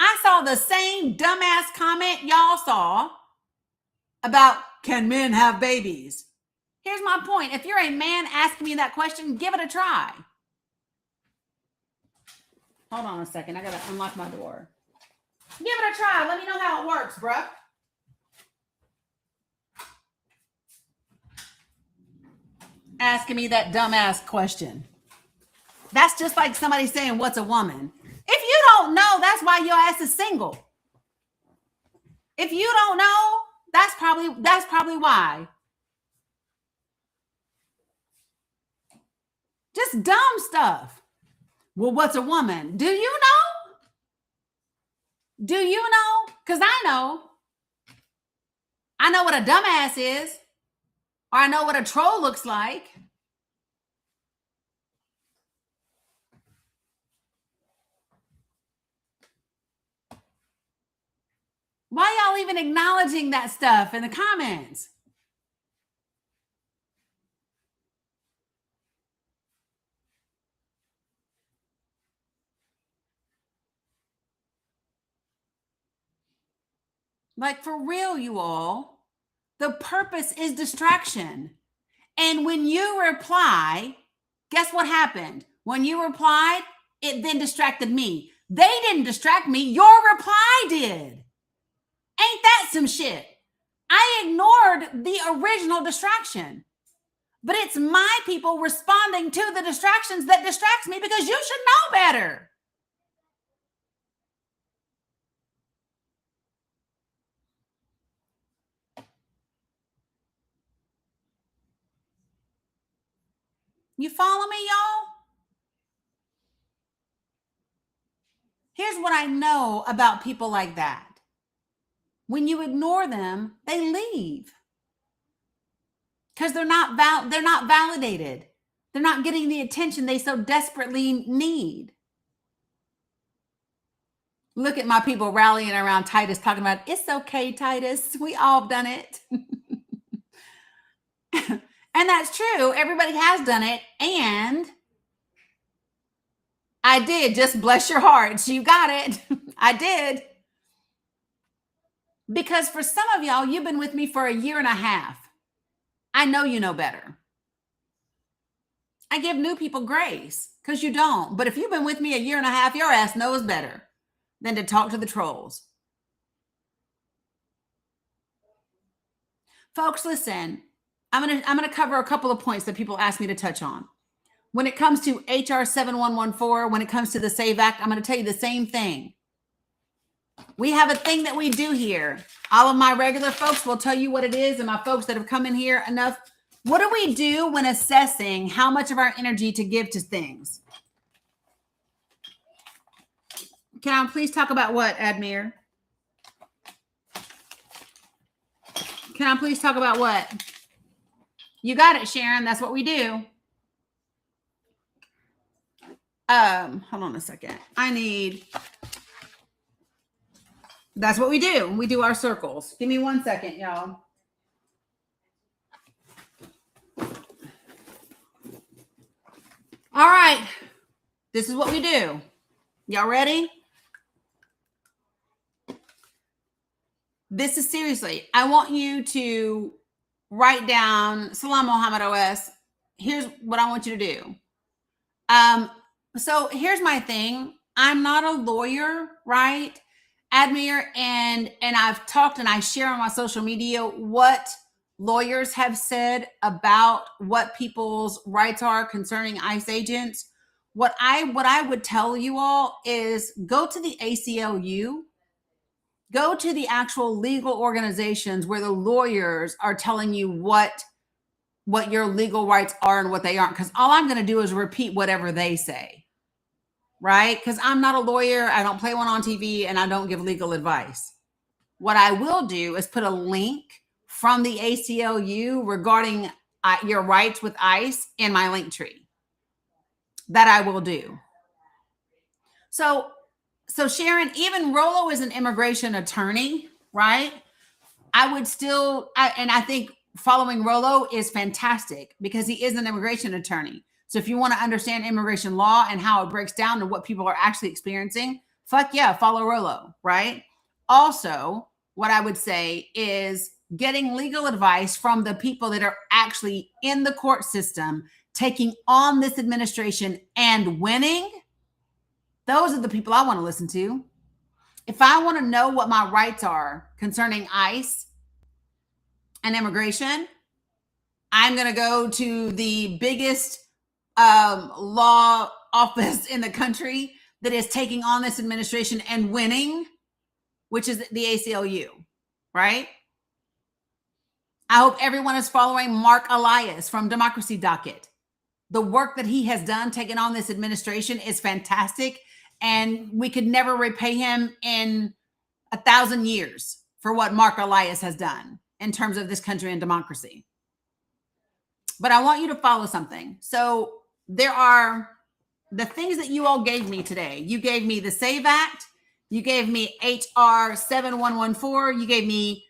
I saw the same dumbass comment y'all saw about, can men have babies? Here's my point. If you're a man asking me that question, give it a try. Hold on a second. I got to unlock my door. Give it a try. Let me know how it works, bruh. Asking me that dumbass question. That's just like somebody saying, what's a woman? If you don't know, that's why your ass is single. If you don't know, that's probably why. Just dumb stuff. Well, what's a woman? Do you know? Do you know? Because I know. I know what a dumbass is. Or I know what a troll looks like. Why y'all even acknowledging that stuff in the comments? Like, for real, you all, the purpose is distraction. And when you reply, guess what happened? When you replied, it then distracted me. They didn't distract me. Your reply did. Ain't that some shit? I ignored the original distraction, but it's my people responding to the distractions that distracts me, because you should know better. You follow me, y'all? Here's what I know about people like that. When you ignore them, they leave. Because they're not validated. They're not getting the attention they so desperately need. Look at my people rallying around Titus, talking about, it's okay, Titus. We all done it. And that's true. Everybody has done it. And I did. Just bless your hearts. You got it. I did. Because for some of y'all, you've been with me for a year and a half. I know you know better. I give new people grace because you don't. But if you've been with me a year and a half, your ass knows better than to talk to the trolls. Folks, listen, I'm gonna cover a couple of points that people ask me to touch on. When it comes to HR 7114, when it comes to the SAVE Act, I'm going to tell you the same thing. We have a thing that we do here. All of my regular folks will tell you what it is, and my folks that have come in here enough. What do we do when assessing how much of our energy to give to things? Can I please talk about what, Admir? Can I please talk about what? You got it, Sharon. That's what we do. Hold on a second. That's what we do. We do our circles. Give me 1 second, y'all. All right. This is what we do. Y'all ready? This is seriously. I want you to write down Salam Muhammad OS. Here's what I want you to do. So here's my thing. I'm not a lawyer, right? Admir, and I've talked and I share on my social media what lawyers have said about what people's rights are concerning ICE agents. What I would tell you all is go to the ACLU, go to the actual legal organizations where the lawyers are telling you what your legal rights are and what they aren't. Because all I'm going to do is repeat whatever they say, right? Because I'm not a lawyer. I don't play one on TV and I don't give legal advice. What I will do is put a link from the ACLU regarding your rights with ICE in my link tree. That I will do. So Sharon, even Rollo is an immigration attorney, right? I would still, and I think following Rollo is fantastic because he is an immigration attorney. So if you want to understand immigration law and how it breaks down to what people are actually experiencing, fuck yeah, follow Rollo, right? Also, what I would say is getting legal advice from the people that are actually in the court system, taking on this administration and winning. Those are the people I want to listen to. If I want to know what my rights are concerning ICE and immigration, I'm going to go to the biggest law office in the country that is taking on this administration and winning, which is the ACLU, right? I hope everyone is following Mark Elias from Democracy Docket. The work that he has done taking on this administration is fantastic, and we could never repay him in 1,000 years for what Mark Elias has done in terms of this country and democracy. But I want you to follow something. So there are the things that you all gave me today. You gave me the SAVE Act You gave me HR 7114. You gave me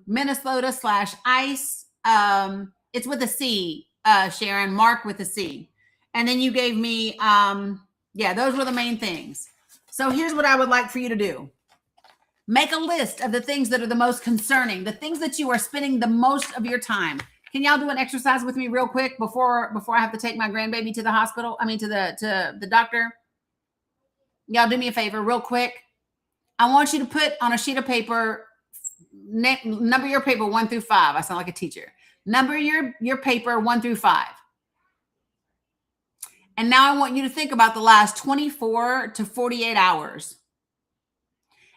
Minnesota/ice. It's with a C, Sharon, Mark with a C. And then you gave me, yeah, those were the main things. So here's what I would like for you to do. Make a list of the things that are the most concerning, the things that you are spending the most of your time. Can y'all do an exercise with me real quick before I have to take my grandbaby to the hospital? I mean, to the doctor. Y'all do me a favor real quick. I want you to put on a sheet of paper, number your paper 1 through 5. I sound like a teacher. Number your paper 1 through 5. And now I want you to think about the last 24 to 48 hours.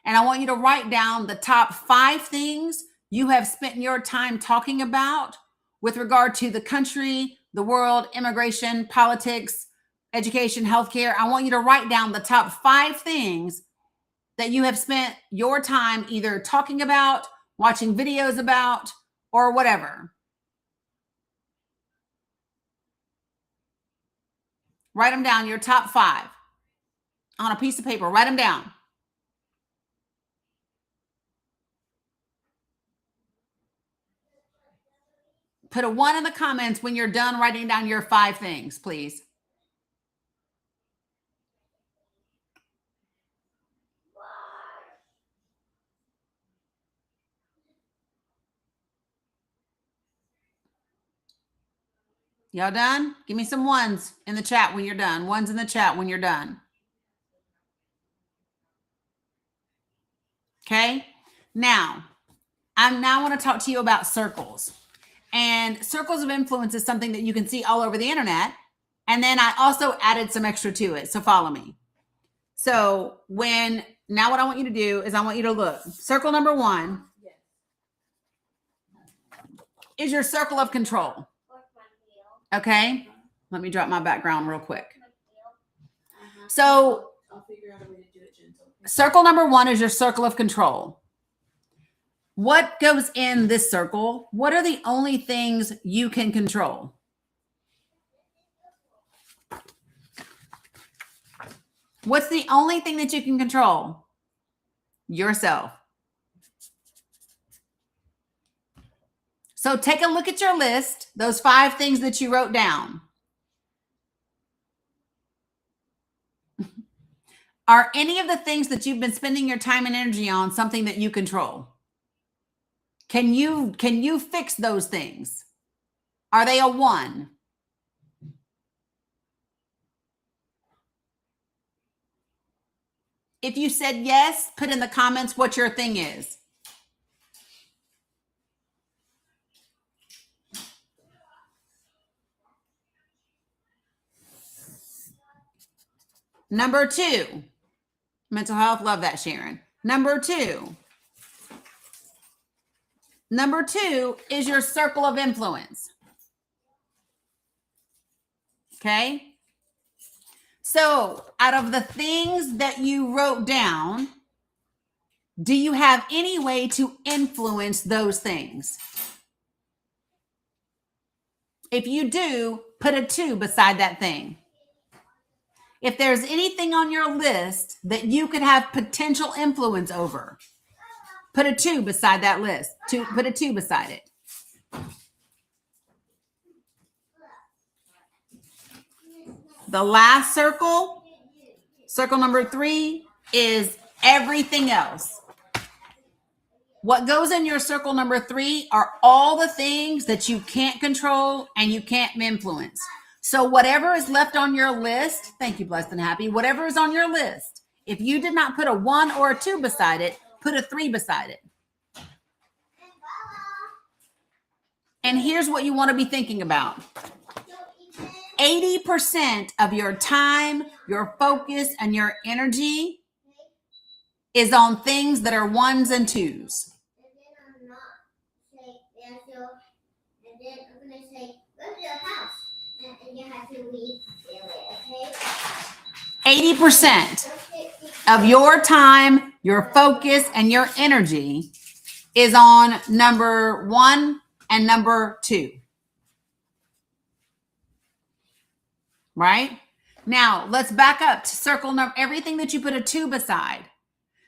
And I want you to write down the top 5 things you have spent your time talking about with regard to the country, the world, immigration, politics, education, healthcare. I want you to write down the top 5 things that you have spent your time either talking about, watching videos about, or whatever. Write them down, your top 5 on a piece of paper. Write them down. Put a 1 in the comments when you're done writing down your 5 things, please. Y'all done? Give me some 1s in the chat when you're done. 1s in the chat when you're done. Okay? Now, I want to talk to you about circles. And circles of influence is something that you can see all over the internet. And then I also added some extra to it. So follow me. So now what I want you to do is I want you to look. Circle number 1 is your circle of control. Okay? Let me drop my background real quick. So I'll figure out a way to do it gentle. Circle number 1 is your circle of control. What goes in this circle? What are the only things you can control? What's the only thing that you can control? Yourself. So take a look at your list, those 5 things that you wrote down. Are any of the things that you've been spending your time and energy on something that you control? Can you fix those things? Are they a 1? If you said yes, put in the comments what your thing is. Number 2, mental health. Love that, Sharon. Number 2 is your circle of influence. Okay. So out of the things that you wrote down, do you have any way to influence those things? If you do, put a 2 beside that thing. If there's anything on your list that you could have potential influence over, put a 2 beside that list. Put a 2 beside it. The last circle number 3, is everything else. What goes in your circle number 3 are all the things that you can't control and you can't influence. So whatever is left on your list, thank you, blessed and happy, whatever is on your list, if you did not put a 1 or a 2 beside it, put a 3 beside it. And here's what you want to be thinking about. 80% of your time, your focus, and your energy is on things that are 1s and 2s. And then I'm going to say, go to your house. And you have to leave it, okay? 80% of your time, your focus, and your energy is on number 1 and number 2. Right? Now, let's back up to circle number, everything that you put a 2 beside.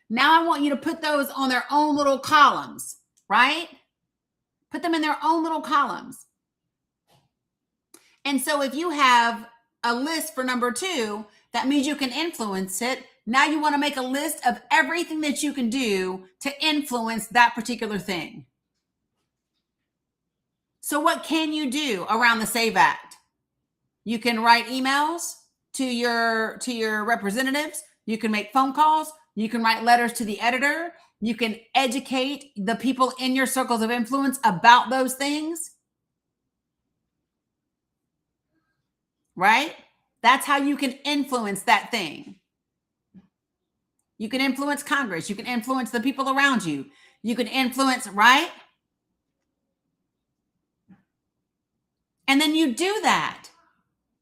Now I want you to put those on their own little columns, right? Put them in their own little columns. And so if you have a list for number 2, that means you can influence it. Now you want to make a list of everything that you can do to influence that particular thing. So what can you do around the SAVE Act? You can write emails to your representatives. You can make phone calls. You can write letters to the editor. You can educate the people in your circles of influence about those things. Right? That's how you can influence that thing. You can influence Congress. You can influence the people around you. You can influence, right? And then you do that.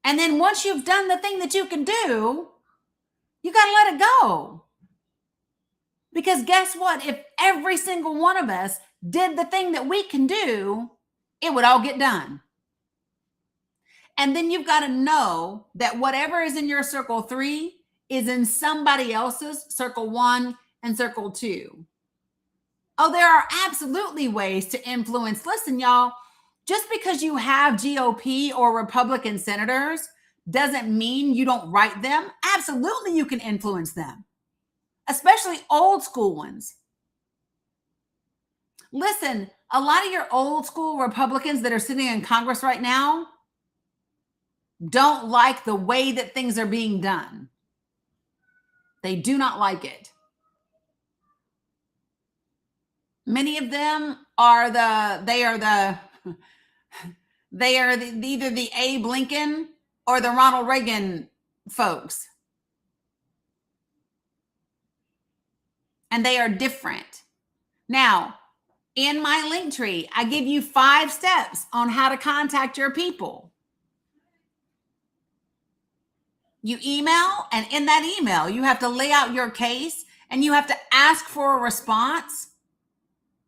And then once you've done the thing that you can do, you got to let it go. Because guess what? If every single one of us did the thing that we can do, it would all get done. And then you've got to know that whatever is in your circle 3 is in somebody else's circle 1 and circle 2. Oh, there are absolutely ways to influence. Listen, y'all, just because you have GOP or Republican senators doesn't mean you don't write them. Absolutely, you can influence them, especially old school ones. Listen, a lot of your old school Republicans that are sitting in Congress right now don't like the way that things are being done. They do not like it. Many of them are either the Abe Lincoln or the Ronald Reagan folks. And they are different. Now, in my link tree, I give you 5 steps on how to contact your people. You email, and in that email, you have to lay out your case and you have to ask for a response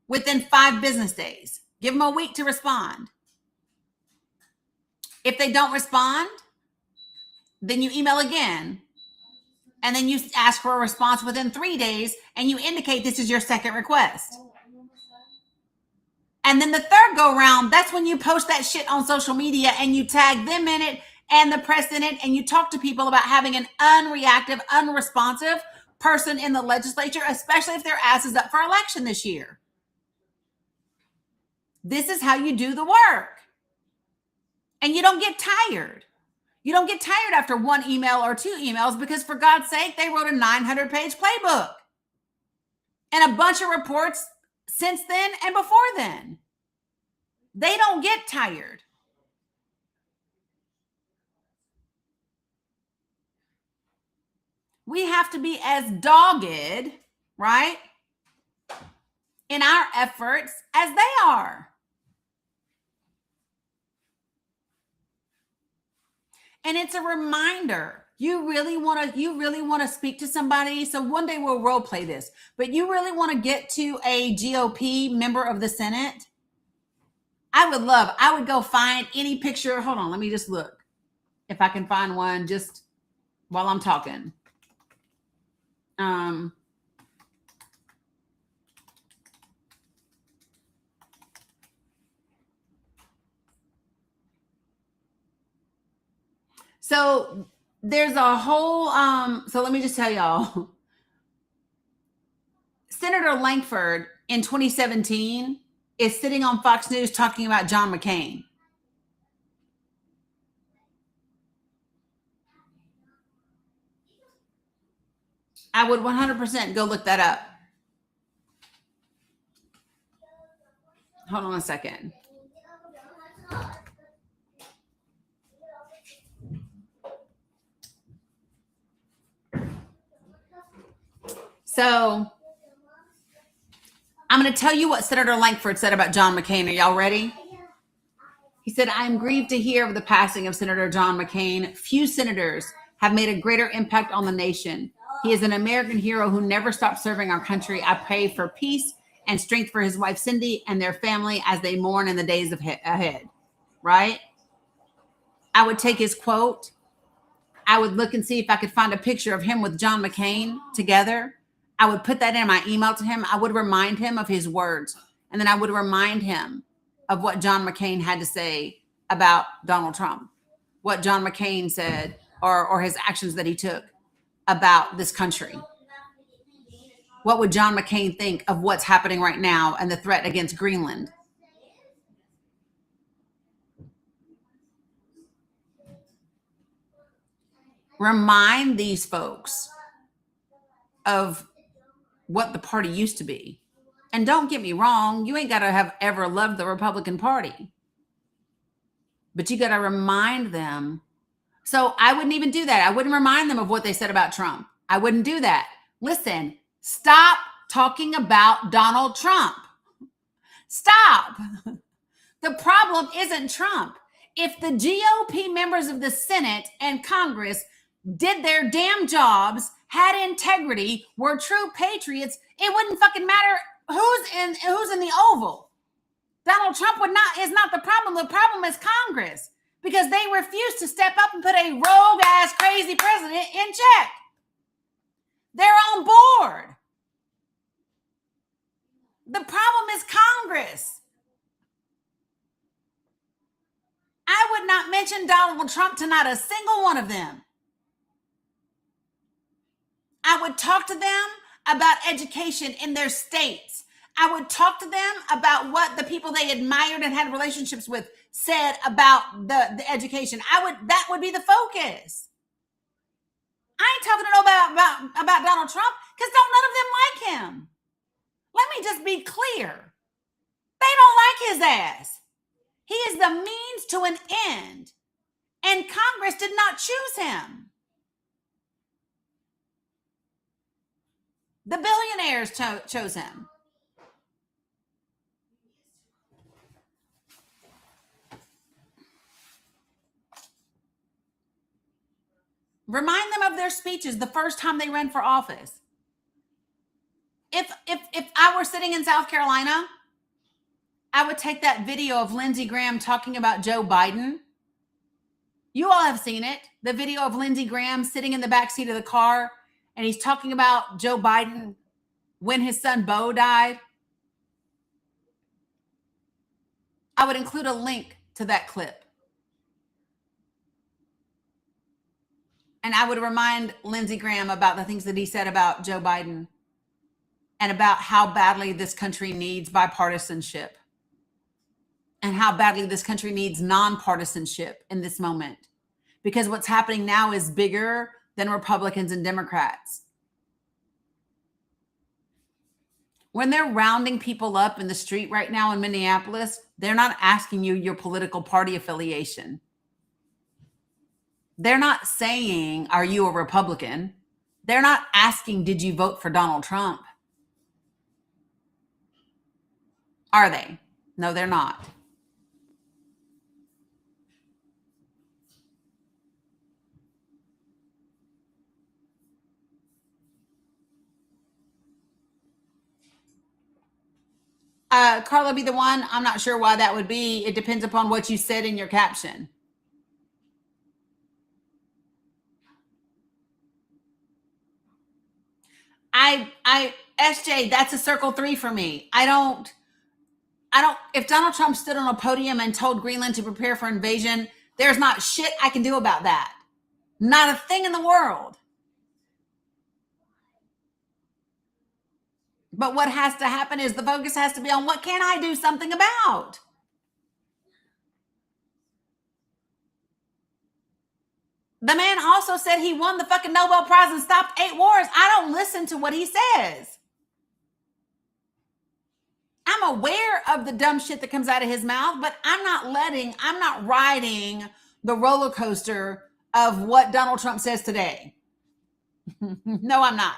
within 5 business days. Give them a week to respond. If they don't respond, then you email again. And then you ask for a response within 3 days and you indicate this is your second request. And then the third go round, that's when you post that shit on social media and you tag them in it and the press in it, and you talk to people about having an unreactive, unresponsive person in the legislature, especially if their ass is up for election this year. This is how you do the work. And you don't get tired. You don't get tired after 1 email or 2 emails because, for God's sake, they wrote a 900-page playbook and a bunch of reports since then and before then. They don't get tired. We have to be as dogged, right, in our efforts as they are. And it's a reminder. You really want to speak to somebody. So one day we'll role play this, but you really want to get to a GOP member of the Senate. I would go find any picture. Hold on. Let me just look if I can find one just while I'm talking. So there's a whole, so let me just tell y'all, Senator Lankford in 2017 is sitting on Fox News talking about John McCain. I would 100% go look that up. Hold on a second. So I'm going to tell you what Senator Lankford said about John McCain. Are y'all ready? He said, "I am grieved to hear of the passing of Senator John McCain. Few senators have made a greater impact on the nation. He is an American hero who never stopped serving our country. I pray for peace and strength for his wife, Cindy, and their family as they mourn in the days ahead." Right? I would take his quote. I would look and see if I could find a picture of him with John McCain together. I would put that in my email to him. I would remind him of his words. And then I would remind him of what John McCain had to say about Donald Trump, what John McCain said, or his actions that he took about this country. What would John McCain think of what's happening right now and the threat against Greenland? Remind these folks of what the party used to be. And don't get me wrong, you ain't got to have ever loved the Republican Party. But you got to remind them. So I wouldn't even do that. I wouldn't remind them of what they said about Trump. I wouldn't do that. Listen, stop talking about Donald Trump. Stop. The problem isn't Trump. If the GOP members of the Senate and Congress did their damn jobs, had integrity, were true patriots, it wouldn't fucking matter who's in the Oval. Donald Trump is not the problem. The problem is Congress, because they refuse to step up and put a rogue ass crazy president in check. They're on board. The problem is Congress. I would not mention Donald Trump to not a single one of them. I would talk to them about education in their states. I would talk to them about what the people they admired and had relationships with said about the education. That would be the focus. I ain't talking to nobody about Donald Trump, because none of them like him. Let me just be clear. They don't like his ass. He is the means to an end. And Congress did not choose him. The billionaires chose him. Remind them of their speeches the first time they ran for office. If I were sitting in South Carolina, I would take that video of Lindsey Graham talking about Joe Biden. You all have seen it. The video of Lindsey Graham sitting in the backseat of the car, and he's talking about Joe Biden when his son Beau died. I would include a link to that clip. And I would remind Lindsey Graham about the things that he said about Joe Biden and about how badly this country needs bipartisanship and how badly this country needs nonpartisanship in this moment. Because what's happening now is bigger than Republicans and Democrats. When they're rounding people up in the street right now in Minneapolis, they're not asking you your political party affiliation. They're not saying, are you a Republican? They're not asking, did you vote for Donald Trump? Are they? No, they're not. Carla be the one. I'm not sure why that would be. It depends upon what you said in your caption. SJ, that's a circle 3 for me. I don't, if Donald Trump stood on a podium and told Greenland to prepare for invasion, there's not shit I can do about that. Not a thing in the world. But what has to happen is the focus has to be on what can I do something about? The man also said he won the fucking Nobel Prize and stopped 8 wars. I don't listen to what he says. I'm aware of the dumb shit that comes out of his mouth, but I'm not riding the roller coaster of what Donald Trump says today. No, I'm not.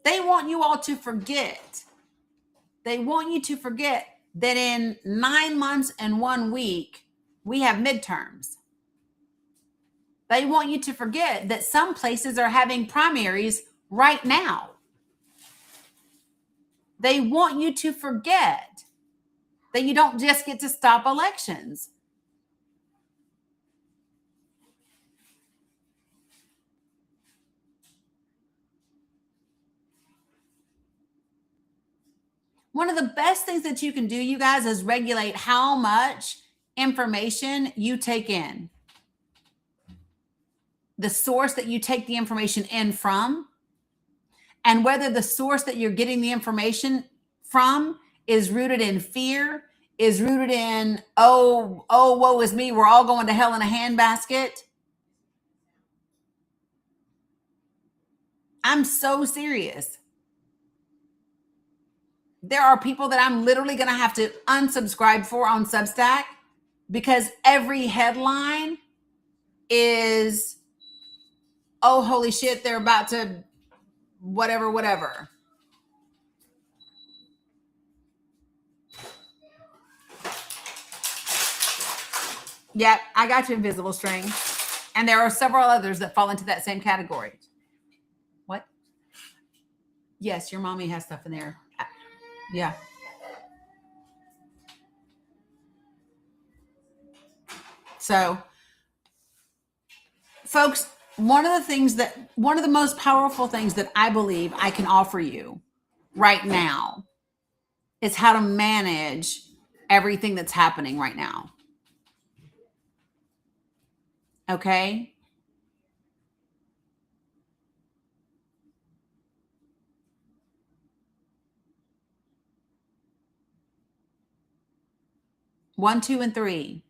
They want you all to forget. They want you to forget that in 9 months and 1 week, we have midterms. They want you to forget that some places are having primaries right now. They want you to forget that you don't just get to stop elections. One of the best things that you can do, you guys, is regulate how much information you take in. The source that you take the information in from, and whether the source that you're getting the information from is rooted in fear, is rooted in, oh, woe is me, we're all going to hell in a handbasket. I'm so serious. There are people that I'm literally going to have to unsubscribe for on Substack because every headline is, oh, holy shit, they're about to whatever. Yep, I got you, Invisible String. And there are several others that fall into that same category. What? Yes, your mommy has stuff in there. Yeah. So, folks, one of the most powerful things that I believe I can offer you right now is how to manage everything that's happening right now. Okay? One, two, and three.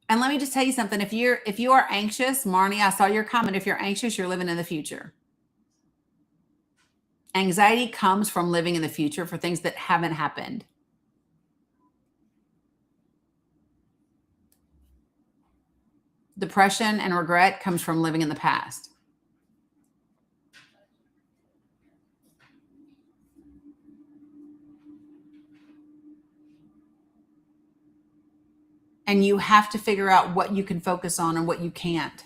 And let me just tell you something. If you are anxious, Marnie, I saw your comment. If you're anxious, you're living in the future. Anxiety comes from living in the future for things that haven't happened. Depression and regret comes from living in the past. And you have to figure out what you can focus on and what you can't.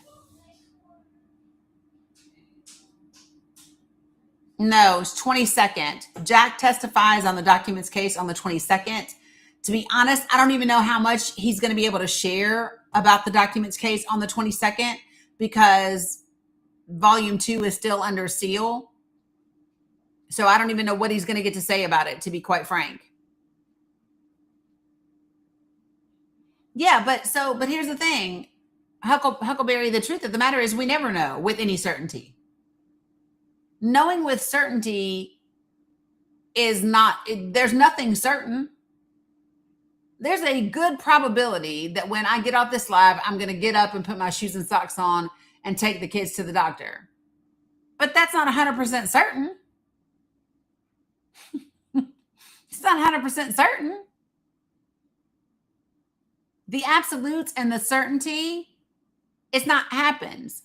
No, it's 22nd. Jack testifies on the documents case on the 22nd. To be honest, I don't even know how much he's going to be able to share about the documents case on the 22nd because volume 2 is still under seal. So I don't even know what he's going to get to say about it, to be quite frank. Yeah, but here's the thing. Huckleberry, the truth of the matter is we never know with any certainty. Knowing with certainty is not, there's nothing certain. There's a good probability that when I get off this live, I'm going to get up and put my shoes and socks on and take the kids to the doctor. But that's not 100% certain. It's not 100% certain. The absolutes and the certainty, it's not happens.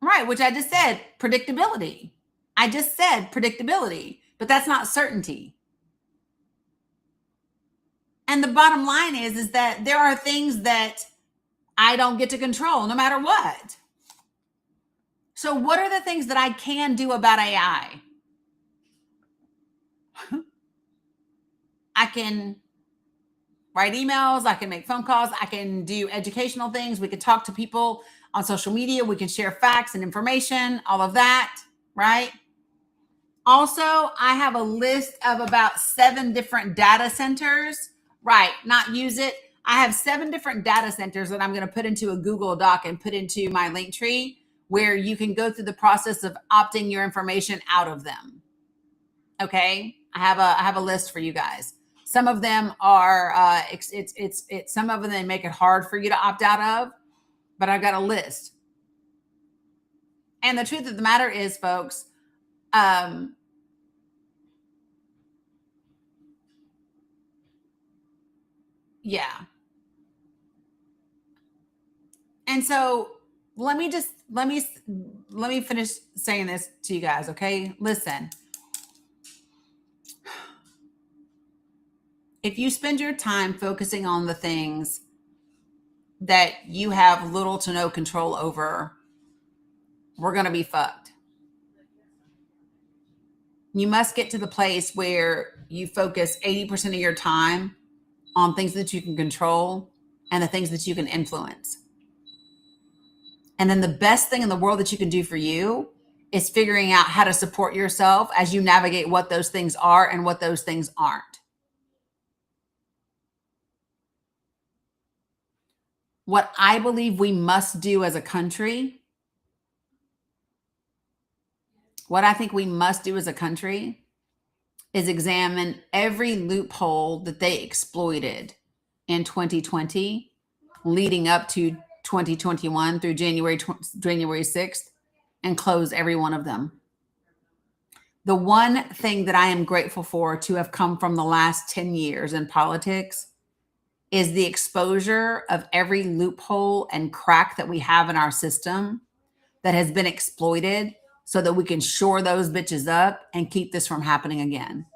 Right, which I just said, predictability. I just said predictability, but that's not certainty. And the bottom line is that there are things that I don't get to control no matter what. So what are the things that I can do about AI? I can write emails. I can make phone calls. I can do educational things. We can talk to people on social media. We can share facts and information, all of that, right? Also, I have a list of about 7 different data centers. Right, not use it. I have 7 different data centers that I'm going to put into a Google Doc and put into my link tree where you can go through the process of opting your information out of them. Okay, I have a list for you guys. Some of them are some of them they make it hard for you to opt out of, but I've got a list. And the truth of the matter is, folks, yeah. And so let me finish saying this to you guys, okay? Listen. If you spend your time focusing on the things that you have little to no control over, we're going to be fucked. You must get to the place where you focus 80% of your time on things that you can control and the things that you can influence. And then the best thing in the world that you can do for you is figuring out how to support yourself as you navigate what those things are and what those things aren't. What I believe we must do as a country, what I think we must do as a country is examine every loophole that they exploited in 2020 leading up to 2021 through January 6th and close every one of them. The one thing that I am grateful for to have come from the last 10 years in politics is the exposure of every loophole and crack that we have in our system that has been exploited so that we can shore those bitches up and keep this from happening again.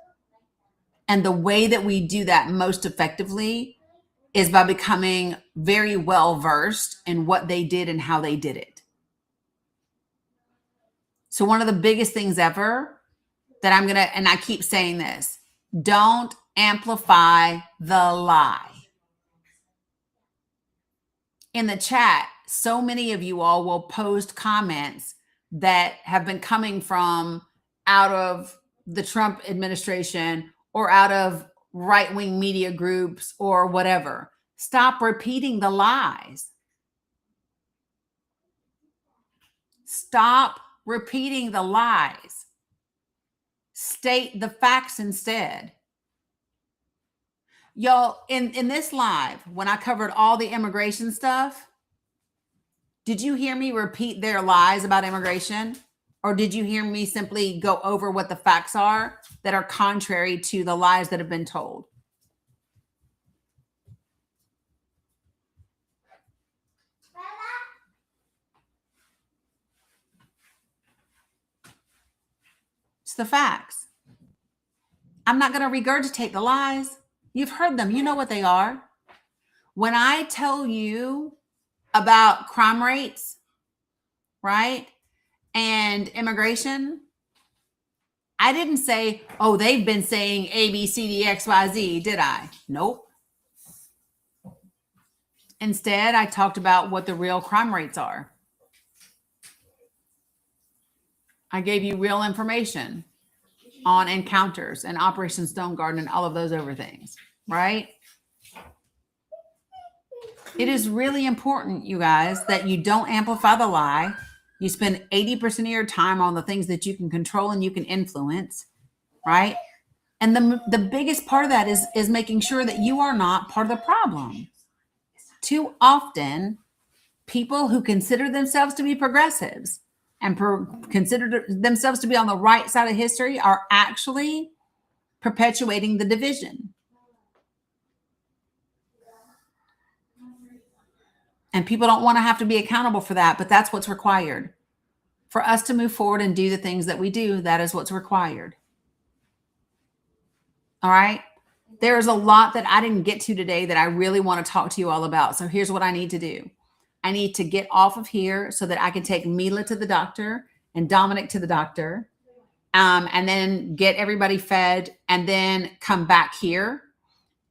And the way that we do that most effectively is by becoming very well versed in what they did and how they did it. So one of the biggest things ever that I'm going to, and I keep saying this, don't amplify the lie. In the chat, so many of you all will post comments that have been coming from out of the Trump administration or out of right-wing media groups or whatever. Stop repeating the lies. Stop repeating the lies. State the facts instead. Y'all, in this live, when I covered all the immigration stuff, did you hear me repeat their lies about immigration? Or did you hear me simply go over what the facts are that are contrary to the lies that have been told? It's the facts. I'm not going to regurgitate the lies. You've heard them. You know what they are. When I tell you about crime rates, right, and immigration, I didn't say, oh, they've been saying A, B, C, D, X, Y, Z, did I? Nope. Instead, I talked about what the real crime rates are. I gave you real information on encounters and Operation Stone Garden and all of those other things, right? It is really important, you guys, that you don't amplify the lie. You spend 80% of your time on the things that you can control and you can influence, right? And the biggest part of that is making sure that you are not part of the problem. Too often, people who consider themselves to be progressives and consider themselves to be on the right side of history are actually perpetuating the division. And people don't want to have to be accountable for that, but that's what's required. For us to move forward and do the things that we do, that is what's required. All right? There is a lot that I didn't get to today that I really want to talk to you all about. So here's what I need to do. I need to get off of here so that I can take Mila to the doctor and Dominic to the doctor, and then get everybody fed and then come back here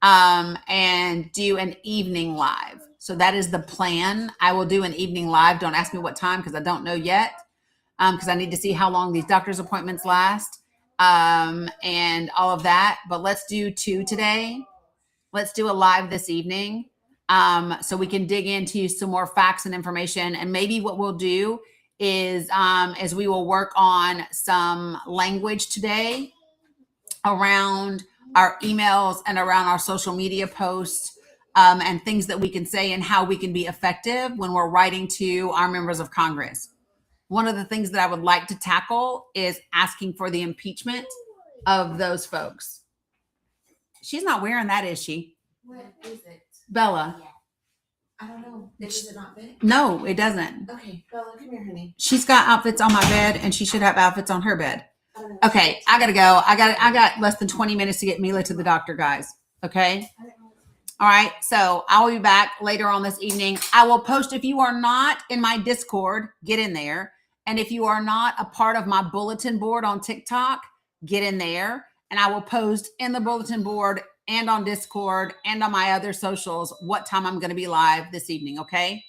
and do an evening live. So that is the plan. I will do an evening live. Don't ask me what time because I don't know yet, because I need to see how long these doctor's appointments last and all of that. But let's do 2 today. Let's do a live this evening so we can dig into some more facts and information. And maybe what we'll do is we will work on some language today around our emails and around our social media posts and things that we can say and how we can be effective when we're writing to our members of Congress. One of the things that I would like to tackle is asking for the impeachment of those folks. She's not wearing that, is she? What is it? Bella. I don't know. Does it not fit? No, it doesn't. Okay, Bella, come here, honey. She's got outfits on my bed and she should have outfits on her bed. Okay, I gotta go. I got less than 20 minutes to get Mila to the doctor, guys. Okay. All right. So I will be back later on this evening. I will post, if you are not in my Discord, get in there. And if you are not a part of my bulletin board on TikTok, get in there. And I will post in the bulletin board and on Discord and on my other socials what time I'm going to be live this evening. Okay.